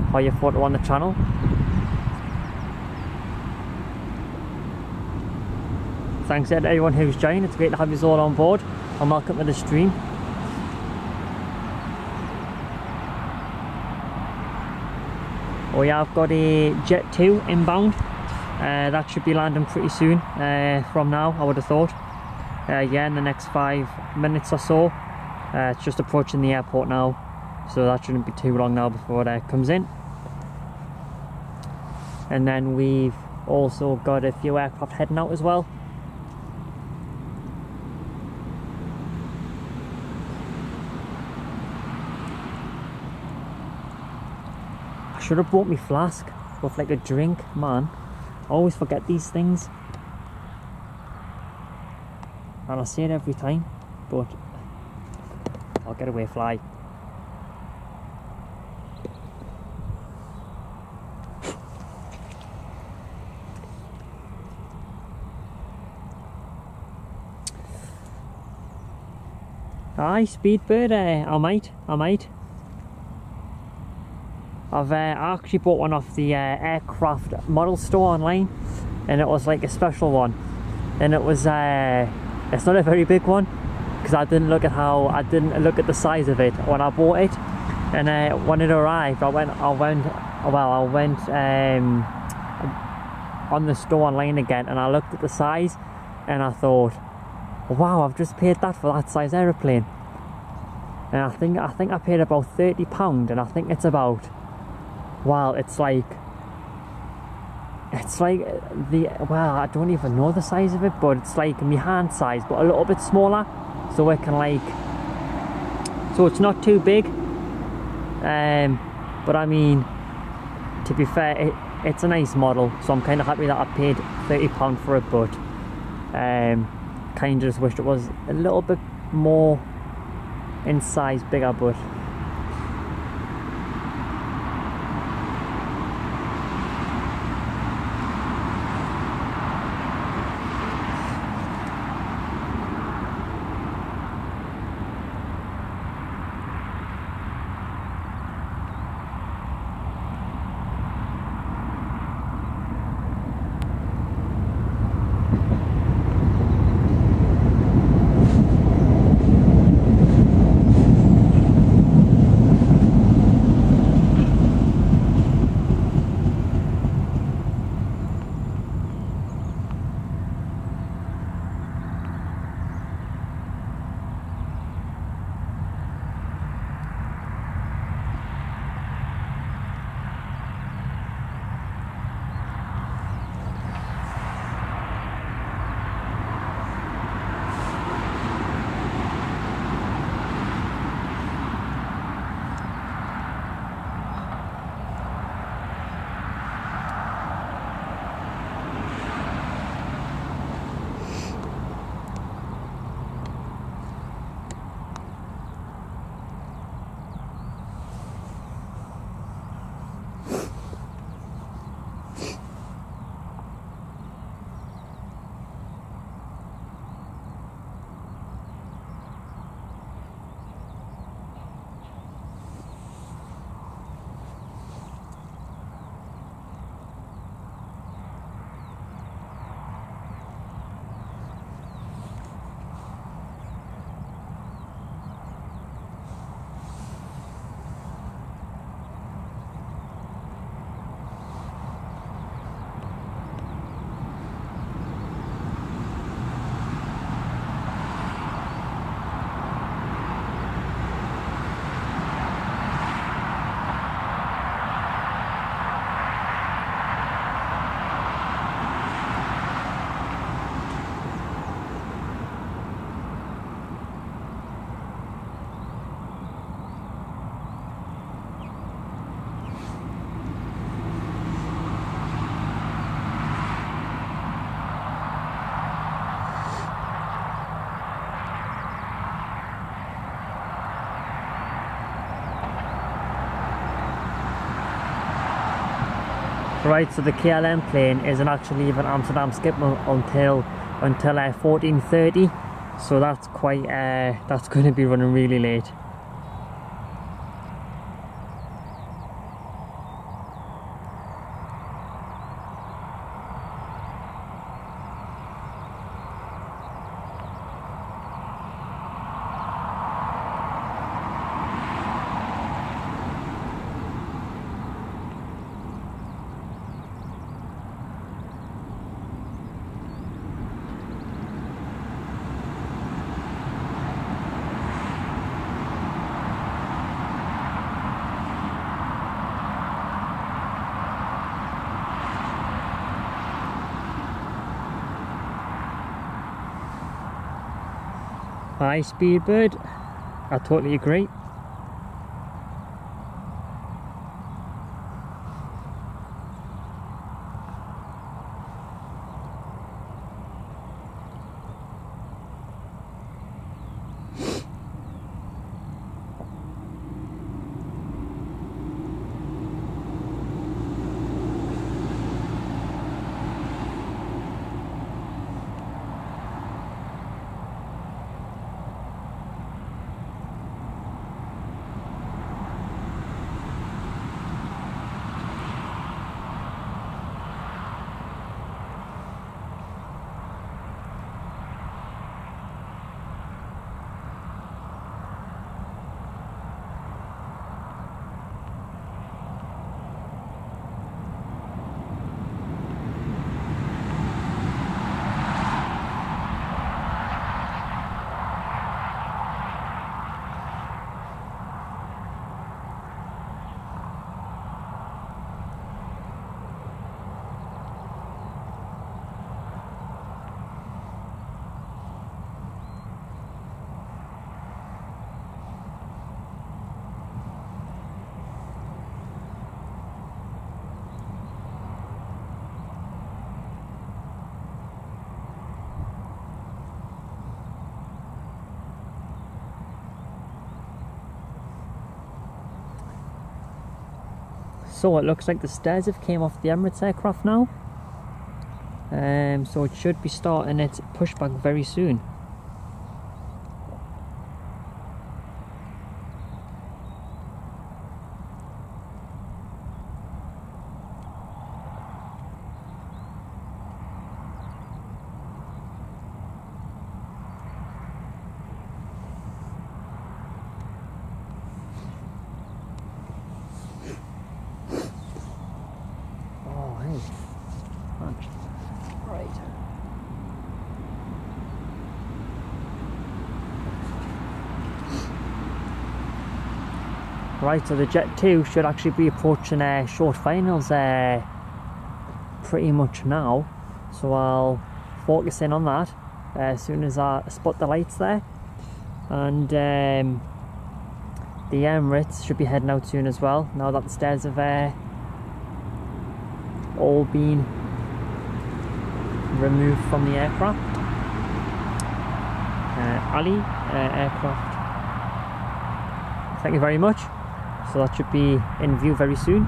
hire a photo on the channel. Thanks to everyone who's joined. It's great to have you all on board, and welcome to the stream. But yeah, I've got a Jet 2 inbound. That should be landing pretty soon from now, I would have thought. Yeah, in the next 5 minutes or so. It's just approaching the airport now, so that shouldn't be too long now before it comes in. And then we've also got a few aircraft heading out as well. I should have brought me flask with like a drink, man. I always forget these things. And I say it every time, but I'll get away fly. Aye, Speedbird, I might. I've actually bought one off the aircraft model store online, and it was like a special one, and it was it's not a very big one because I didn't look at the size of it when I bought it. And when it arrived, I went on the store online again, and I looked at the size, and I thought, wow, I've just paid that for that size aeroplane. And I think I paid about £30, and I think it's about, well, it's like I don't even know the size of it, but it's like my hand size, but a little bit smaller, so it can so it's not too big. But I mean, to be fair, it's a nice model, so I'm kind of happy that I paid £30 for it, but kind of just wished it was a little bit more in size, bigger, but right, so the KLM plane isn't actually leaving Amsterdam Schiphol until 14:30, so that's quite that's going to be running really late. high speed bird. I totally agree. So it looks like the stairs have came off the Emirates aircraft now. So it should be starting its pushback very soon. Right, so the Jet 2 should actually be approaching short finals pretty much now. So I'll focus in on that as soon as I spot the lights there. And the Emirates should be heading out soon as well, now that the stairs have all been removed from the aircraft. Ali, aircraft, thank you very much. So that should be in view very soon.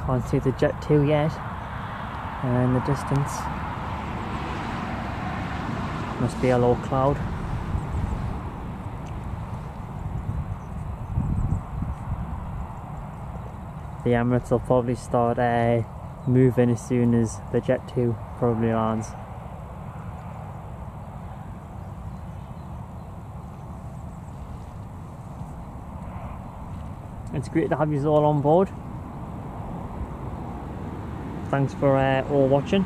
Can't see the Jet 2 yet in the distance. Must be a low cloud. The Emirates will probably start moving as soon as the Jet 2 probably lands. It's great to have you all on board. Thanks for all watching.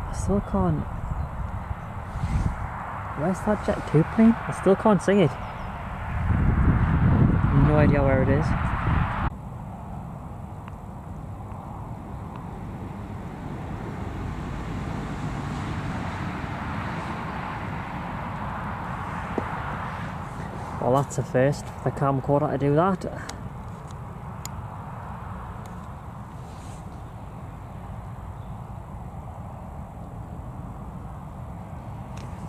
I still can't. Where's that Jet 2 plane? I still can't see it. No idea where it is. Well, that's a first for the camcorder to do that.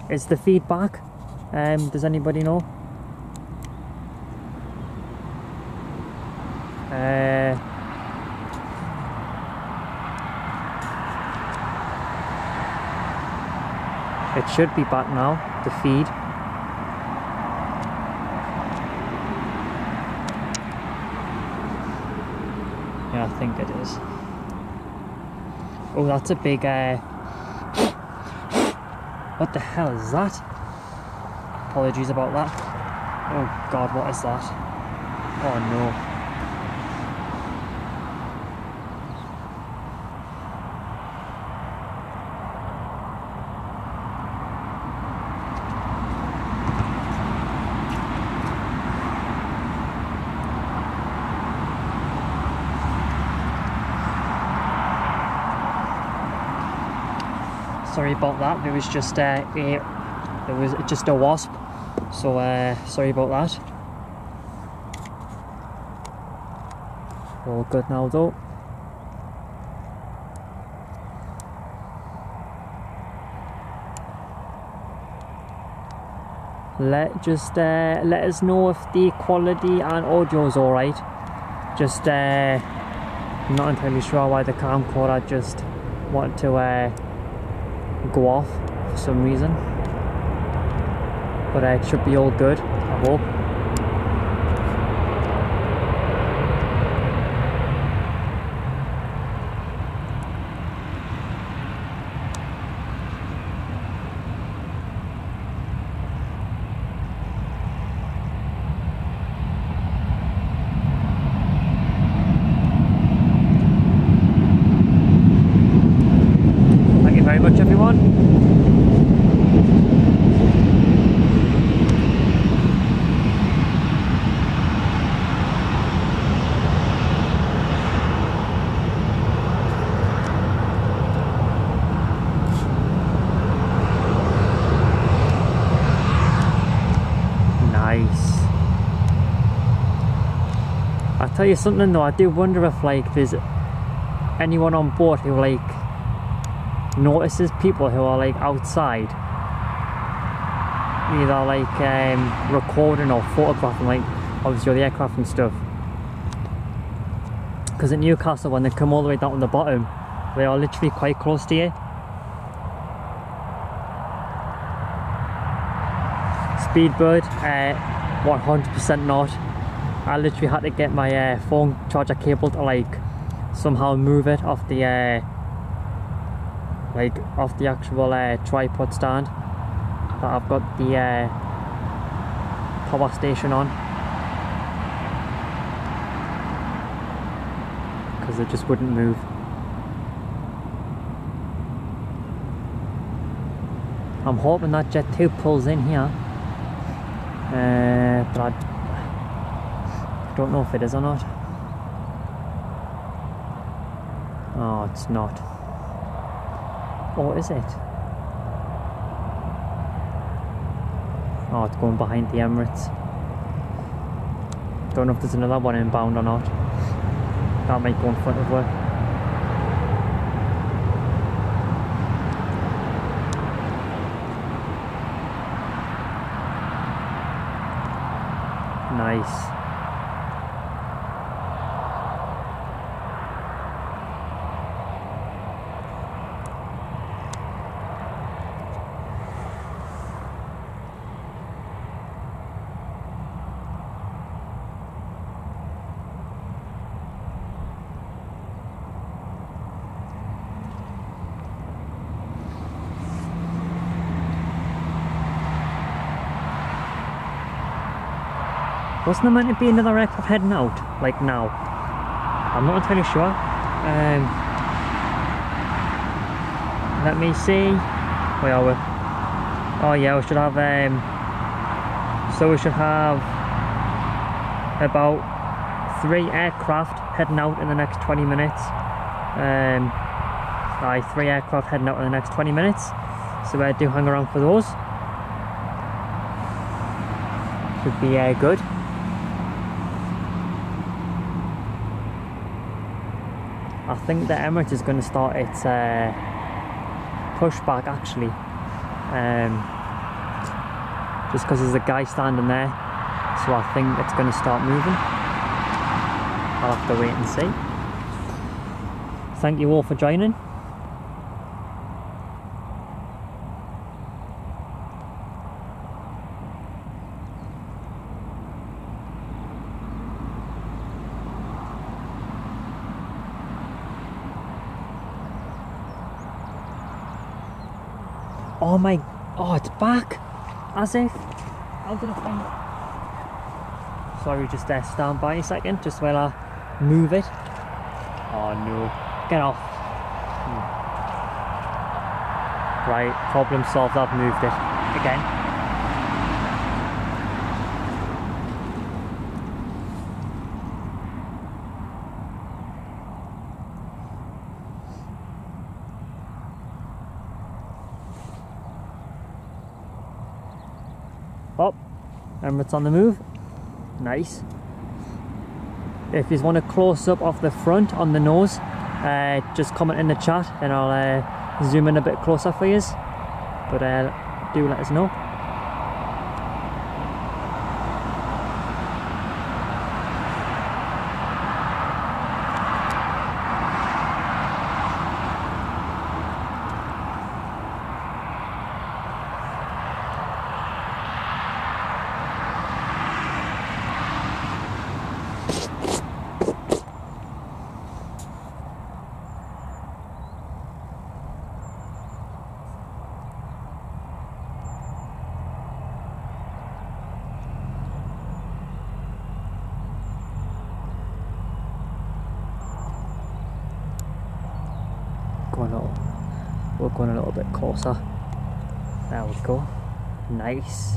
Is the feedback? Does anybody know? It should be back now, the feed. Yeah, I think it is. Oh, that's a big, what the hell is that? Apologies about that. Oh God, what is that? Oh no. Sorry about that. There was just a wasp. So sorry about that. All good now though. Let us know if the quality and audio is alright. Just I'm not entirely sure why the camcorder just wanted to go off for some reason, but it should be all good, I hope. Thank you very much, everyone. Nice. I'll tell you something though, I do wonder if like there's anyone on board who like notices people who are like outside, either like recording or photographing like obviously the aircraft and stuff, because at Newcastle when they come all the way down to the bottom they are literally quite close to you. Speedbird, 100% not. I literally had to get my phone charger cable to like somehow move it off the actual tripod stand that I've got the power station on, because it just wouldn't move. I'm hoping that Jet 2 pulls in here, but I don't know if it is or not. Oh, it's not. Or is it? Oh, it's going behind the Emirates. Don't know if there's another one inbound or not. That might go in front of her. Nice. Wasn't there meant to be another aircraft heading out, like now? I'm not entirely sure. Let me see. Where are we? Oh yeah, we should have so we should have about 3 aircraft heading out in the next 20 minutes. 3 aircraft heading out in the next 20 minutes. So do hang around for those. Should be good. I think the Emirates is going to start its pushback actually, just because there's a guy standing there, so I think it's going to start moving. I'll have to wait and see. Thank you all for joining. Oh my, oh, it's back. As if. How did I find it? Sorry, just stand by a second, just while I move it. Oh no, get off. Right, problem solved, I've moved it again. Oh, Emirates on the move. Nice. If you want a close up of the front on the nose, just comment in the chat and I'll zoom in a bit closer for you. But do let us know. We're going a little bit closer. There we go. Nice.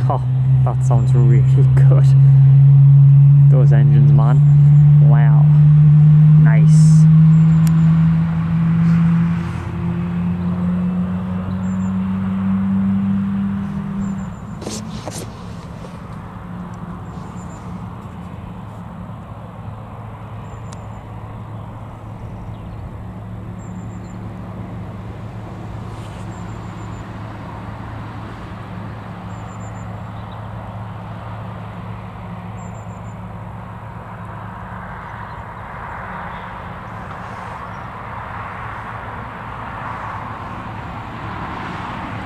Oh, that sounds really good. Those engines, man. Wow. Nice.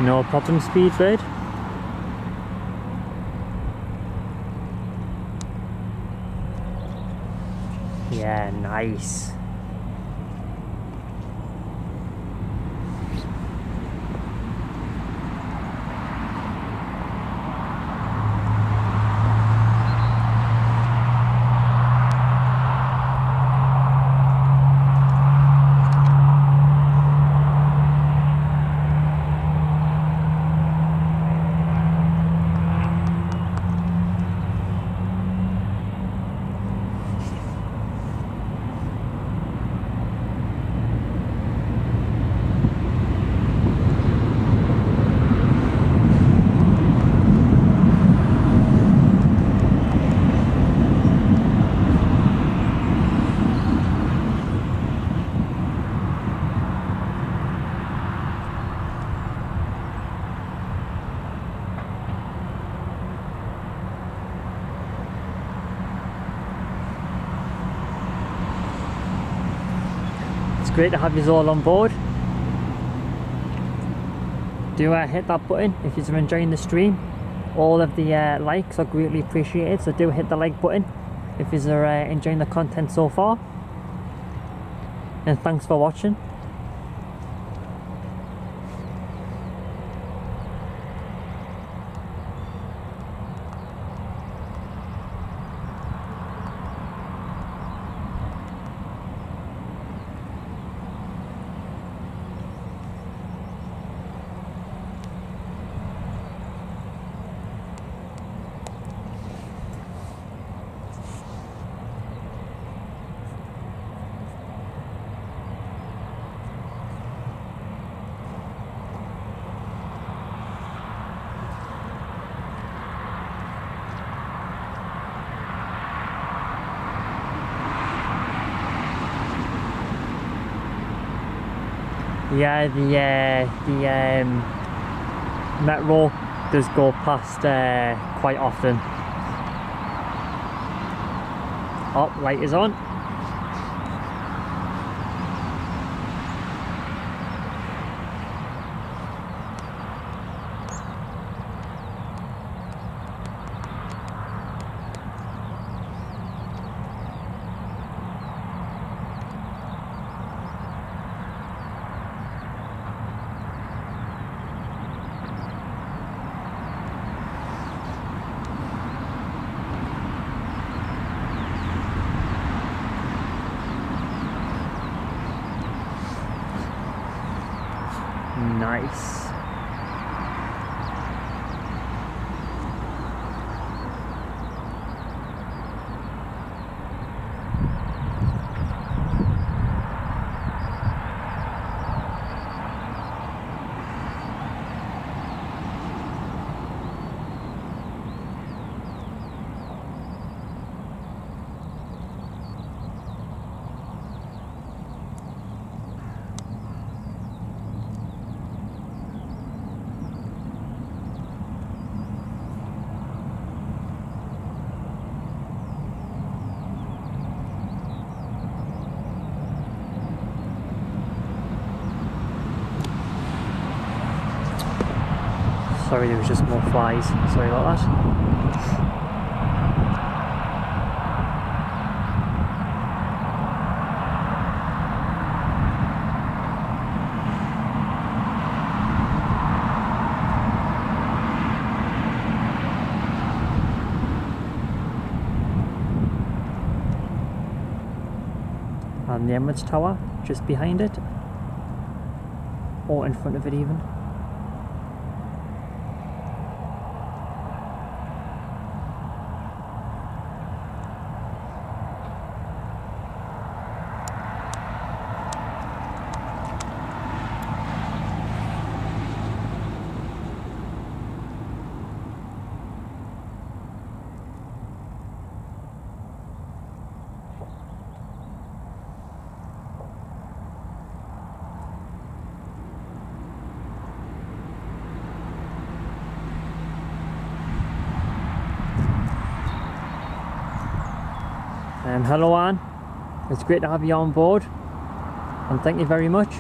No problem, Speedbird. Yeah, nice. It's great to have you all on board. Do hit that button if you're enjoying the stream. All of the likes are greatly appreciated, so do hit the like button if you're enjoying the content so far. And thanks for watching. Yeah, the metro does go past quite often. Oh, light is on. Nice. Sorry, there was just more flies. Sorry about that. And the Emirates Tower just behind it, or in front of it even. Hello Anne, it's great to have you on board, and thank you very much.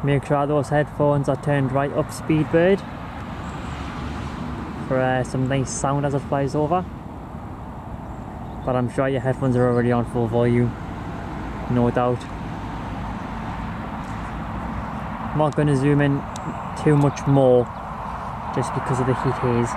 Make sure those headphones are turned right up speedbird for some nice sound as it flies over. But I'm sure your headphones are already on full volume, no doubt. I'm not going to zoom in too much more just because of the heat haze.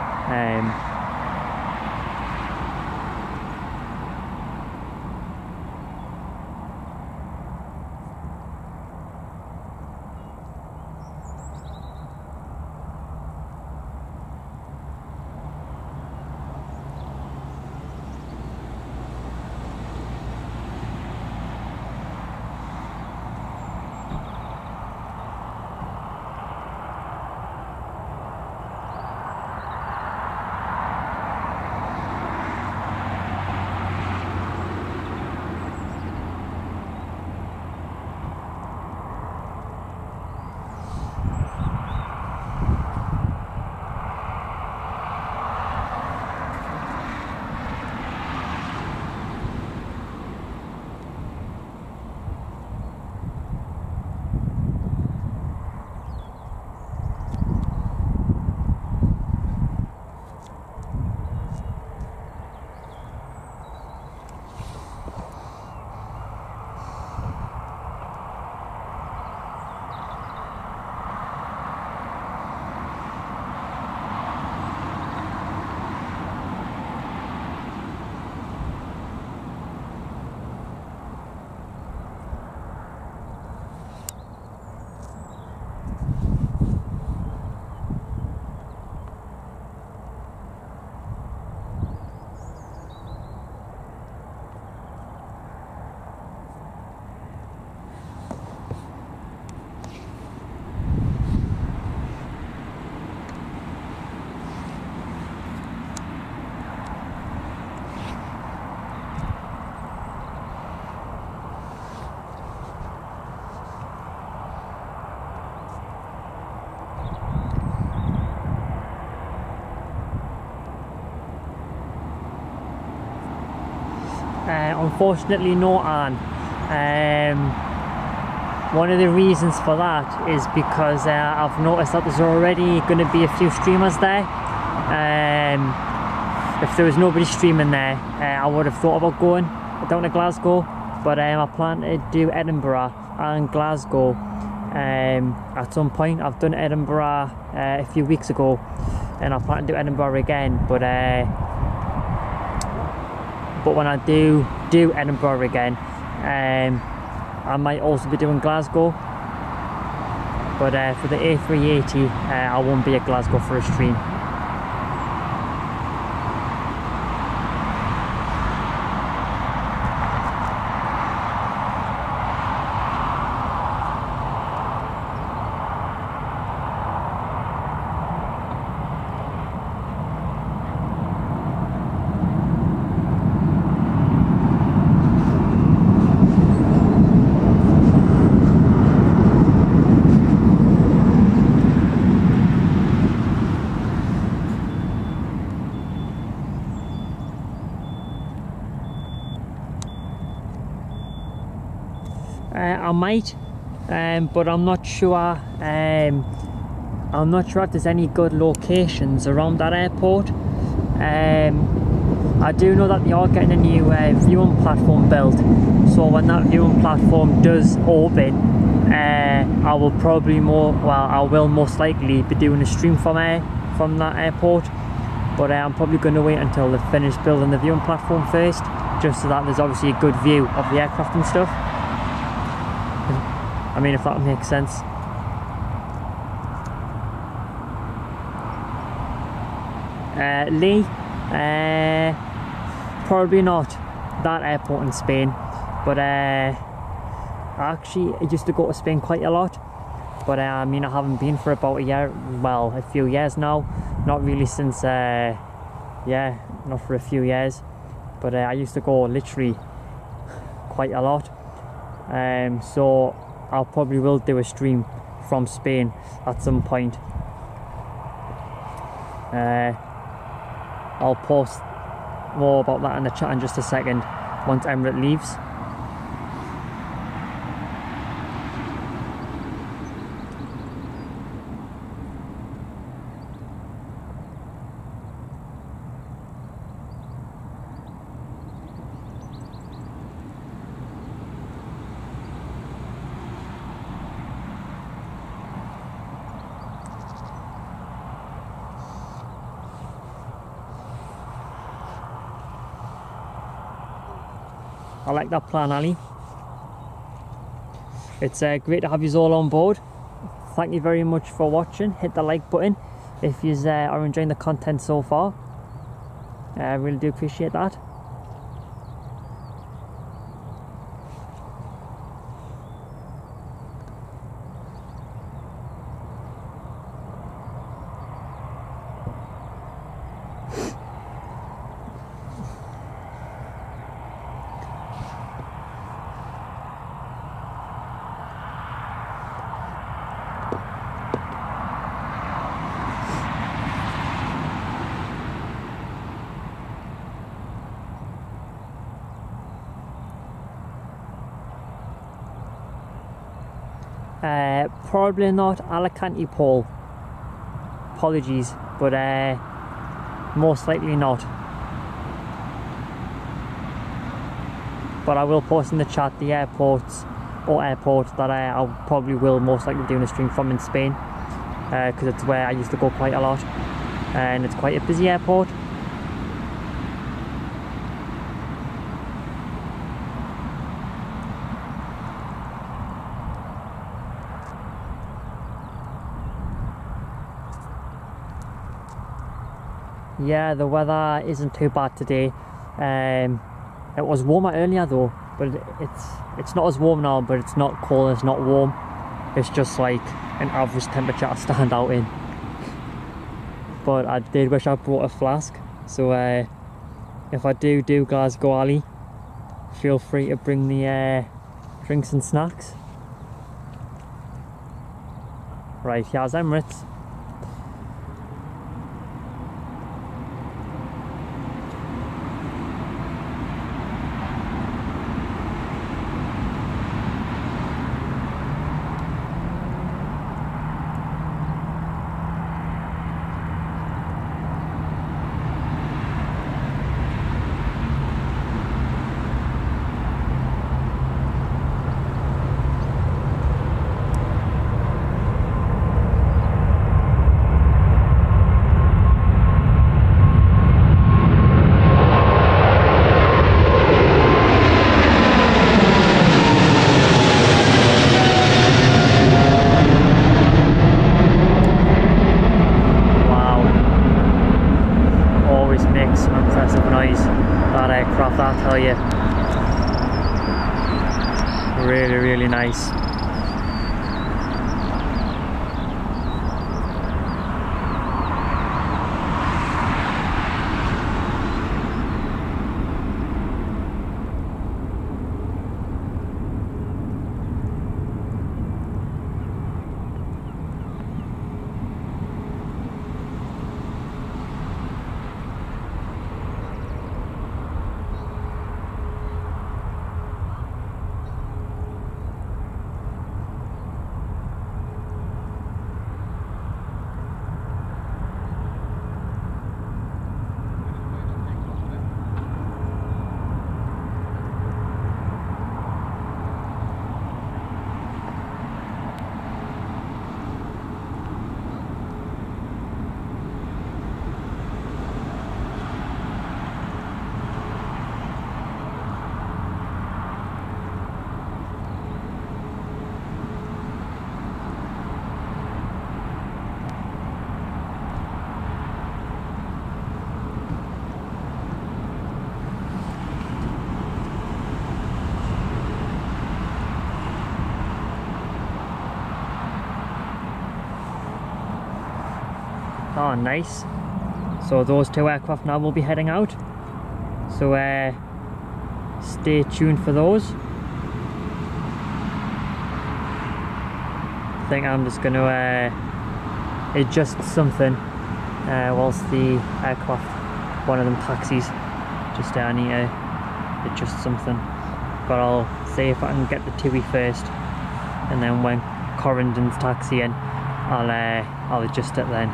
unfortunately no Anne. One of the reasons for that is because I've noticed that there's already going to be a few streamers there. If there was nobody streaming there, I would have thought about going down to Glasgow, but I plan to do Edinburgh and Glasgow at some point. I've done Edinburgh a few weeks ago, and I plan to do Edinburgh again, but when I do Edinburgh again, I might also be doing Glasgow, but for the A380 I won't be at Glasgow for a stream. I might, but I'm not sure. I'm not sure if there's any good locations around that airport. I do know that they are getting a new viewing platform built, so when that viewing platform does open, I will most likely be doing a stream from that airport. But I'm probably going to wait until they finish building the viewing platform first, just so that there's obviously a good view of the aircraft and stuff. I mean, if that makes sense. Lee, probably not that airport in Spain, but I used to go to Spain quite a lot, but I mean, I haven't been for about a few years now. Not really since, not for a few years, but I used to go literally quite a lot. So I probably will do a stream from Spain at some point. I'll post more about that in the chat in just a second once Emirates leaves. I like that plan, Ali. It's great to have you all on board. Thank you very much for watching. Hit the like button if you are enjoying the content so far. I really do appreciate that. Probably not Alicante Pole. Apologies, but most likely not. But I will post in the chat the airport that I probably will most likely be doing a stream from in Spain, because it's where I used to go quite a lot, and it's quite a busy airport. Yeah, the weather isn't too bad today. It was warmer earlier though, but it's not as warm now, but it's not cold, it's not warm. It's just like an average temperature to stand out in. But I did wish I brought a flask, so if I do Glasgow, Ali, feel free to bring the drinks and snacks. Right, here's Emirates. really nice. Oh, nice. So those two aircraft now will be heading out. So stay tuned for those. I think I'm just going to adjust something whilst the aircraft, one of them taxis. Just I need to adjust something. But I'll see if I can get the TUI first, and then when Correndon's taxiing, I'll adjust it then.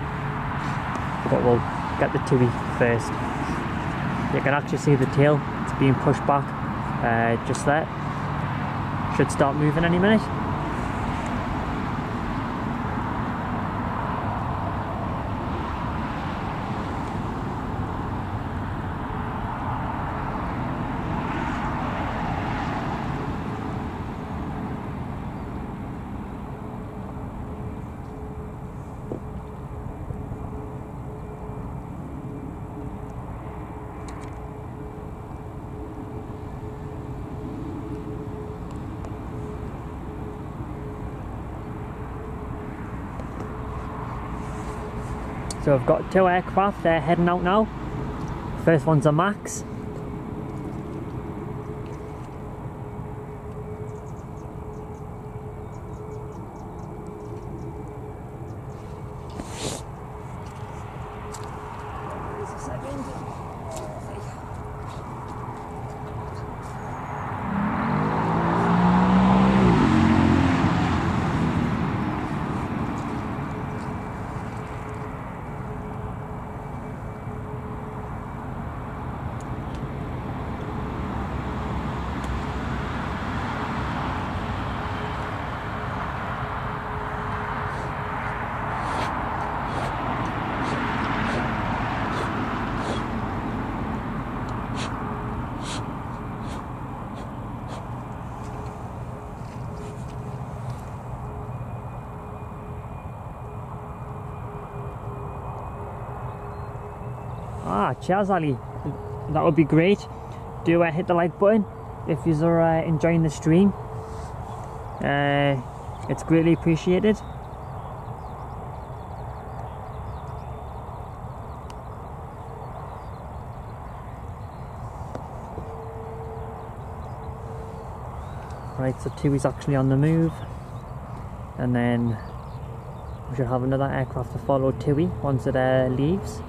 But we'll get the TUI first. You can actually see the tail, it's being pushed back just there. Should start moving any minute. So I've got two aircraft, they're heading out now. First one's a Max. Ah, cheers Ali, that would be great. Do hit the like button if you are enjoying the stream. It's greatly appreciated. Right, so TUI's actually on the move, and then we should have another aircraft to follow TUI once it leaves.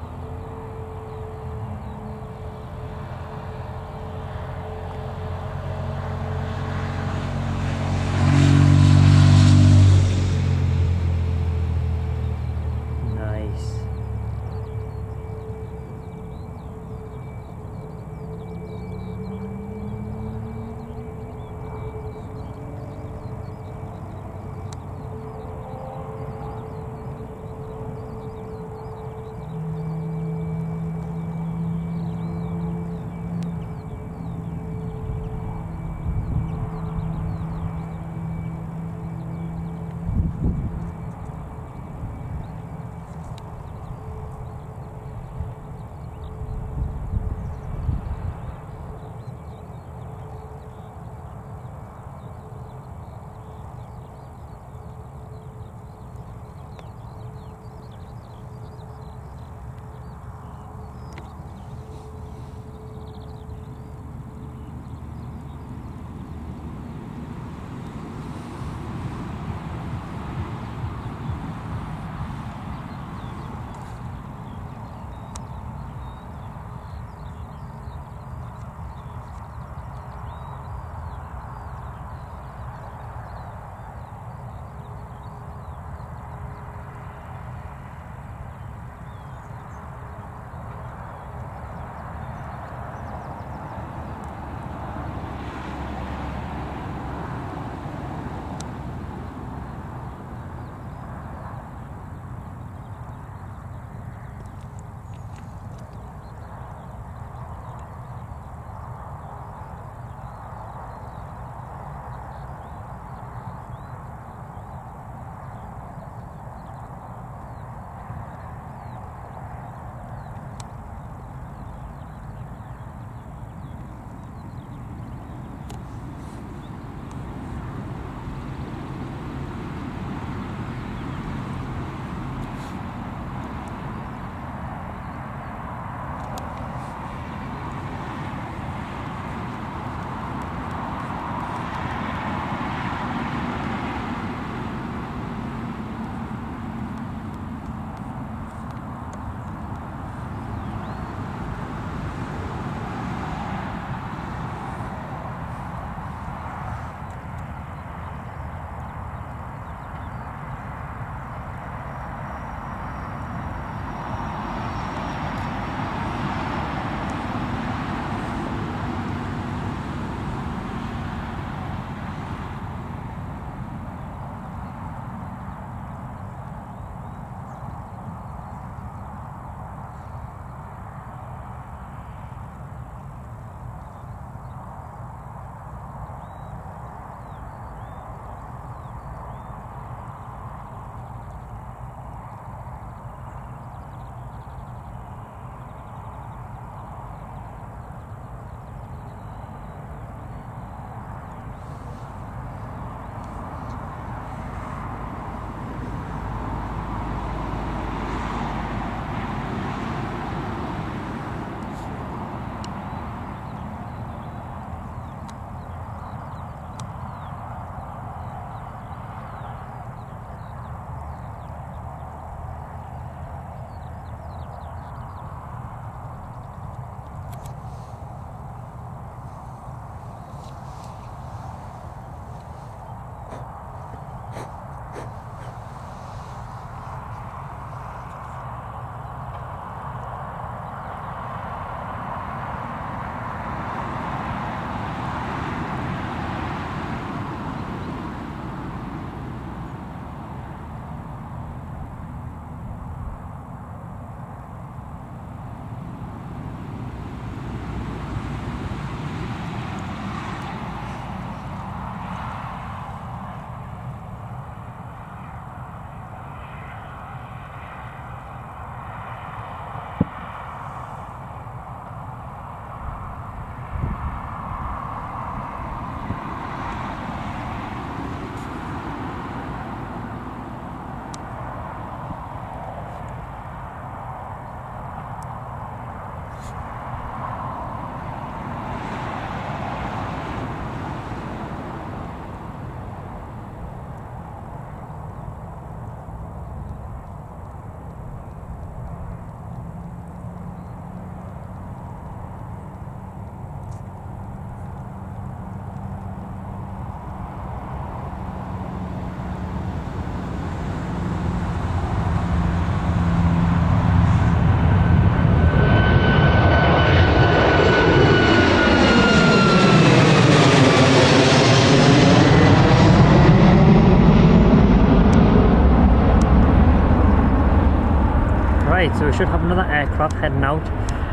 Right, so we should have another aircraft heading out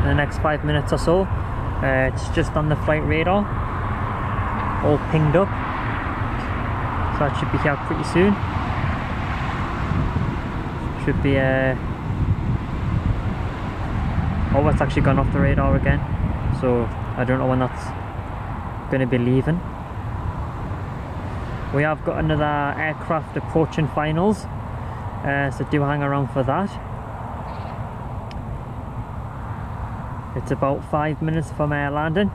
in the next 5 minutes or so. It's just on the flight radar, all pinged up, so that should be here pretty soon. Should be oh, it's actually gone off the radar again, so I don't know when that's going to be leaving. We have got another aircraft approaching finals, so do hang around for that. It's about 5 minutes from landing.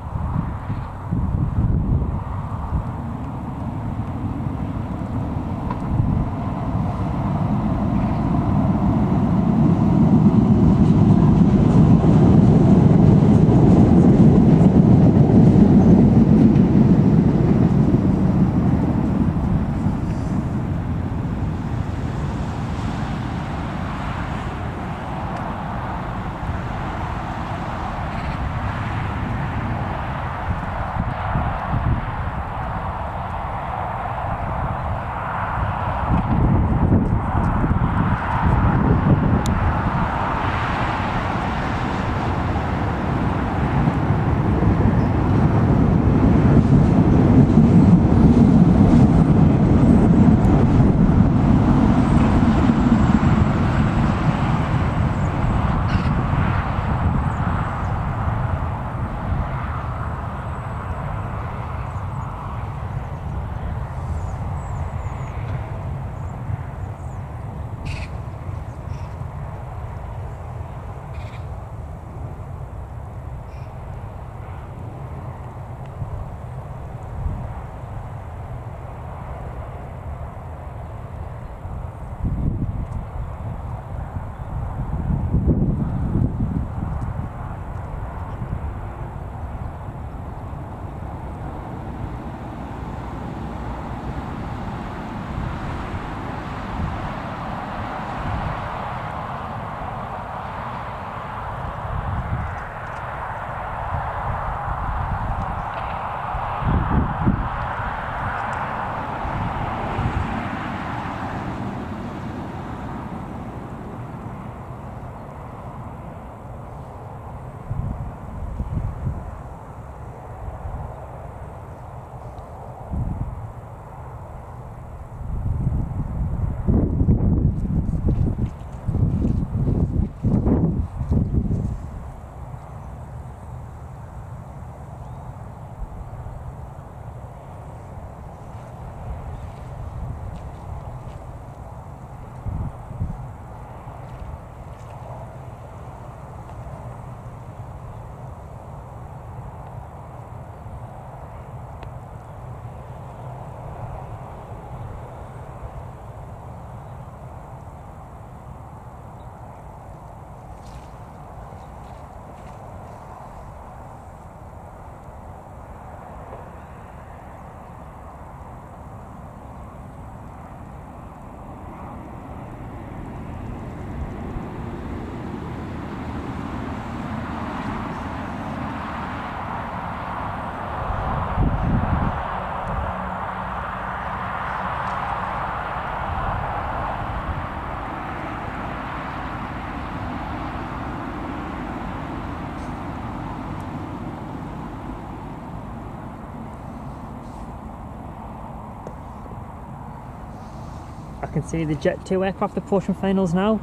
I can see the Jet 2 aircraft approaching finals now.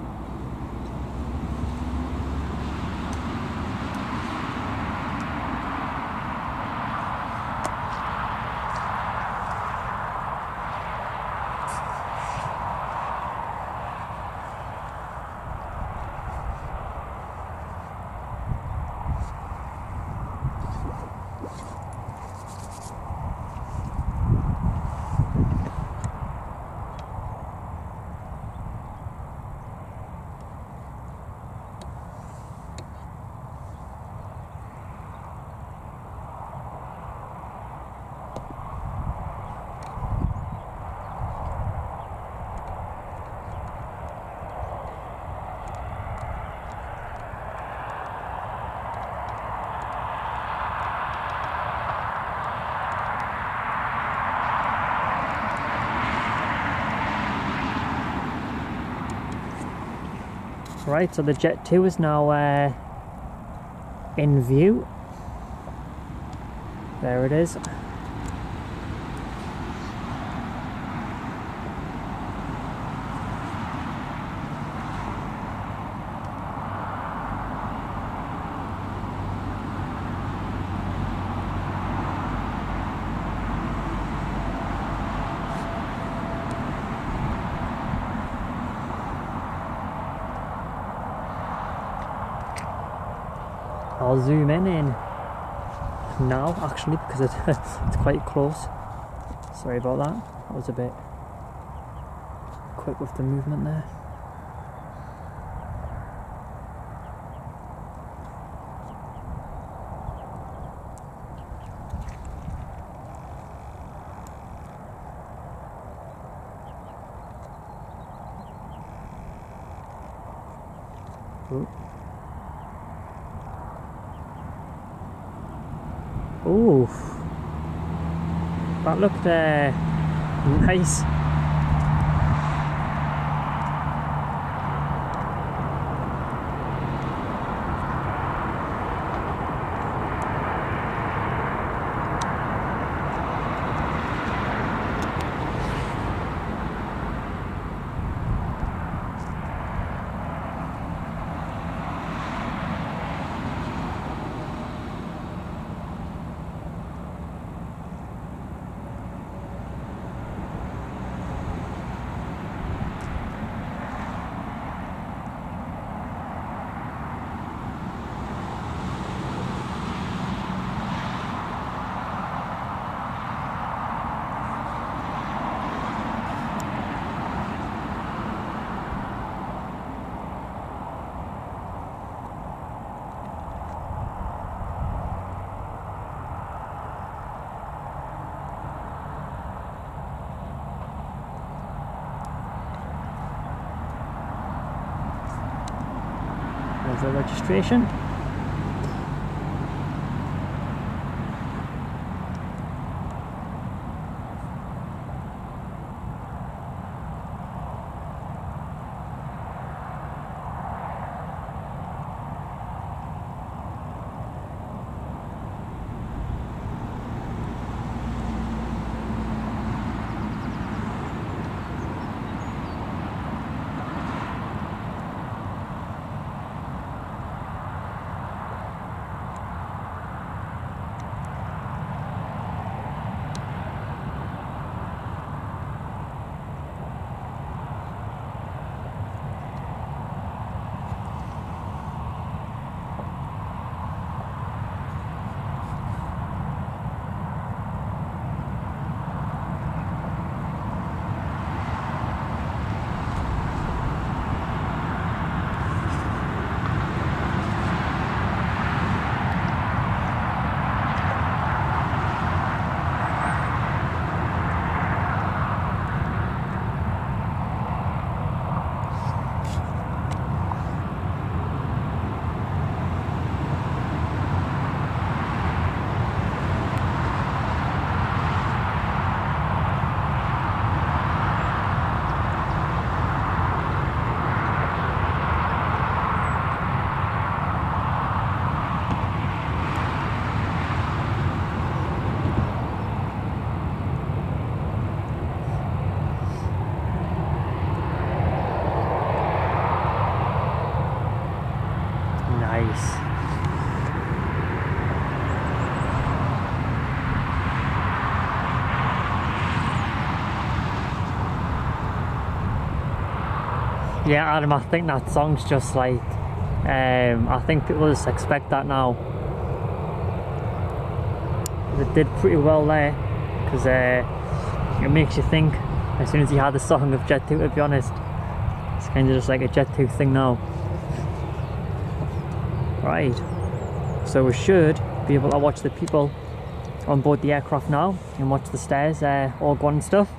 Right, so the Jet 2 is now in view. There it is. I'll zoom in now actually because it's quite close. Sorry about that. That was a bit quick with the movement there. Ooh. Ooh, that looked nice. There's the registration. Yeah, Adam, I think that song's just like, I think people just expect that now. It did pretty well there, because it makes you think as soon as you hear the song of Jet 2, to be honest. It's kind of just like a Jet 2 thing now. Right, so we should be able to watch the people on board the aircraft now and watch the stairs all go on and stuff.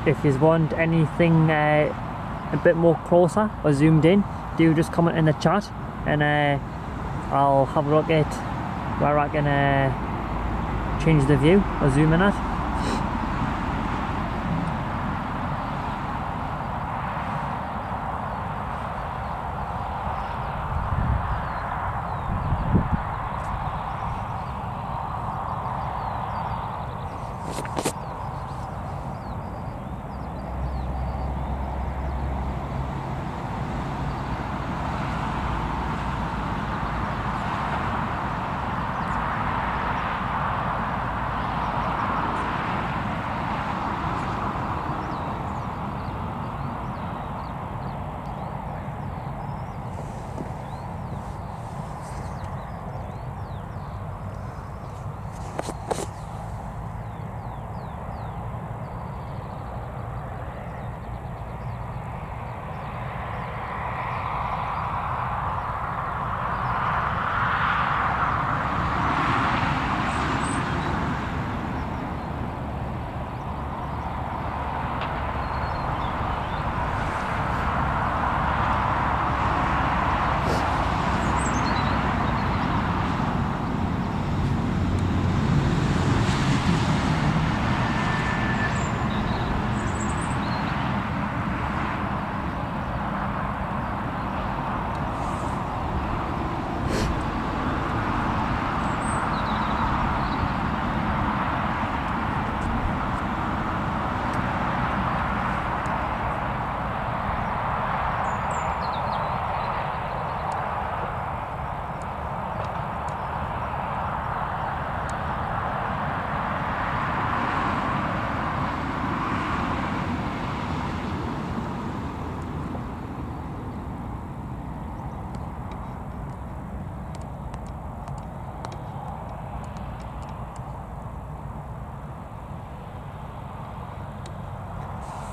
if you want anything a bit more closer or zoomed in, do just comment in the chat, and I'll have a look at where I can change the view or zoom in at.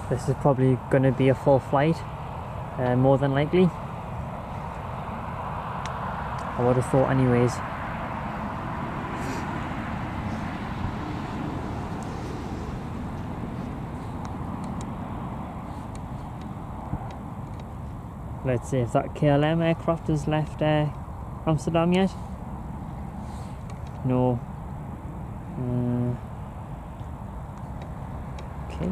This is probably going to be a full flight, more than likely. I would have thought anyways. Let's see if that KLM aircraft has left Amsterdam yet. No. Okay.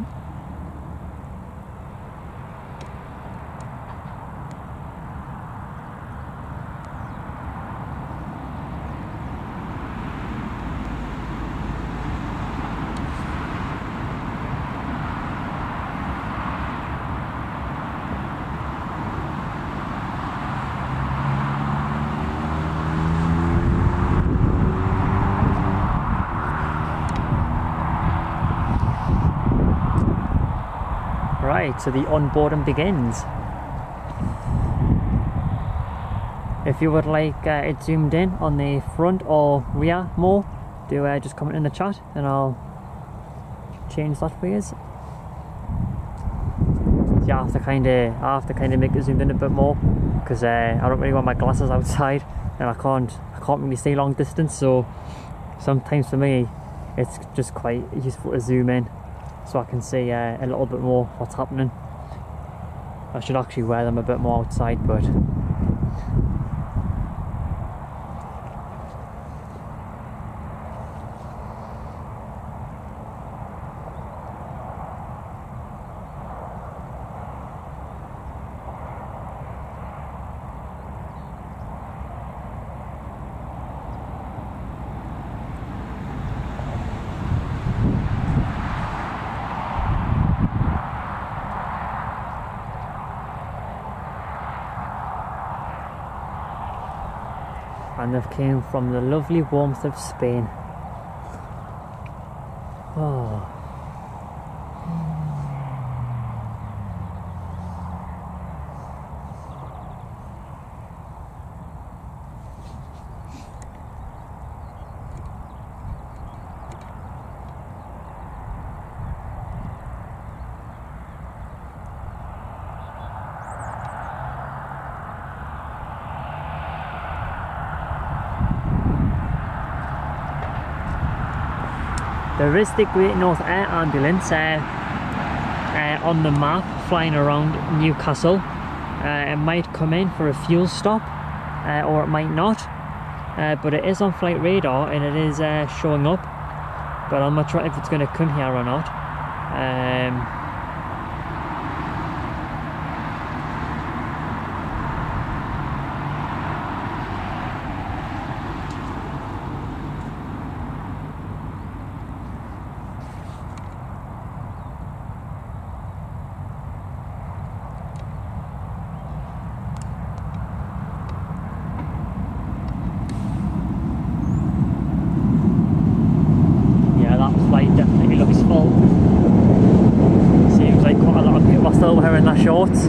Right, so the onboarding begins. If you would like it zoomed in on the front or rear more, do just comment in the chat and I'll change that for you. So I have to kind of make it zoomed in a bit more because I don't really want my glasses outside and I can't really see long distance. So sometimes for me, it's just quite useful to zoom in, so I can see a little bit more what's happening. I should actually wear them a bit more outside, but and they've came from the lovely warmth of Spain. Oh. There is the Great North Air Ambulance on the map flying around Newcastle. It might come in for a fuel stop, or it might not, but it is on flight radar and it is showing up, but I'm not sure if it's going to come here or not. Wearing their shorts.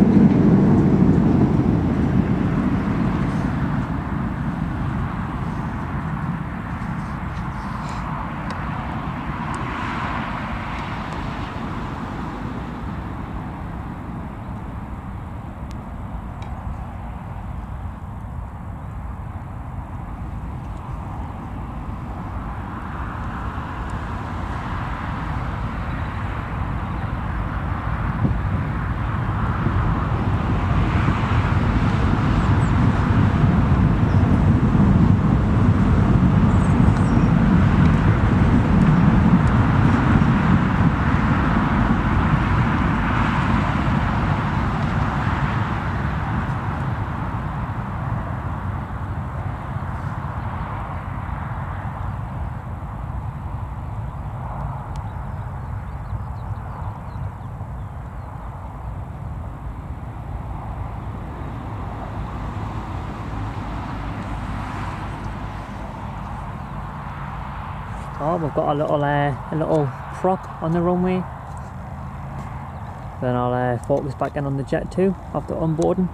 Oh, we've got a little prop on the runway. Then I'll focus back in on the jet too after onboarding.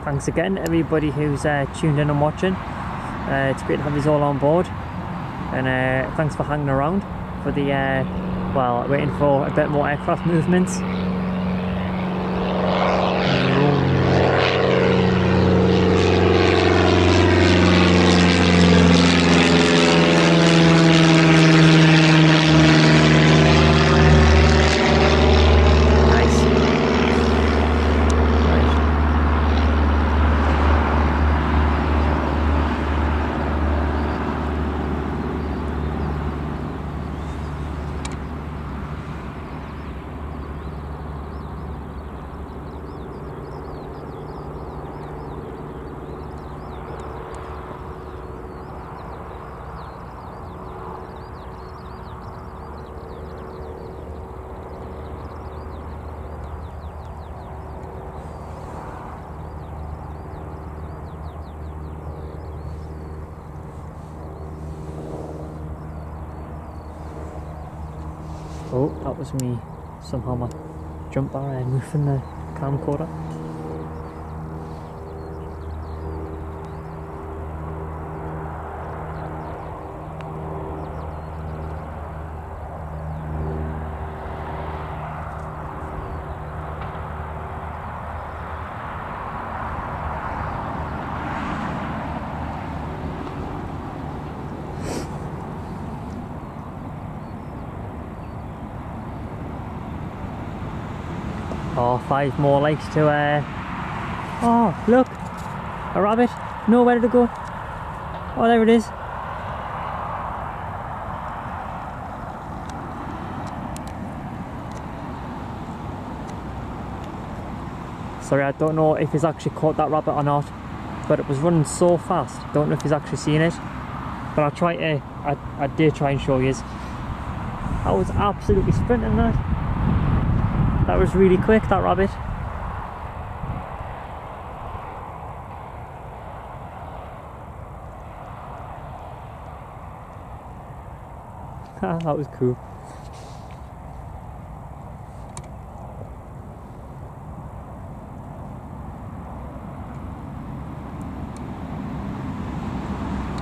Thanks again everybody who's tuned in and watching. It's great to have you all on board, and thanks for hanging around for the well, waiting for a bit more aircraft movements. Oh, that was me, somehow my jump bar moving the camcorder. Oh, 5 more likes to oh, look, a rabbit, nowhere to go. Oh, there it is. Sorry, I don't know if he's actually caught that rabbit or not, but it was running so fast. Don't know if he's actually seen it, but I'll try to, I did try and show you. I was absolutely sprinting that. That was really quick, that rabbit. That was cool.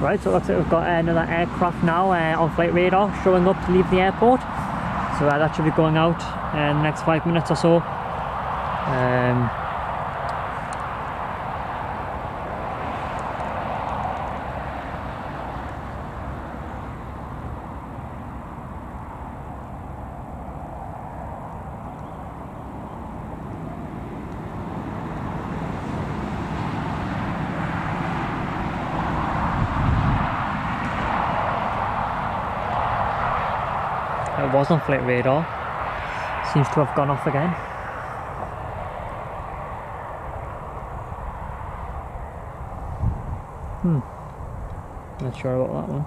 Right, so it looks like we've got another aircraft now on flight radar showing up to leave the airport. So that should be going out in the next 5 minutes or so. it was on flight radar. Seems to have gone off again. Not sure about that one.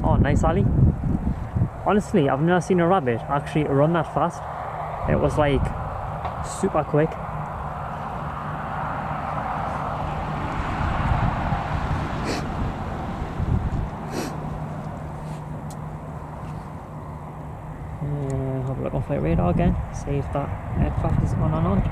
Oh, nice alley. Honestly, I've never seen a rabbit actually run that fast. It was like super quick. Have a look on flight radar again, see if that aircraft is on or not.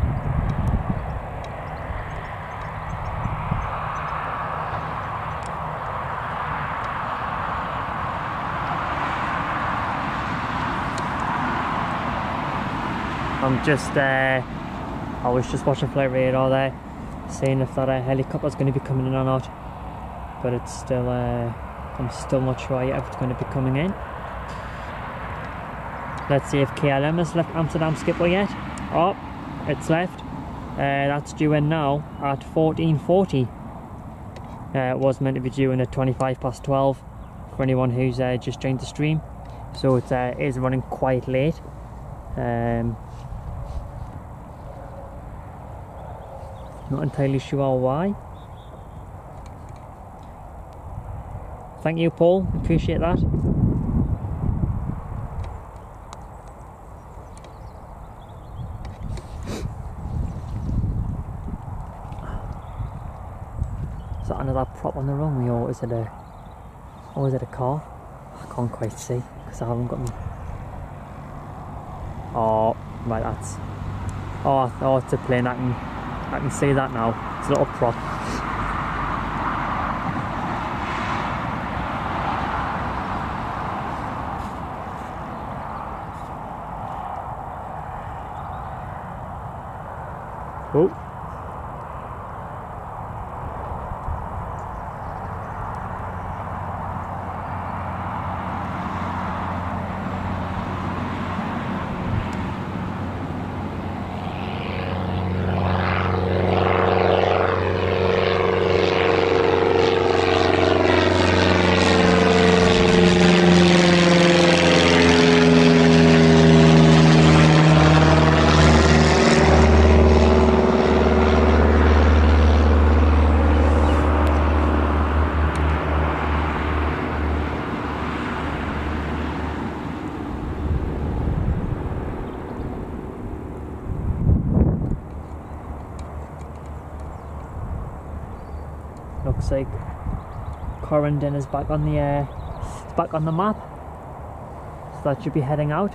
I was just watching flight radar there, seeing if that helicopter is going to be coming in or not. But it's still, I'm still not sure yet if it's going to be coming in. Let's see if KLM has left Amsterdam Schiphol yet. Oh, it's left. That's due in now at 14:40. It was meant to be due in at 12:25 for anyone who's just joined the stream. So it is running quite late. Not entirely sure why. Thank you, Paul, appreciate that. Is that another prop on the runway, or is it a car? I can't quite see because I haven't got me. Oh, right, that's. Oh, it's a plane. I can see that now. It's a little prop. Oh. Looks like Corendon is back on the map, so that should be heading out.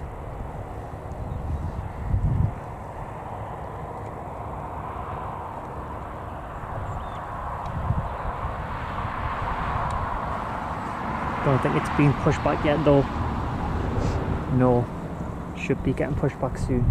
Don't think it's been pushed back yet though. No, should be getting pushed back soon.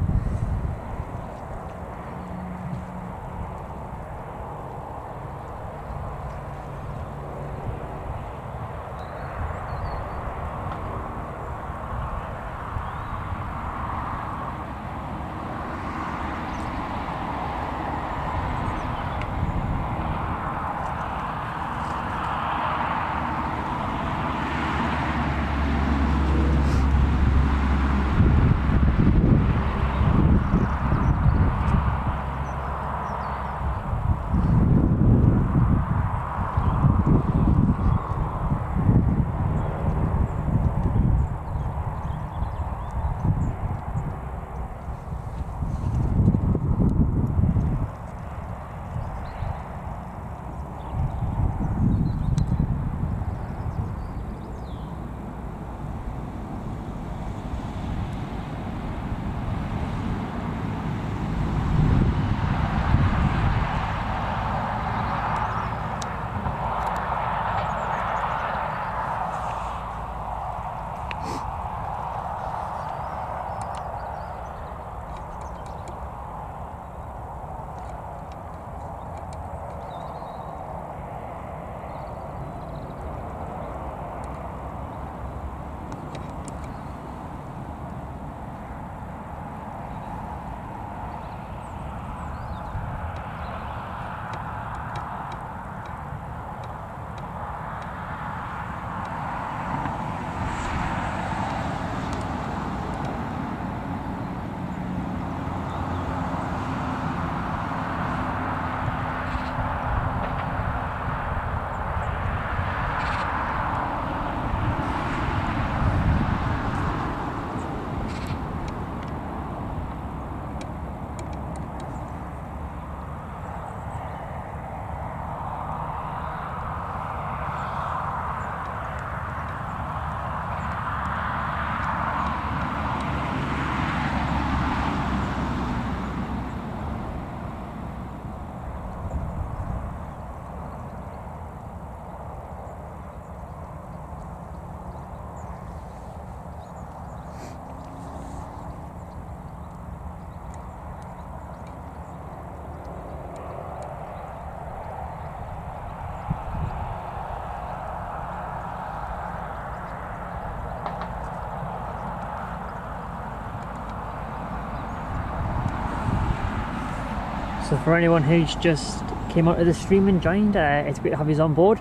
So for anyone who's just came out of the stream and joined, it's great to have you on board.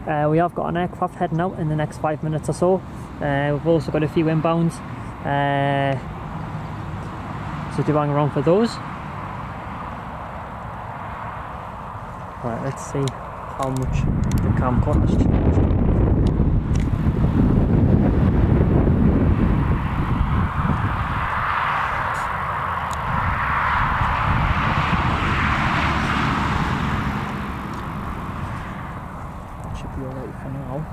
We have got an aircraft heading out in the next 5 minutes or so. We've also got a few inbounds, so do hang around for those. Right, let's see how much the camcorder has changed. That should be alright for now.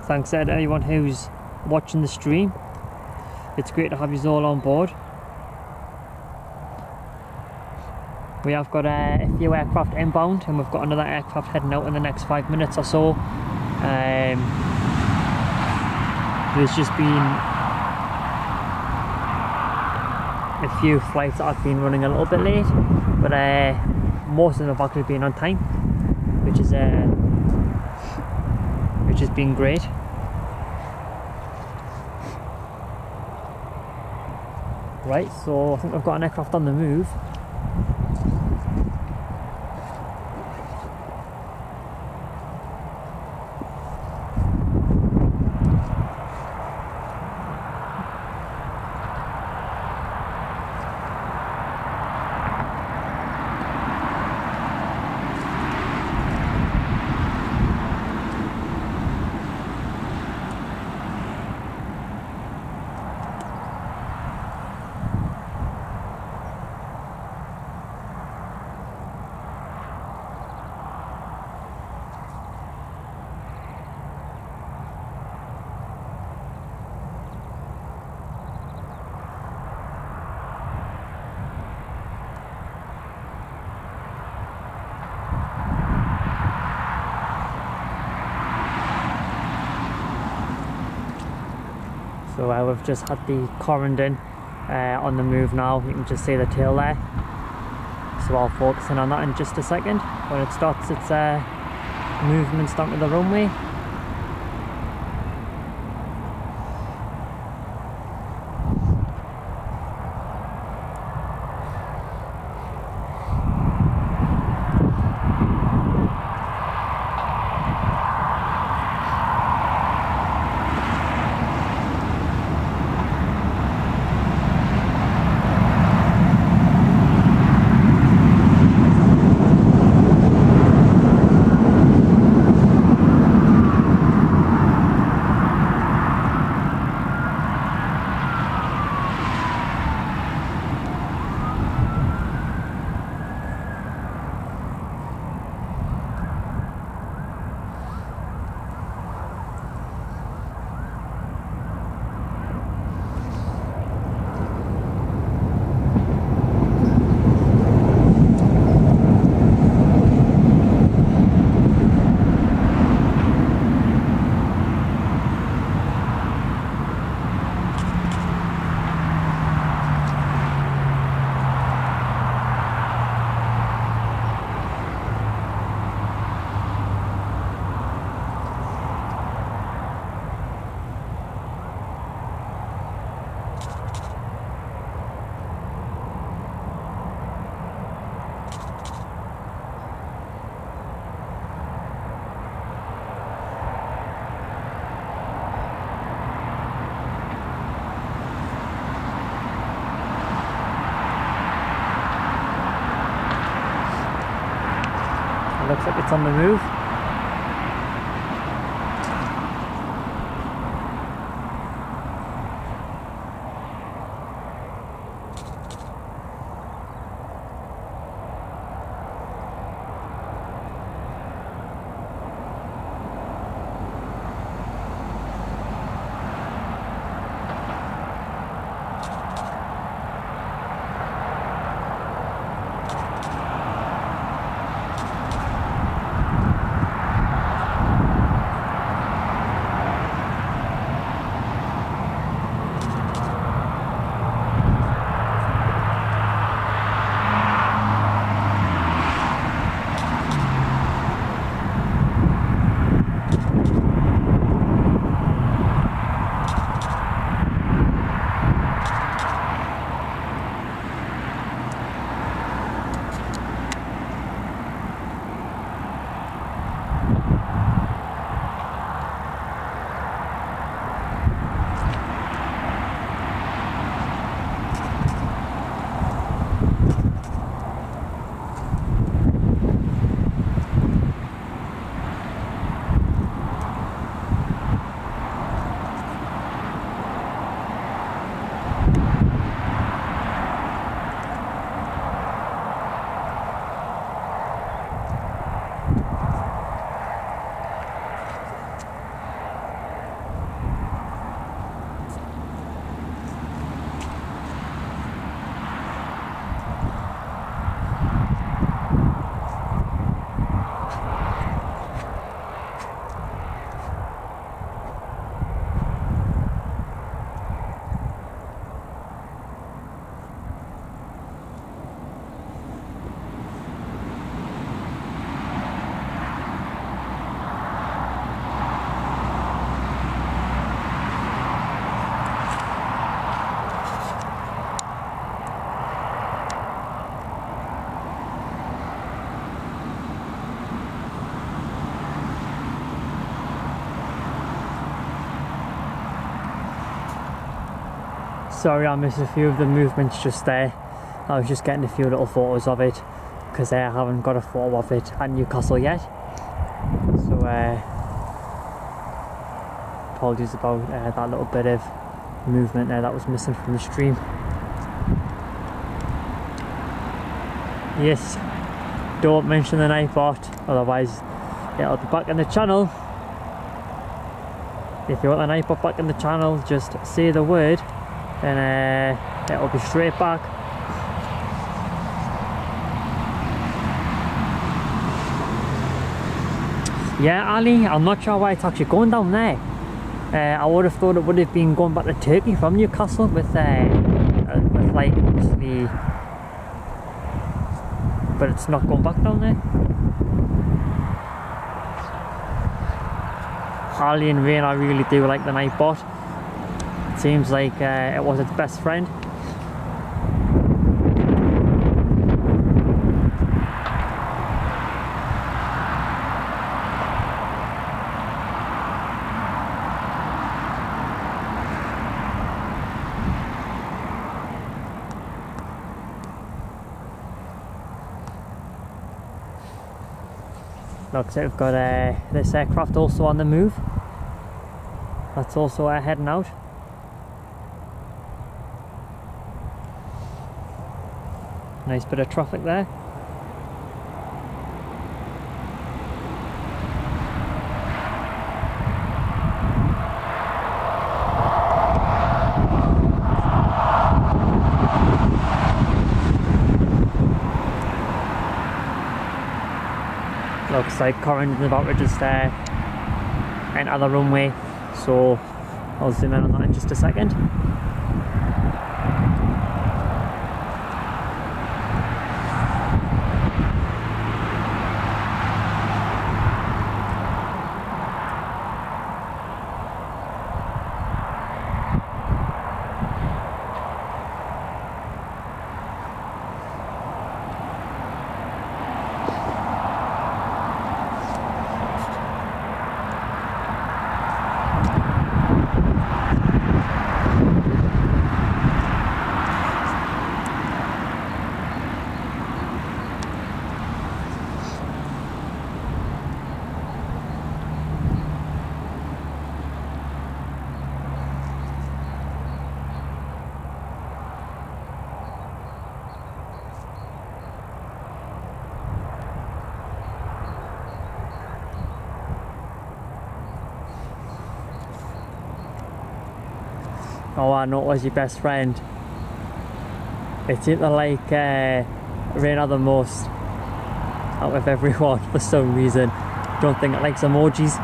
Thanks to anyone who's watching the stream. It's great to have you all on board. We have got a few aircraft inbound, and we've got another aircraft heading out in the next 5 minutes or so. There's just been a few flights that have been running a little bit late, but most of them have actually been on time, which has been great. Right, so I think I've got an aircraft on the move. So we've just had the Corendon on the move now. You can just see the tail there. So I'll focus in on that in just a second. When it starts its movements down to the runway. Looks like it's on the move. Sorry I missed a few of the movements just there. I was just getting a few little photos of it because I haven't got a photo of it at Newcastle yet. So apologies about that little bit of movement there that was missing from the stream. Yes, don't mention the Nightbot, otherwise it'll be back in the channel. If you want the Nightbot back in the channel, just say the word and it'll be straight back. Yeah, Ali, I'm not sure why it's actually going down there. I would have thought it would have been going back to Turkey from Newcastle with like the, but it's not going back down there. Ali and Rain, I really do like the Nightbot. It seems like it was its best friend. Looks like we've got this aircraft also on the move. That's also heading out. Nice bit of traffic there. Looks like current is about to just enter the runway, so I'll zoom in on that in just a second. Oh, I know it was your best friend. It seemed to like Rain the most out of everyone for some reason. Don't think it likes emojis.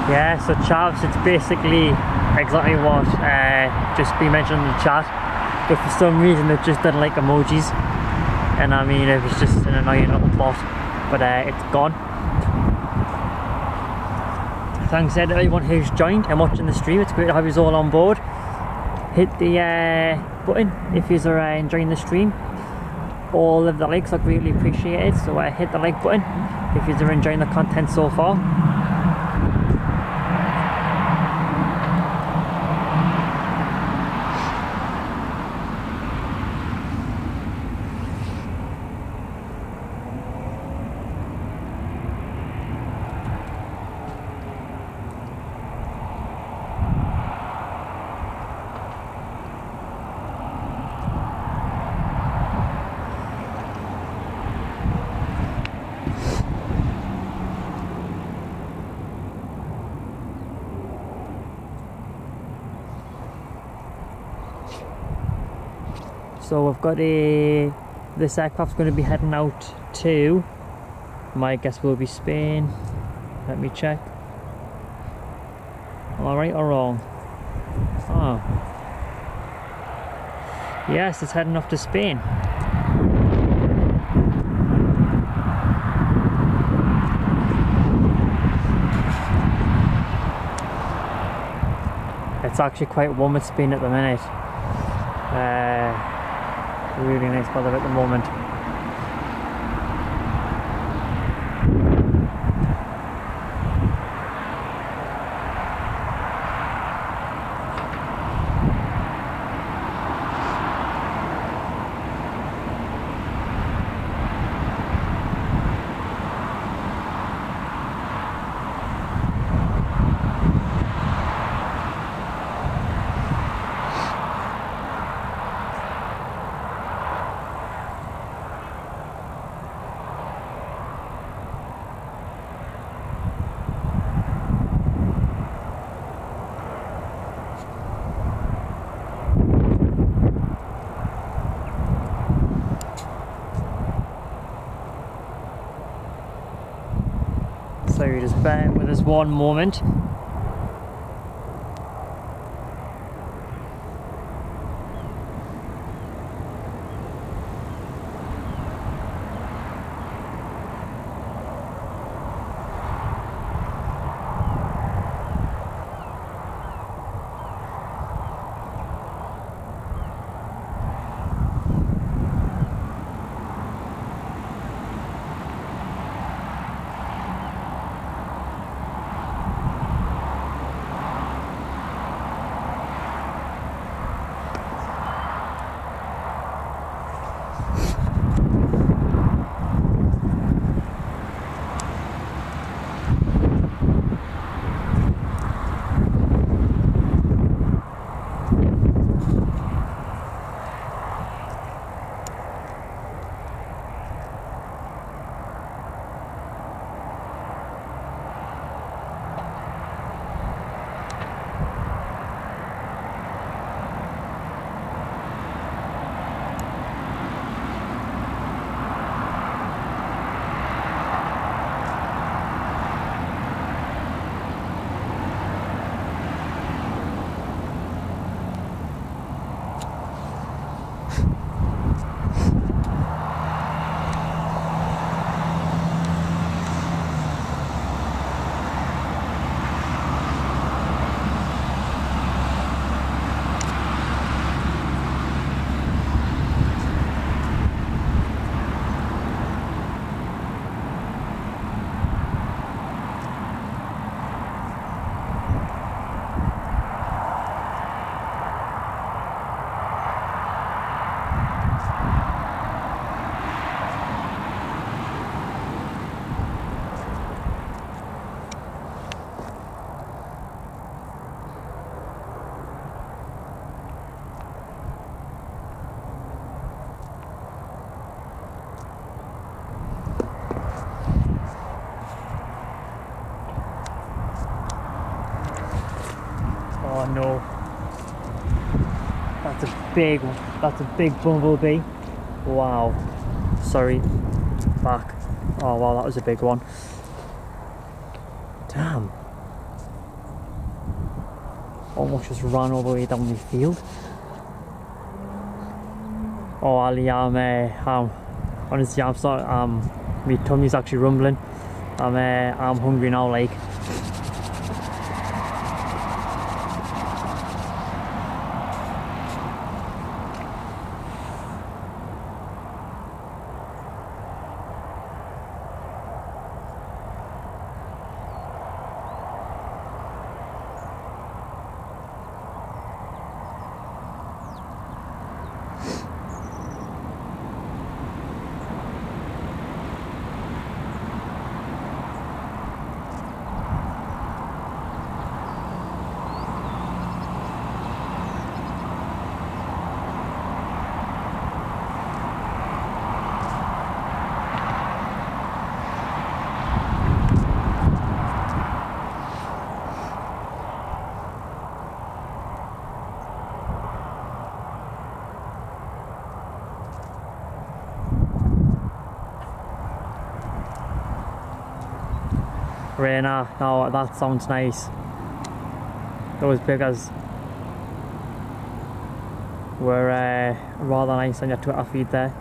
Yeah, so chavs, it's basically exactly what just been mentioned in the chat, but for some reason it just didn't like emojis, and I mean it was just an annoying little bot, but it's gone. Thanks to everyone who's joined and watching the stream. It's great to have you all on board. Hit the button if you are enjoying the stream. All of the likes are greatly appreciated, so hit the like button if you are enjoying the content so far. So we've got this aircraft's going to be heading out to, my guess will be Spain. Let me check. Am I right or wrong? Oh. Yes, it's heading off to Spain. It's actually quite warm at Spain at the minute. Really nice weather at the moment. So you just bear with us one moment. Oh no, that's a big bumblebee. Wow, sorry, back. Oh wow, that was a big one. Damn, almost just ran all the way down the field. Oh Ali, honestly, I'm sorry, my tummy's actually rumbling. I'm hungry now, like. Ryanair, now that sounds nice. Those biggers were rather nice on your Twitter feed there.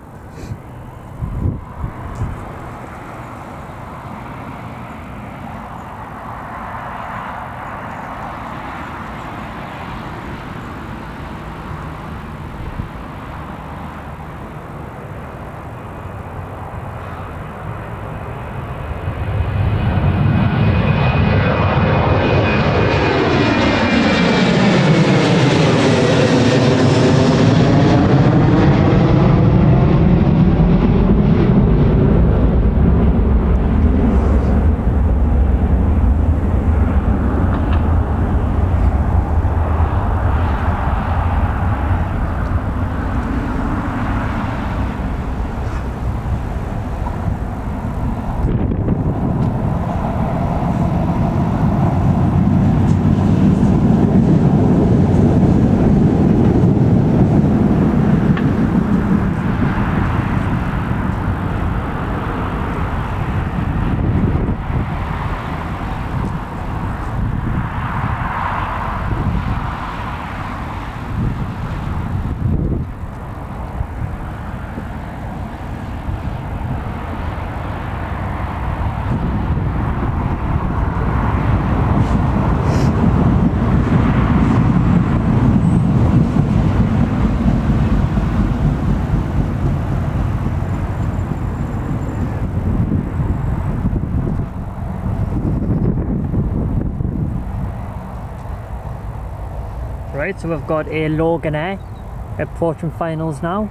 Right, so we've got a Loganair approaching finals now,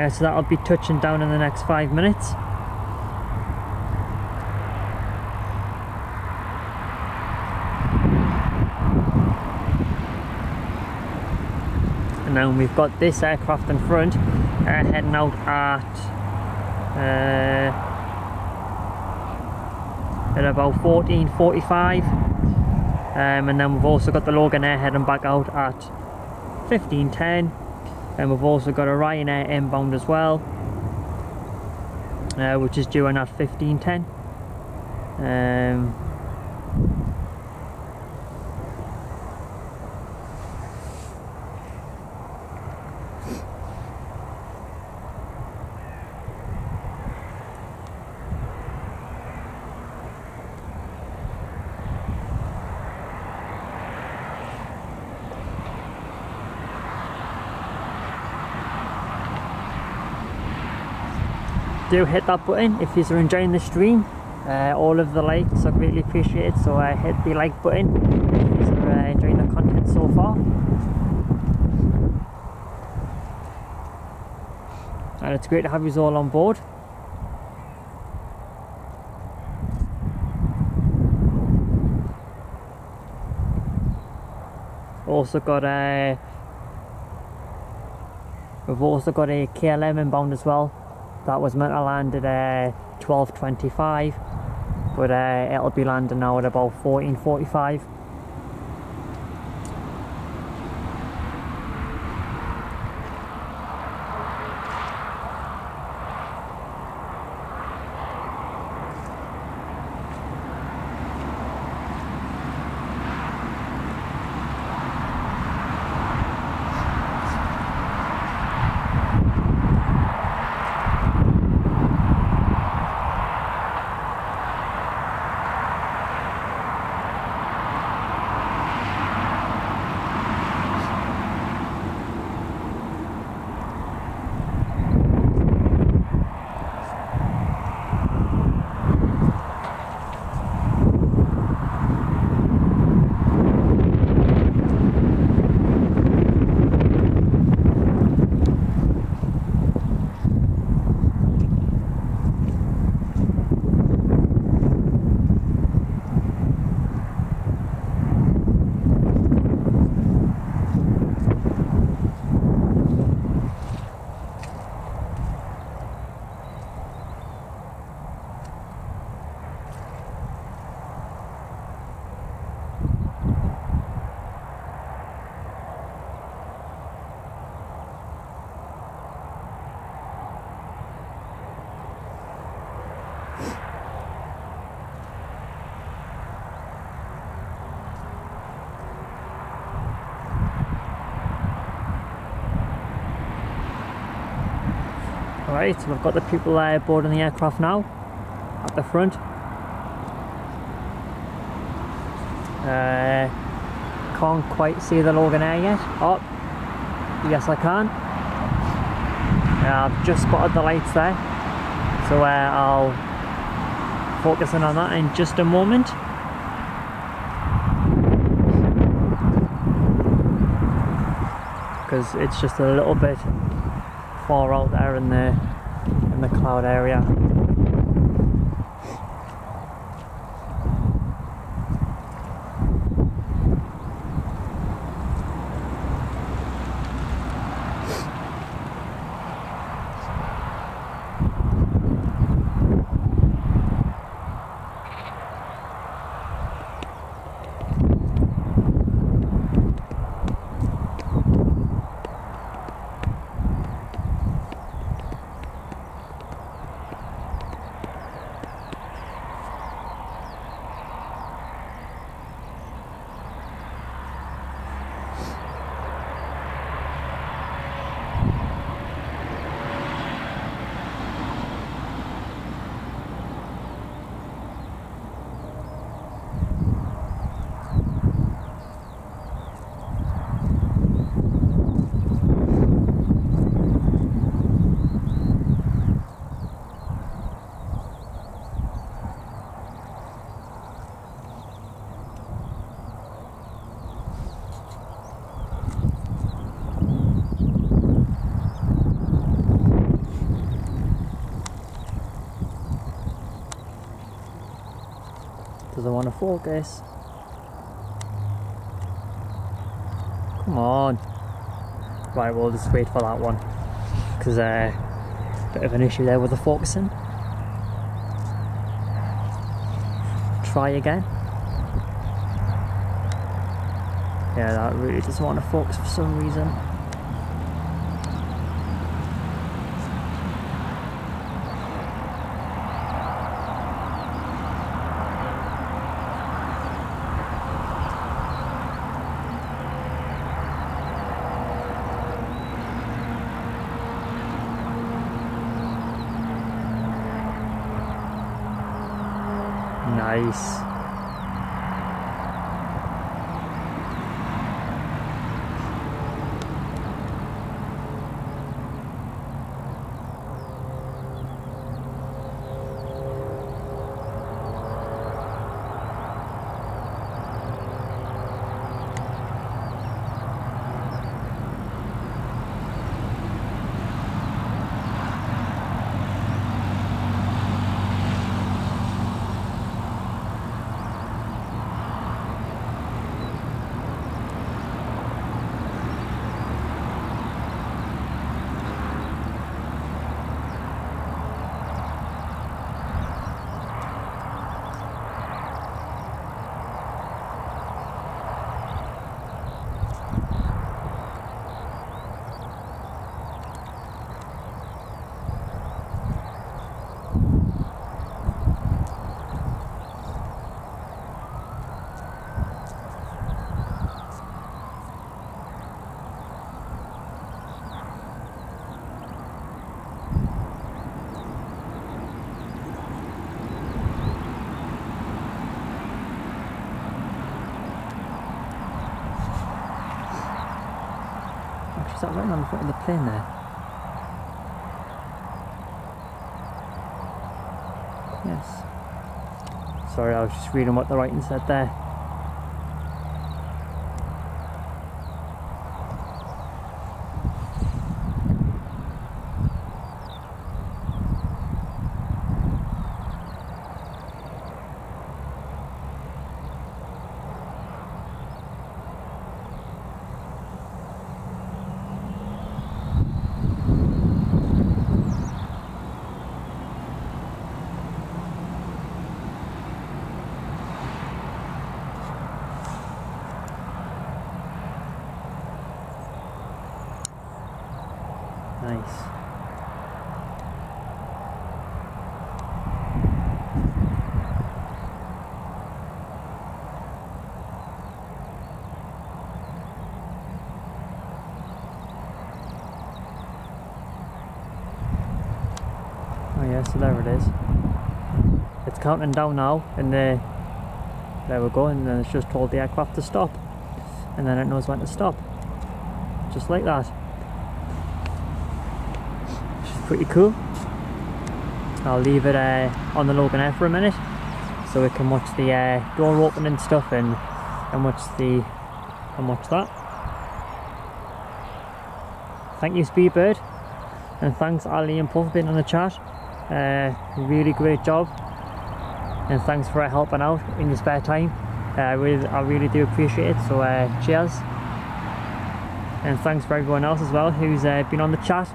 so that'll be touching down in the next 5 minutes. And then we've got this aircraft in front heading out at about 14:45. And then we've also got the Loganair heading back out at 15:10, and we've also got a Ryanair inbound as well, which is due in at 15:10. Do hit that button if you're enjoying the stream. All of the likes are greatly appreciated, so hit the like button if you're enjoying the content so far. And it's great to have you all on board. We've also got a KLM inbound as well. That was meant to land at 12:25, but it'll be landing now at about 14:45. Right, so we've got the people boarding the aircraft now, at the front. Can't quite see the Loganair yet. Oh, yes I can. I've just spotted the lights there, so I'll focus in on that in just a moment. Because it's just a little bit far out there in the cloud area. Doesn't want to focus. Come on. Right, we'll just wait for that one, because bit of an issue there with the focusing. Try again. Yeah, that really doesn't want to focus for some reason. Nice. Is that right on the front of the plane there? Yes. Sorry, I was just reading what the writing said there. Nice. so there it is. It's counting down now, and there we go, and then it's just told the aircraft to stop, and then it knows when to stop, just like that, which is pretty cool. I'll leave it on the Loganair for a minute so we can watch the door opening stuff and watch that. Thank you Speedbird, and thanks Ali and Puff for being on the chat. Really great job, and thanks for helping out in your spare time. I really do appreciate it, so cheers, and thanks for everyone else as well who's been on the chat.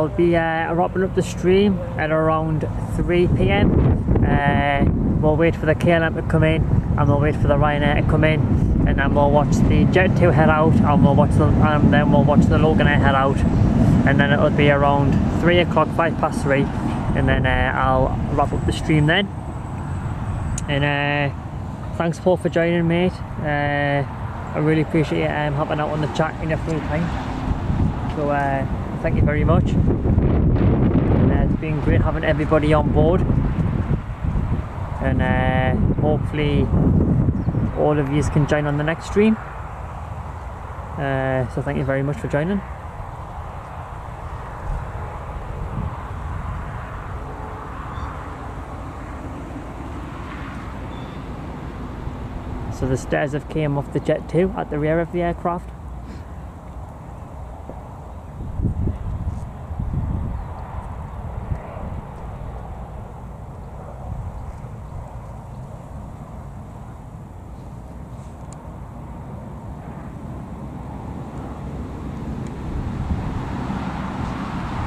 I'll be wrapping up the stream at around 3 PM. We'll wait for the KLM to come in, and we'll wait for the Ryanair to come in, and then we'll watch the Jet 2 head out, and then we'll watch the Loganair head out, and then it'll be around 3 o'clock, 3:05, and then I'll wrap up the stream then. And thanks Paul for joining, mate. I really appreciate you helping out on the chat in your free time. So thank you very much. And, it's been great having everybody on board, and hopefully all of you can join on the next stream. So thank you very much for joining. So the stairs have came off the Jet 2 at the rear of the aircraft.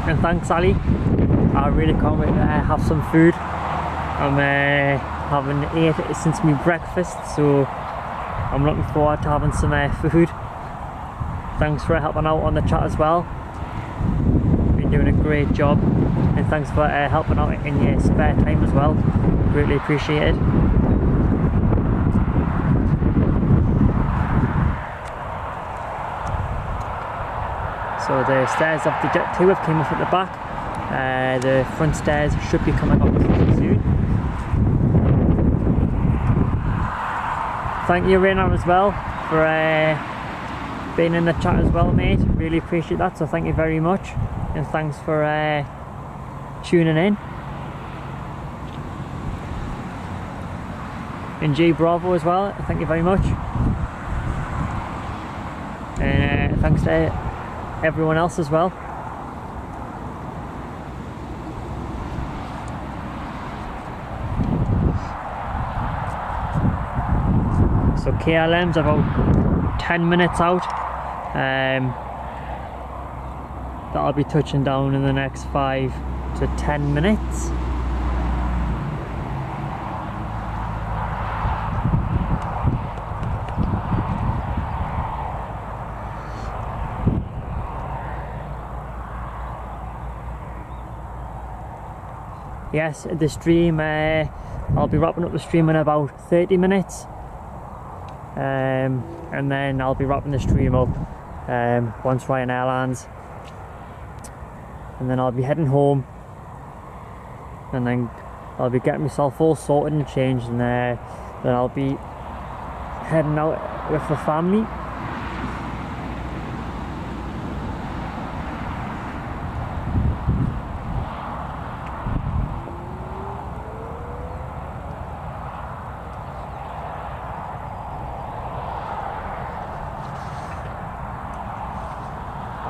And thanks Ali, I really can't wait to have some food. I'm haven't ate it since my breakfast, so I'm looking forward to having some food. Thanks for helping out on the chat as well. Been doing a great job, and thanks for helping out in your spare time as well. Greatly appreciated. So the stairs of the Jet 2 have came off at the back. The front stairs should be coming up soon. Thank you Ryanair as well for being in the chat as well, mate. Really appreciate that, so thank you very much, and thanks for tuning in. And G Bravo as well, thank you very much. And thanks to everyone else as well. So KLM's about 10 minutes out. That'll be touching down in the next 5 to 10 minutes. Yes, the stream, I'll be wrapping up the stream in about 30 minutes. And then I'll be wrapping the stream up once Ryanair lands, and then I'll be heading home, and then I'll be getting myself all sorted and changed, and then I'll be heading out with the family.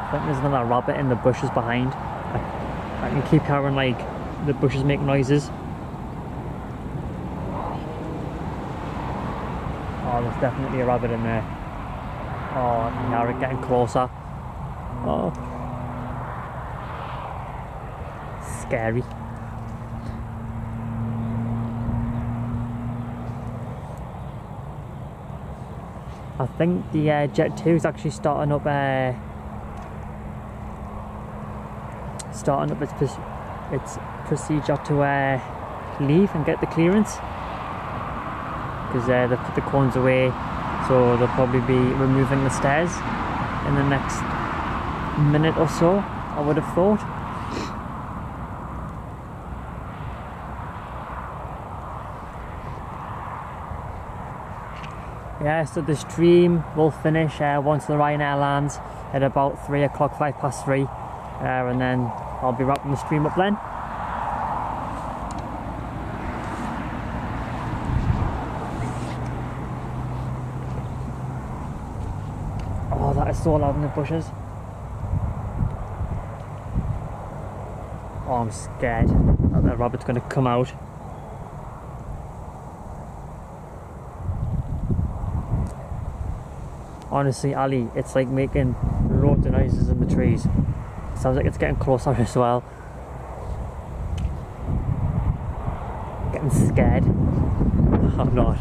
I think there's another rabbit in the bushes behind. I can keep hearing like the bushes make noises. Oh, there's definitely a rabbit in there. Oh, now we're getting closer. Oh, scary. I think the Jet 2 is actually starting up its procedure to leave and get the clearance, because they put the cones away, so they'll probably be removing the stairs in the next minute or so, I would have thought. Yeah, so the stream will finish once the Ryanair lands at about 3 o'clock, 3:05, and then I'll be wrapping the stream up then. Oh, that is so loud in the bushes. Oh, I'm scared that the rabbit's going to come out. Honestly, Ali, it's like making loads of noises in the trees. Sounds like it's getting closer as well. Getting scared. I'm not,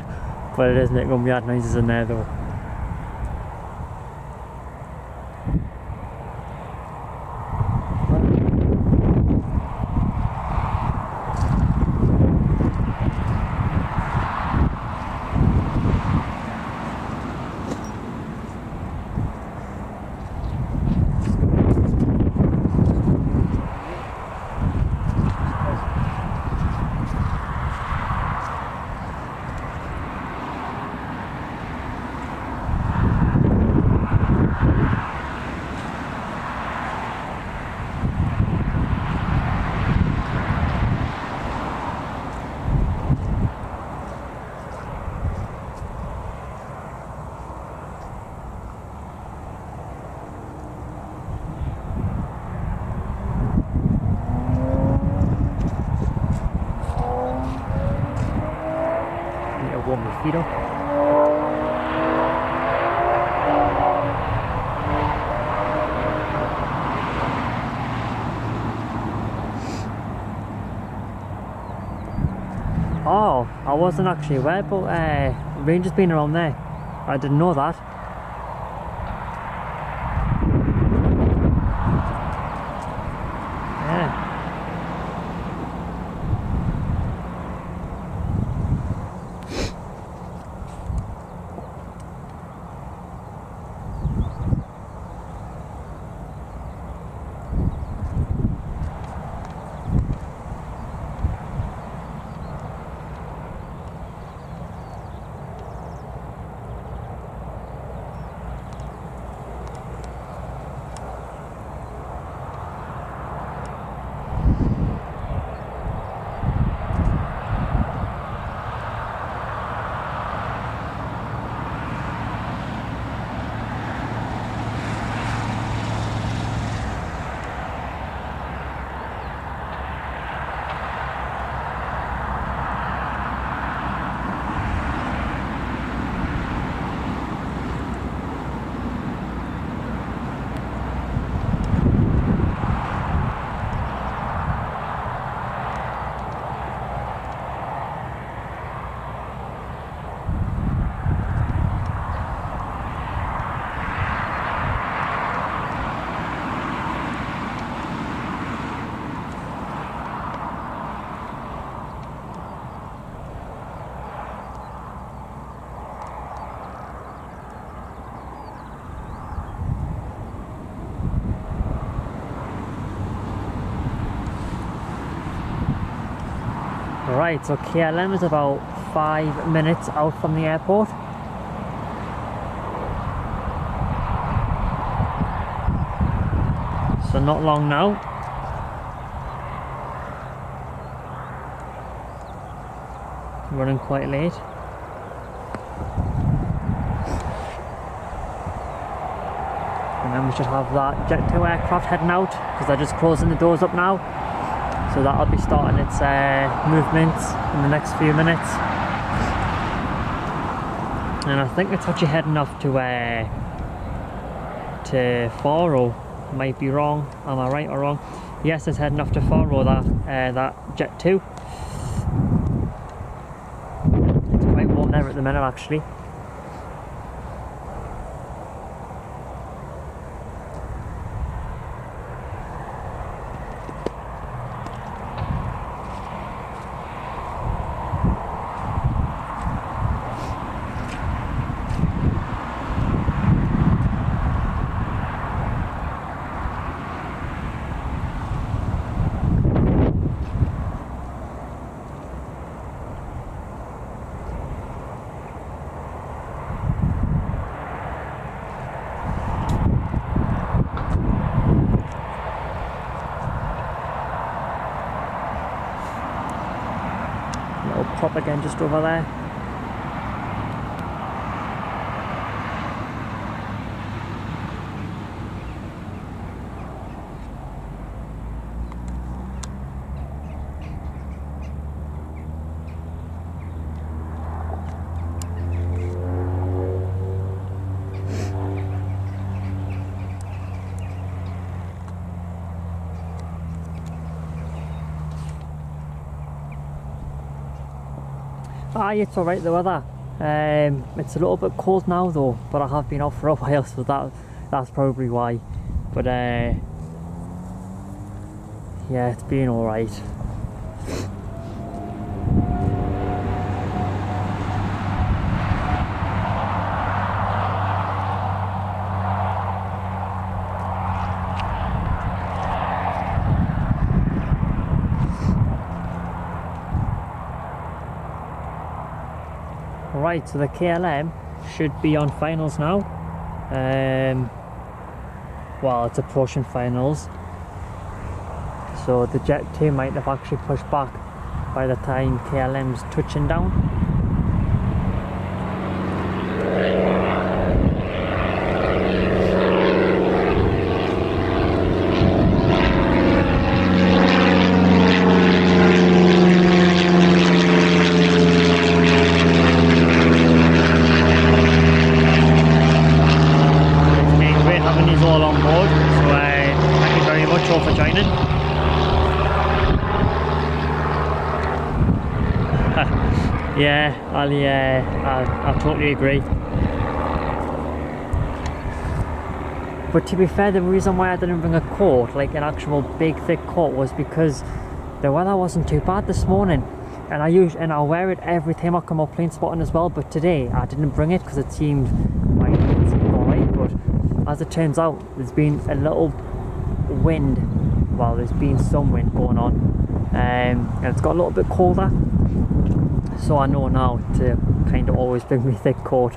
but it is making weird noises in there though. Warm your feet up. Oh, I wasn't actually aware, but Ranger's been around there. I didn't know that. Yeah. Right, so KLM is about 5 minutes out from the airport. So not long now. Running quite late. And then we should have that Jet 2 aircraft heading out, because they're just closing the doors up now. So that'll be starting its movement in the next few minutes. And I think it's actually heading off to Faro. Might be wrong. Am I right or wrong? Yes, it's heading off to Faro, that Jet 2. It's quite warm there at the minute actually. Prop again just over there. Aye, it's alright the weather. It's a little bit cold now though, but I have been off for a while, so that's probably why. But yeah, it's been alright. Right, so the KLM should be on finals now. Well, it's approaching finals. So the Jet 2 might have actually pushed back by the time KLM's touching down. For joining. Yeah, I totally agree. But to be fair, the reason why I didn't bring a coat, like an actual big thick coat, was because the weather wasn't too bad this morning, and I wear it every time I come up plane spotting as well. But today I didn't bring it because it seemed alright. But as it turns out, there's been a little wind. Well, there's been some wind going on, and it's got a little bit colder, so I know now to kind of always bring me thick coat.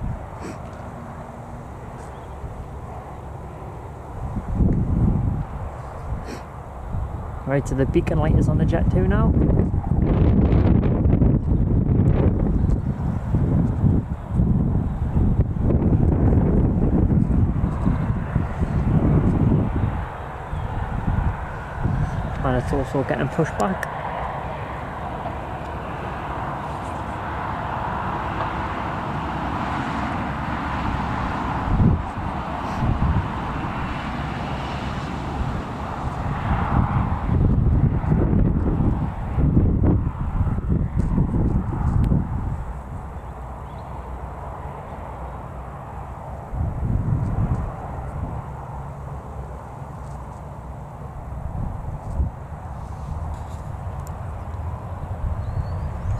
Right, so the beacon light is on the Jet 2 now. And it's also getting pushed back.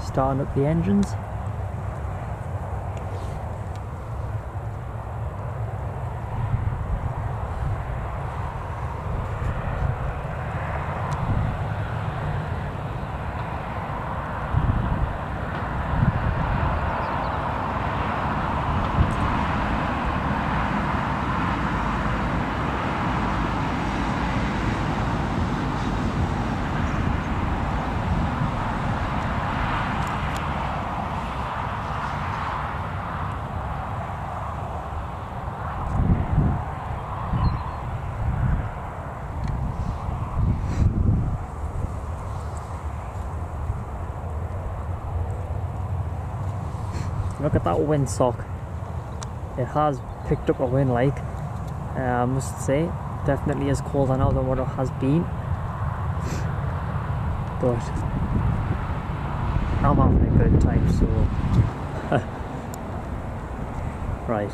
Starting up the engines. Look at that windsock. It has picked up a wind, like, I must say. Definitely is colder now than what it has been. But I'm having a good time, so right.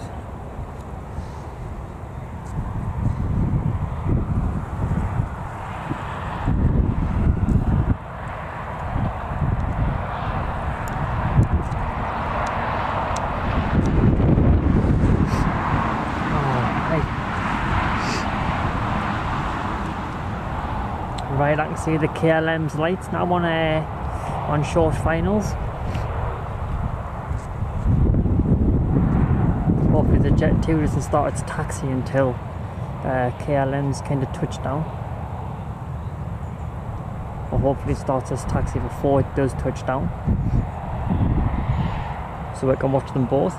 Right, I can see the KLM's lights now on short finals. Hopefully the Jet 2 doesn't start its taxi until KLM's kind of touched down. Or hopefully it starts its taxi before it does touch down, so we can watch them both.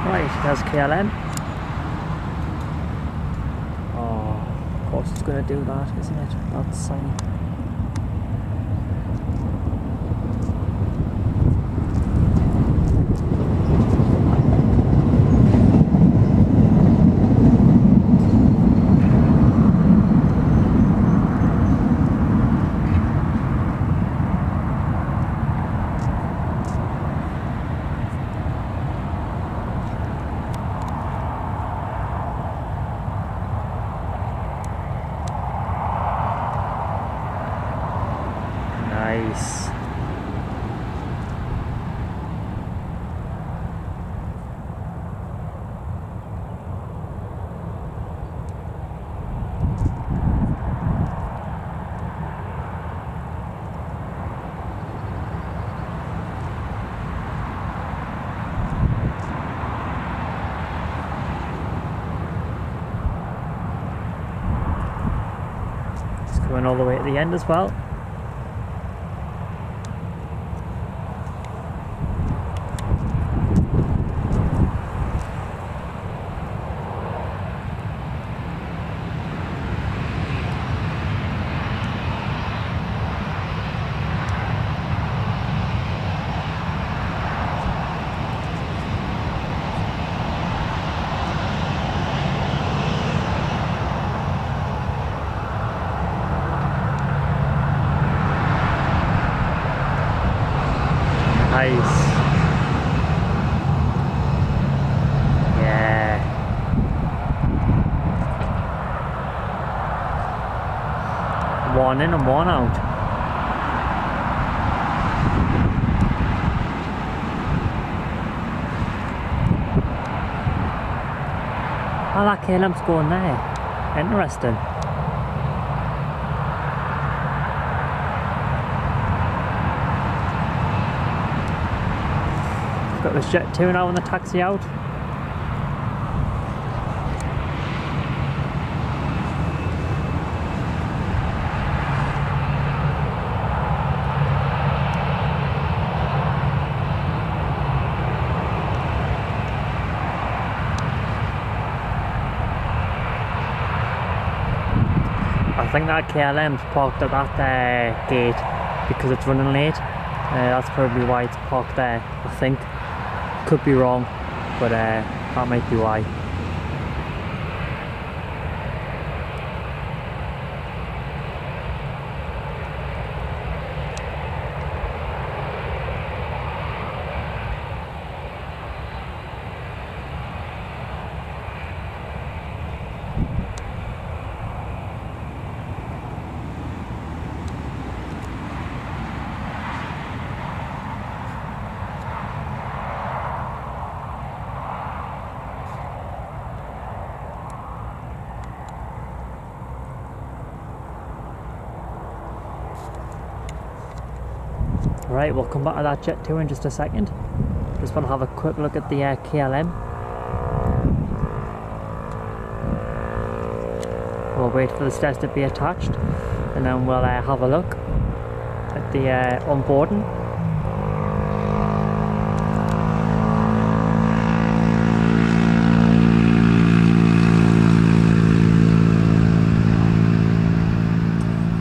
Right, there's KLM. Oh, of course it's going to do that, isn't it? That sign. Nice. It's going all the way at the end as well. Nice. Yeah. One in and one out. Oh, that KLM's going there. Interesting. Got this Jet 2 now on the taxi out. I think that KLM's parked at that gate because it's running late. That's probably why it's parked there, I think. Could be wrong, but that might be why. Right, we'll come back to that Jet 2 in just a second. Just want to have a quick look at the KLM. We'll wait for the stairs to be attached and then we'll have a look at the onboarding.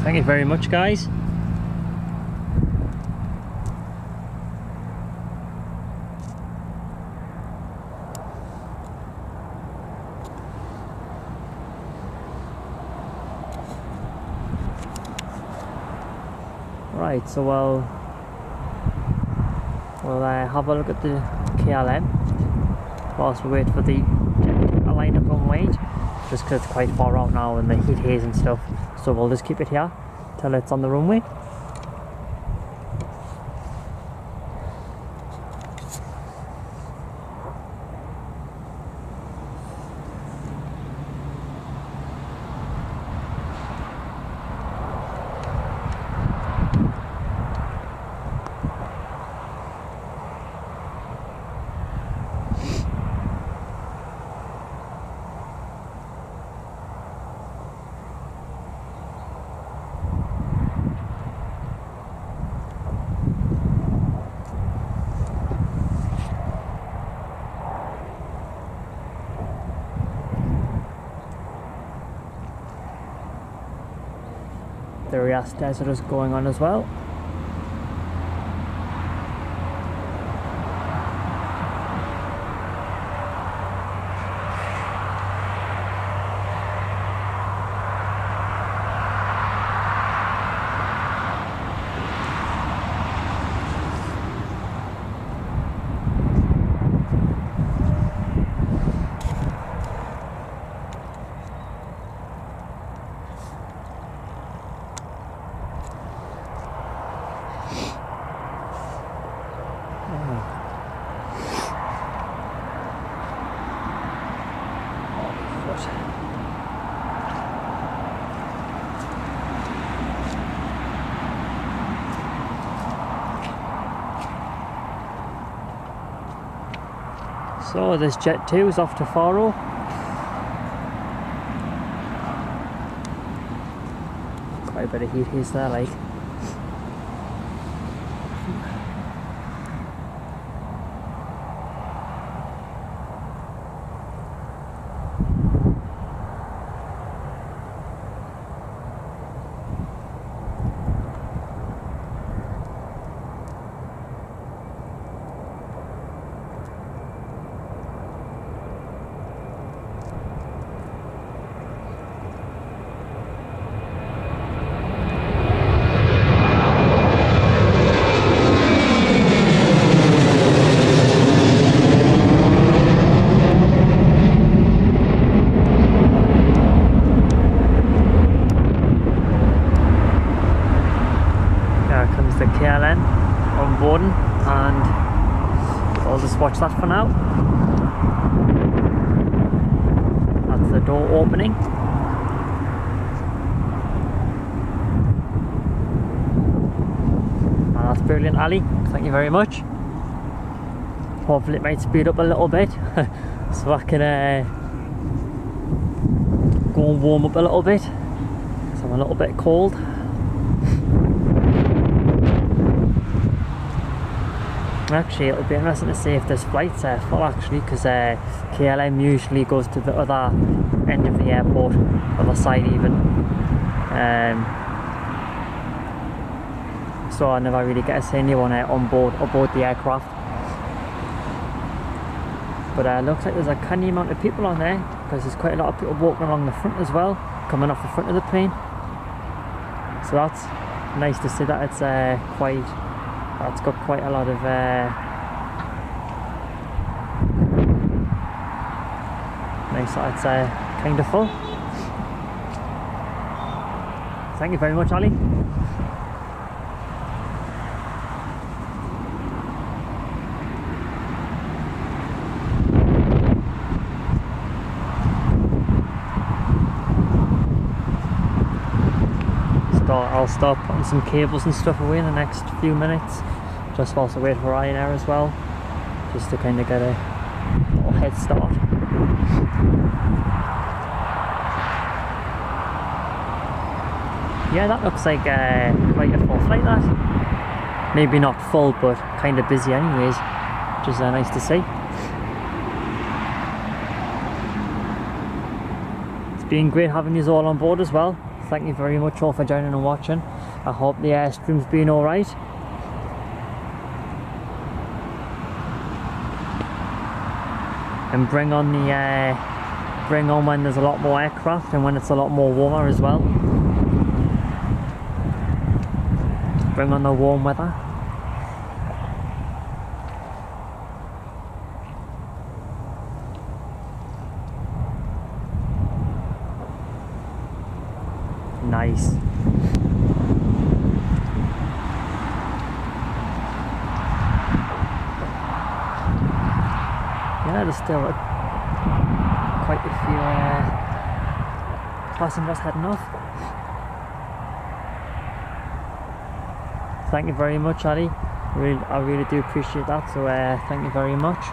Thank you very much, guys. Right, so we'll have a look at the KLM whilst we wait for the jet to line up and wait, just because it's quite far out now and the heat haze and stuff, so we'll just keep it here till it's on the runway. the Riyadh desert is going on as well. So this Jet 2 is off to Faro. Quite a bit of heat is there, like. Boarding, and I'll just watch that for now. That's the door opening. And that's brilliant, Ali. Thank you very much. Hopefully it might speed up a little bit so I can go and warm up a little bit, so I'm a little bit cold. Actually, it'll be interesting to see if this flight's full, actually, because KLM usually goes to the other end of the airport, other side even. So I never really get to see anyone aboard the aircraft. But it looks like there's a canny amount of people on there, because there's quite a lot of people walking along the front as well, coming off the front of the plane. So that's nice to see that it's it's got quite a lot of nice that it's kind of full. Thank you very much, Ali. I'll start putting some cables and stuff away in the next few minutes, just whilst I wait for Ryanair as well, just to kind of get a little head start. Yeah, that looks like quite a full flight, that. Maybe not full, but kind of busy anyways, which is nice to see. It's been great having you all on board as well. Thank you very much all for joining and watching. I hope the Airstream's been alright. And bring on when there's a lot more aircraft and when it's a lot more warmer as well. Bring on the warm weather. Nice. Yeah, there's still quite a few passengers heading off. Thank you very much, Ali. I really do appreciate that, so thank you very much.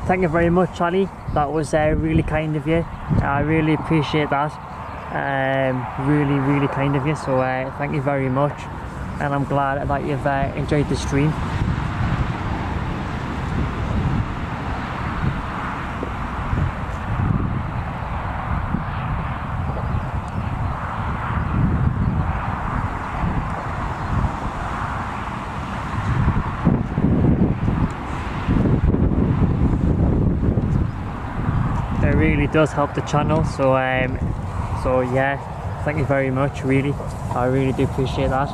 thank you very much, Charlie. That was really kind of you. I really appreciate that. Really kind of you. So thank you very much, and I'm glad that you've enjoyed the stream. It really does help the channel, so yeah, thank you very much. Really, I really do appreciate that.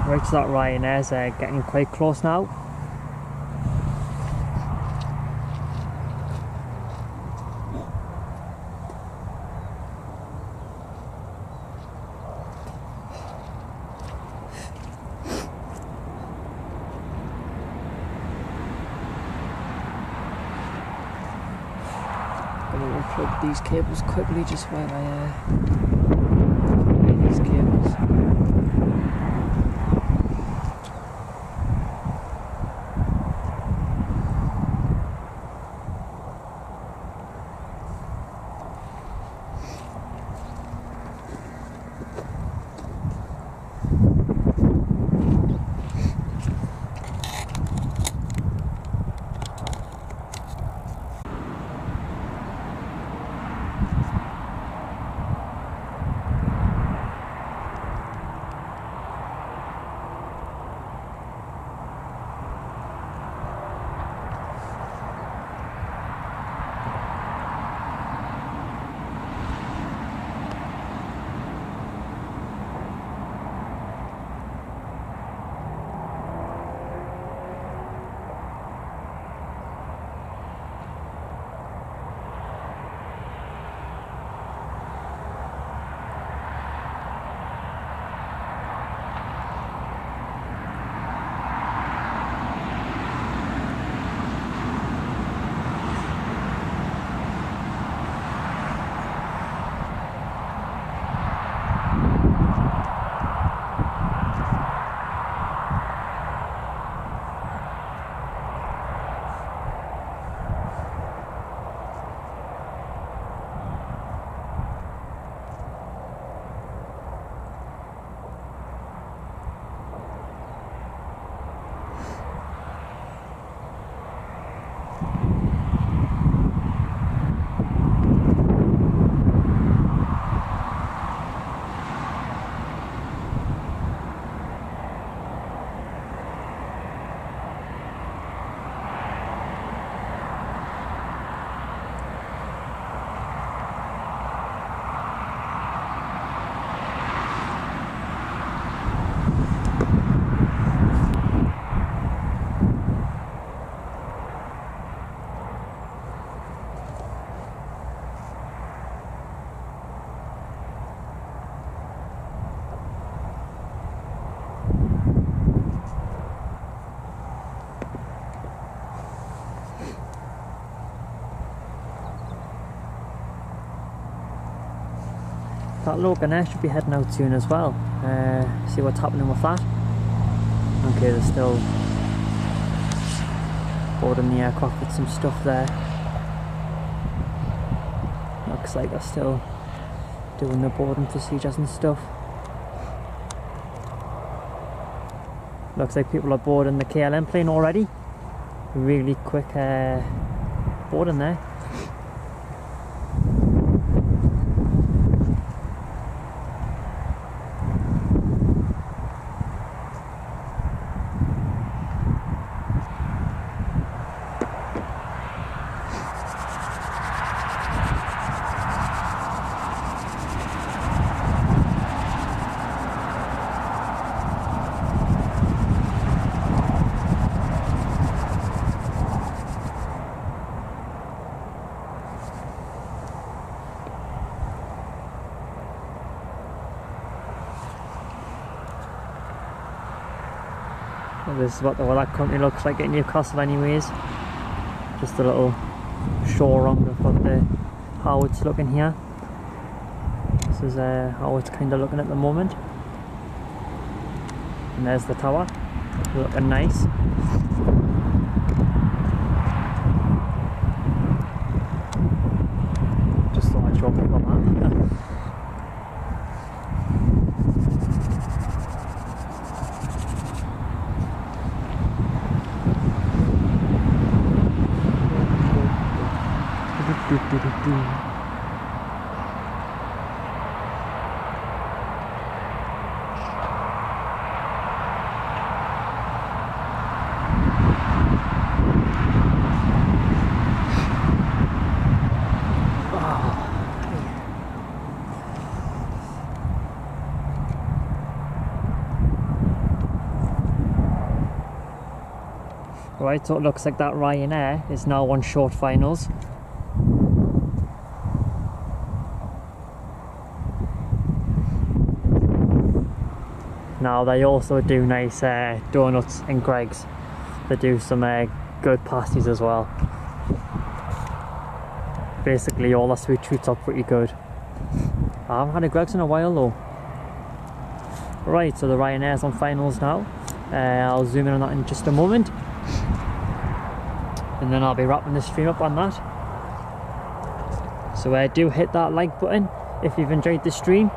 Right, so that Ryanair's getting quite close now. I'm going to unplug these cables quickly just while I lay these cables. that Loganair should be heading out soon as well. See what's happening with that. Okay, they're still boarding the aircraft with some stuff there. Looks like they're still doing the boarding procedures and stuff. Looks like people are boarding the KLM plane already. Really quick boarding there. This is what that company looks like in Newcastle anyways. Just a little show around of what how it's looking here. This is how it's kind of looking at the moment. And there's the tower, looking nice. Just thought I'd show people that. Right, so it looks like that Ryanair is now on short finals. Now they also do nice donuts and Greggs. They do some good pasties as well. Basically all the sweet treats are pretty good. I haven't had a Greggs in a while though. Right, so the Ryanair's on finals now. I'll zoom in on that in just a moment. And then I'll be wrapping the stream up on that. So do hit that like button if you've enjoyed the stream.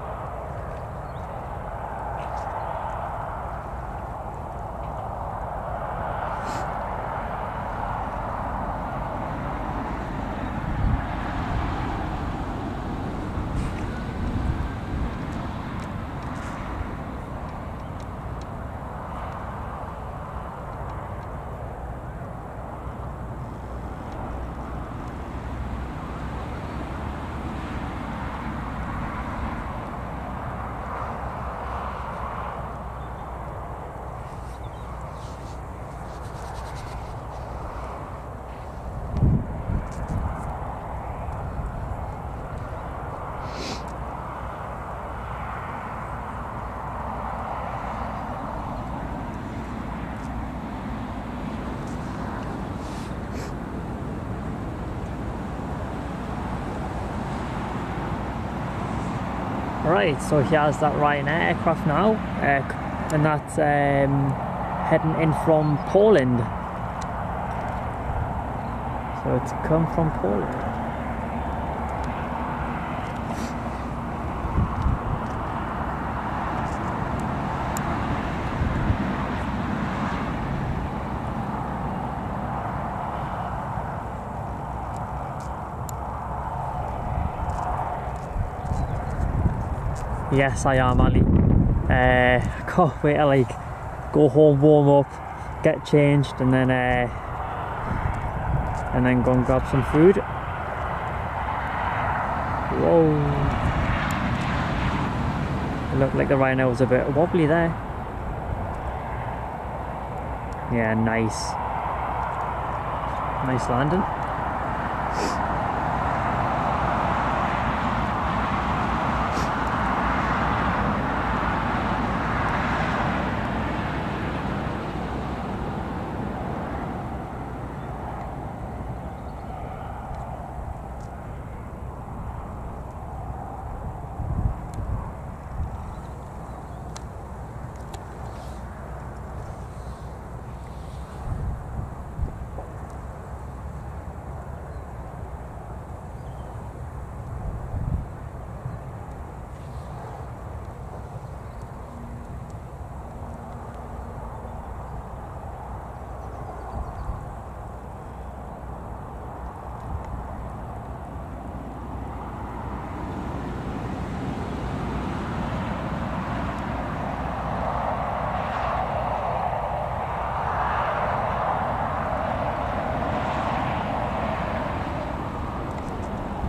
Right, so here's that Ryanair aircraft now, and that's heading in from Poland. So it's come from Poland. Yes, I am, Ali. I can't wait to go home, warm up, get changed, and then go and grab some food. Whoa! It looked like the Ryanair was a bit wobbly there. Yeah, nice landing.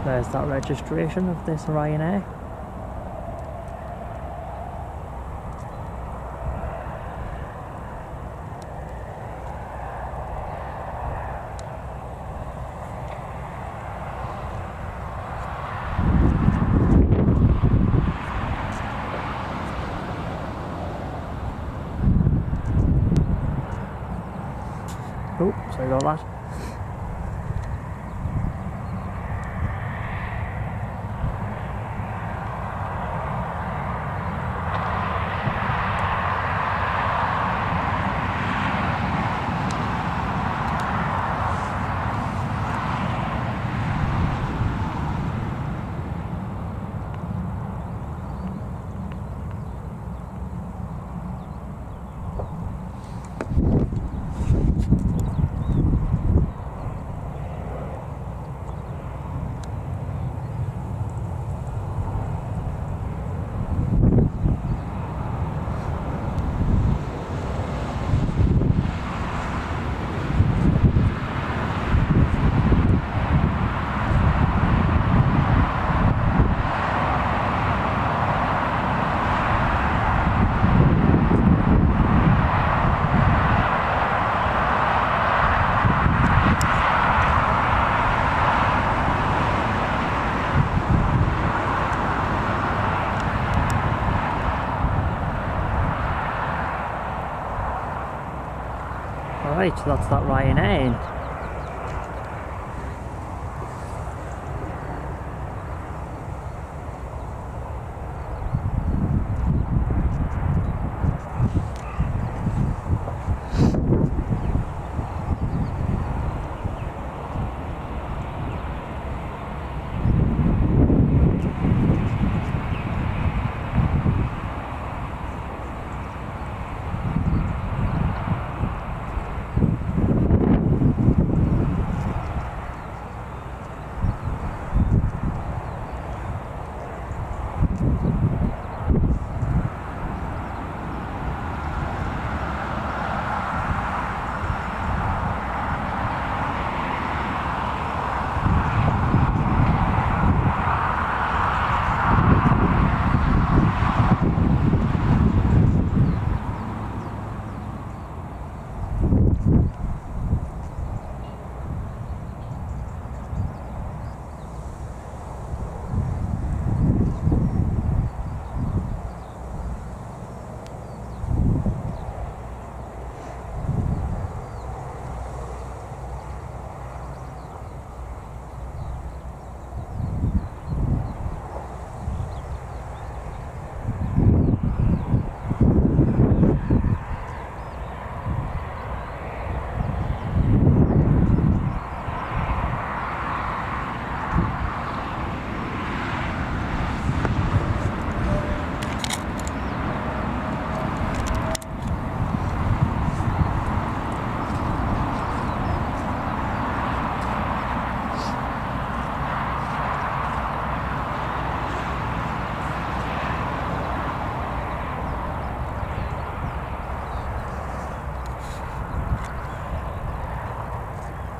There's that registration of this Ryanair. Oh, sorry about that. Right, that's that Ryanair.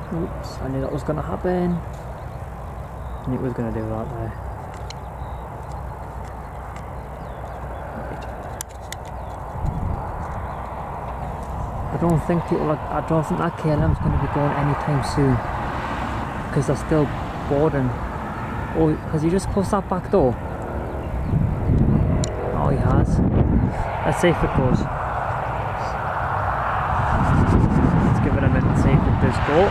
Oops, I knew that was going to happen. I knew it was going to do that there. Right. I don't think that KLM is going to be going anytime soon, because they're still boarding. Oh, has he just closed that back door? Oh, he has. Let's see if it goes. Let's give it a minute and see if it does go.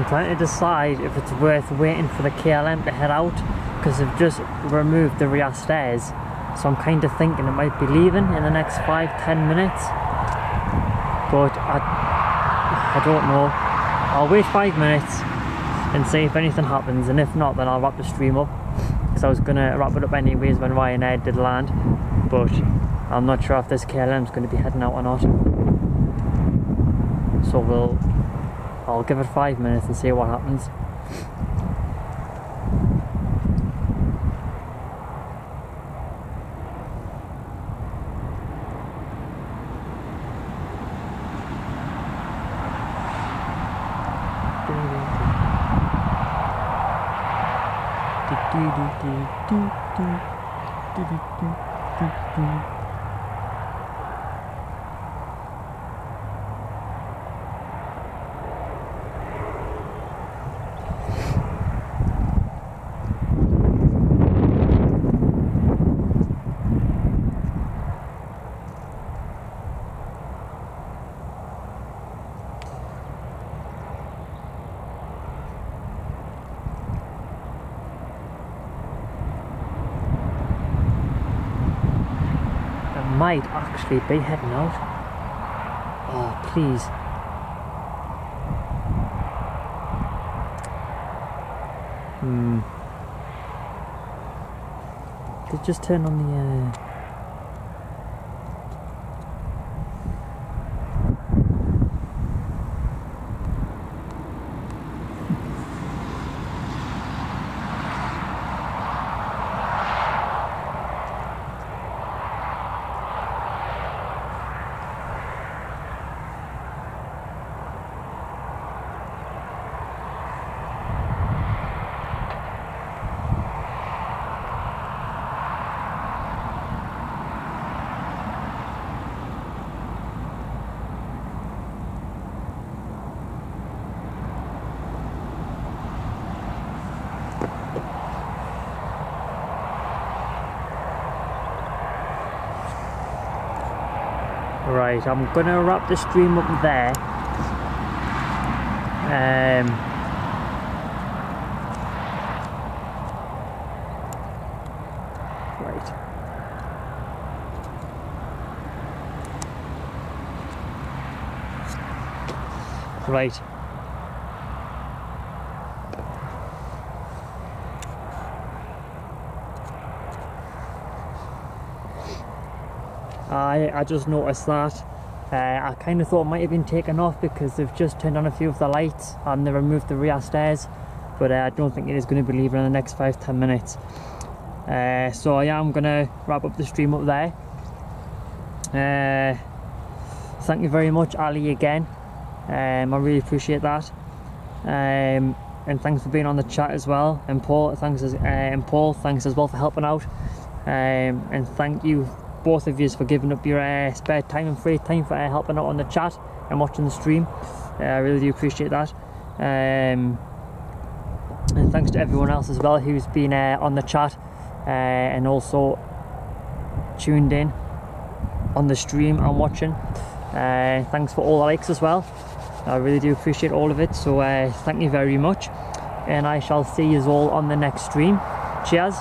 trying to decide if it's worth waiting for the KLM to head out, because they've just removed the rear stairs. So I'm kind of thinking it might be leaving in the next 5-10 minutes. But I don't know. I'll wait 5 minutes and see if anything happens, and if not, then I'll wrap the stream up, because I was going to wrap it up anyways when Ryanair did land. But I'm not sure if this KLM's going to be heading out or not. So I'll give it 5 minutes and see what happens. Might actually be heading out. Oh, please. They just turn on the Right, I'm gonna wrap the stream up there. Right. I just noticed that. I kind of thought it might have been taken off because they've just turned on a few of the lights and they removed the rear stairs, but I don't think it is going to be leaving in the next 5-10 minutes. So yeah, I'm going to wrap up the stream up there. Thank you very much, Ali, again. I really appreciate that. And thanks for being on the chat as well. And Paul, thanks as well for helping out. And thank you, both of you, for giving up your spare time and free time for helping out on the chat and watching the stream. I really do appreciate that. And thanks to everyone else as well who's been on the chat and also tuned in on the stream and watching. Thanks for all the likes as well. I really do appreciate all of it, so thank you very much, and I shall see you all on the next stream. Cheers.